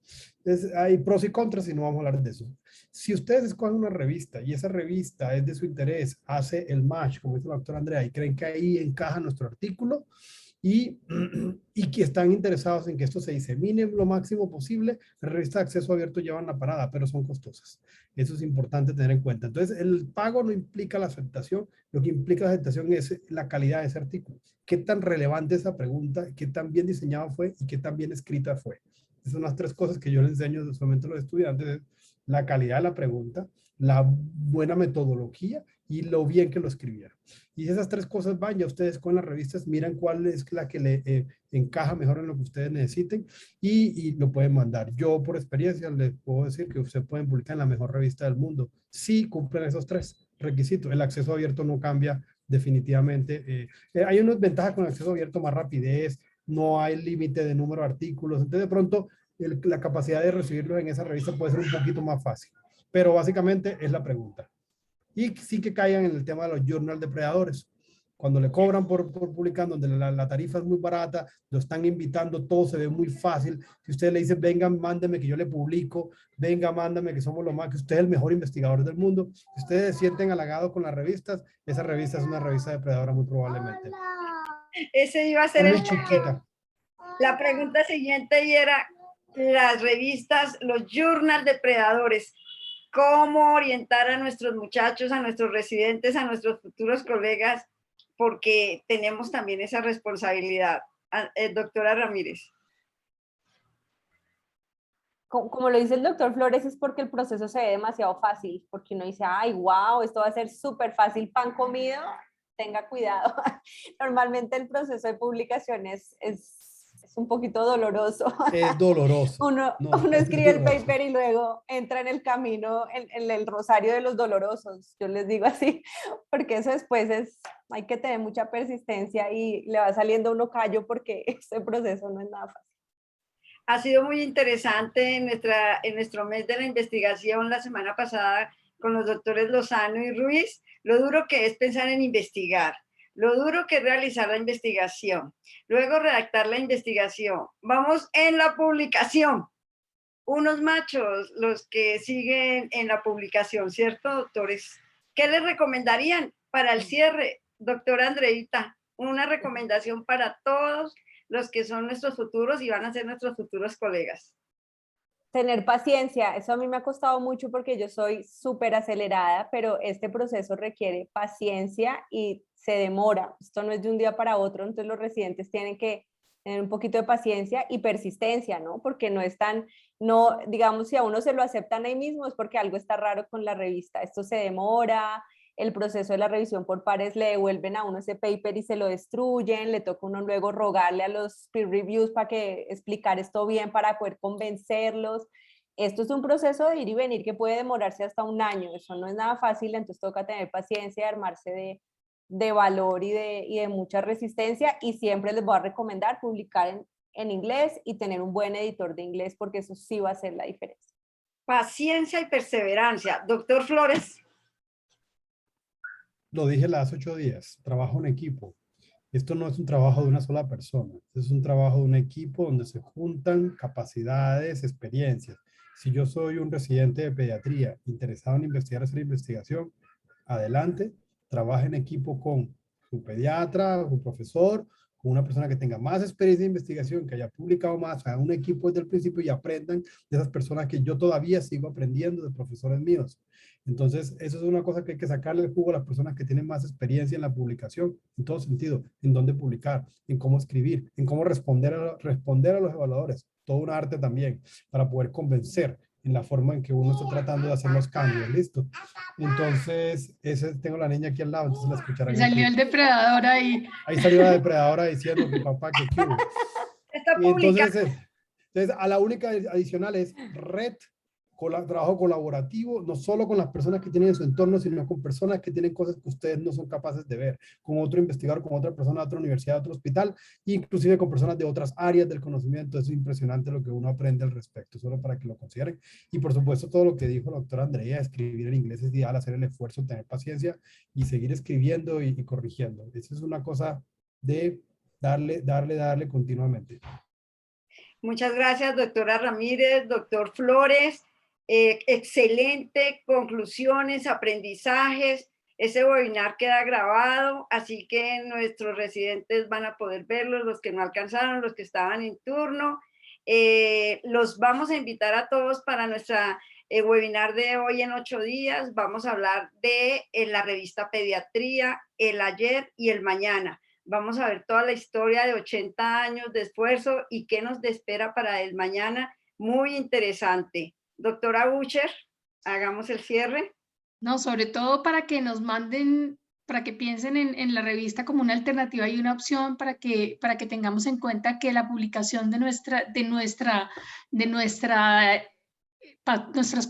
Entonces, hay pros y contras y no vamos a hablar de eso. Si ustedes escogen una revista y esa revista es de su interés, hace el match, como dice la doctora Andrea, y creen que ahí encaja nuestro artículo, y que están interesados en que esto se disemine lo máximo posible, las revistas de acceso abierto llevan la parada, pero son costosas. Eso es importante tener en cuenta. Entonces, el pago no implica la aceptación, lo que implica la aceptación es la calidad de ese artículo. ¿Qué tan relevante esa pregunta? ¿Qué tan bien diseñada fue? ¿Y qué tan bien escrita fue? Esas son las tres cosas que yo les enseño solamente a los estudiantes: la calidad de la pregunta, la buena metodología y lo bien que lo escribieron. Y esas tres cosas van, ya ustedes con las revistas miran cuál es la que le encaja mejor en lo que ustedes necesiten y lo pueden mandar. Yo por experiencia les puedo decir que ustedes pueden publicar en la mejor revista del mundo si cumplen esos tres requisitos. El acceso abierto no cambia definitivamente. Hay unas ventajas con el acceso abierto: más rapidez, no hay límite de número de artículos, entonces de pronto la capacidad de recibirlos en esa revista puede ser un poquito más fácil. Pero básicamente es la pregunta. Y sí que caigan en el tema de los journal depredadores. Cuando le cobran por publicar, donde la tarifa es muy barata, lo están invitando, todo se ve muy fácil. Si usted le dice, venga, mándeme que yo le publico, venga, mándame que somos lo más, que usted es el mejor investigador del mundo. Si ustedes se sienten halagados con las revistas, esa revista es una revista depredadora muy probablemente. Ese iba a ser muy chiquita. La pregunta siguiente y era las revistas, los journal depredadores. ¿Cómo orientar a nuestros muchachos, a nuestros residentes, a nuestros futuros colegas? Porque tenemos también esa responsabilidad. Doctora Ramírez. Como lo dice el doctor Flores, es porque el proceso se ve demasiado fácil, porque uno dice, ay, wow, esto va a ser súper fácil, pan comido, tenga cuidado. Normalmente el proceso de publicación es un poquito doloroso. Es doloroso. Uno escribe el paper y luego entra en el camino, en el rosario de los dolorosos, yo les digo así, porque eso después hay que tener mucha persistencia y le va saliendo uno callo porque ese proceso no es nada fácil. Ha sido muy interesante en nuestro mes de la investigación la semana pasada con los doctores Lozano y Ruiz, lo duro que es pensar en investigar, lo duro que es realizar la investigación, luego redactar la investigación. Vamos en la publicación. unos machos los que siguen en la publicación, ¿cierto, doctores? ¿Qué les recomendarían para el cierre, doctora Andreita? Una recomendación para todos los que son nuestros futuros y van a ser nuestros futuros colegas. Tener paciencia, eso a mí me ha costado mucho porque yo soy súper acelerada, pero este proceso requiere paciencia y se demora. Esto no es de un día para otro, entonces los residentes tienen que tener un poquito de paciencia y persistencia, ¿no? Porque no están, no, digamos, si a uno se lo aceptan ahí mismo es porque algo está raro con la revista. Esto se demora, el proceso de la revisión por pares le devuelven a uno ese paper y se lo destruyen, le toca a uno luego rogarle a los peer reviews para que explicar esto bien para poder convencerlos. Esto es un proceso de ir y venir que puede demorarse hasta un año, eso no es nada fácil, entonces toca tener paciencia, armarse de valor y de mucha resistencia, y siempre les voy a recomendar publicar en inglés y tener un buen editor de inglés porque eso sí va a hacer la diferencia. Paciencia y perseverancia. Doctor Flores. Lo dije hace 8 días, trabajo en equipo. Esto no es un trabajo de una sola persona, es un trabajo de un equipo donde se juntan capacidades, experiencias. Si yo soy un residente de pediatría interesado en investigar, hacer investigación, adelante, trabaja en equipo con su pediatra, su profesor, con una persona que tenga más experiencia de investigación, que haya publicado más, haga un equipo desde el principio y aprendan de esas personas que yo todavía sigo aprendiendo de profesores míos. Entonces, eso es una cosa que hay que sacarle el jugo a las personas que tienen más experiencia en la publicación, en todo sentido, en dónde publicar, en cómo escribir, en cómo responder a los evaluadores, todo un arte también, para poder convencer en la forma en que uno está tratando de hacer los cambios, ¿listo? Entonces, tengo la niña aquí al lado, entonces la escucharán. Salió el depredador ahí. Ahí salió la depredadora diciendo que papá, que qué hubo. Está Y publicado. entonces, a la única adicional es red, trabajo colaborativo, no solo con las personas que tienen en su entorno, sino con personas que tienen cosas que ustedes no son capaces de ver, con otro investigador, con otra persona de otra universidad, de otro hospital, inclusive con personas de otras áreas del conocimiento. Es impresionante lo que uno aprende al respecto, solo para que lo consideren. Y por supuesto, todo lo que dijo la doctora Andrea, escribir en inglés es ideal, hacer el esfuerzo, tener paciencia y seguir escribiendo y corrigiendo. Esa es una cosa de darle continuamente. Muchas gracias, doctora Ramírez, doctor Flores. Excelente, conclusiones, aprendizajes. Ese webinar queda grabado, así que nuestros residentes van a poder verlo, los que no alcanzaron, los que estaban en turno. Los vamos a invitar a todos para nuestra webinar de hoy en 8 días. Vamos a hablar de la revista Pediatría, el ayer y el mañana. Vamos a ver toda la historia de 80 años de esfuerzo y qué nos espera para el mañana. Muy interesante. Doctora Bucher, hagamos el cierre. No, sobre todo para que nos manden, para que piensen en la revista como una alternativa y una opción para que tengamos en cuenta que la publicación de nuestras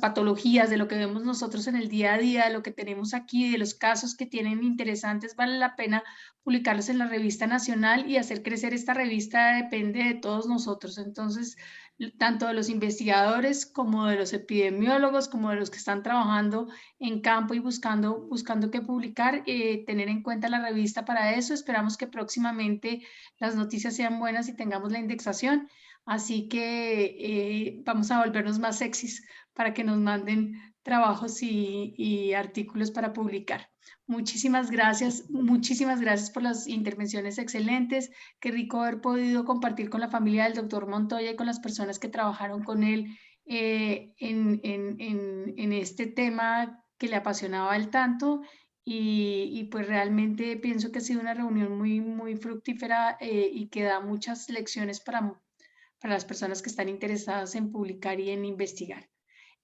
patologías, de lo que vemos nosotros en el día a día, de lo que tenemos aquí, de los casos que tienen interesantes, vale la pena publicarlos en la revista nacional, y hacer crecer esta revista depende de todos nosotros. Entonces, tanto de los investigadores como de los epidemiólogos, como de los que están trabajando en campo y buscando qué publicar, tener en cuenta la revista para eso. Esperamos que próximamente las noticias sean buenas y tengamos la indexación. Así que vamos a volvernos más sexys para que nos manden trabajos y artículos para publicar. Muchísimas gracias por las intervenciones excelentes. Qué rico haber podido compartir con la familia del doctor Montoya y con las personas que trabajaron con él en este tema que le apasionaba el tanto. Y pues realmente pienso que ha sido una reunión muy, muy fructífera y que da muchas lecciones para las personas que están interesadas en publicar y en investigar.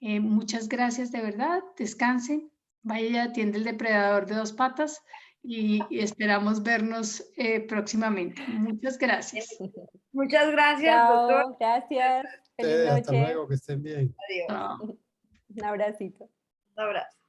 Muchas gracias de verdad, descansen, vaya y atiende el depredador de 2 patas y esperamos vernos próximamente. Muchas gracias. Muchas gracias, doctor. Chao, gracias. Feliz Hasta noche. luego, que estén bien. Adiós. Chao. Un abracito. Un abrazo.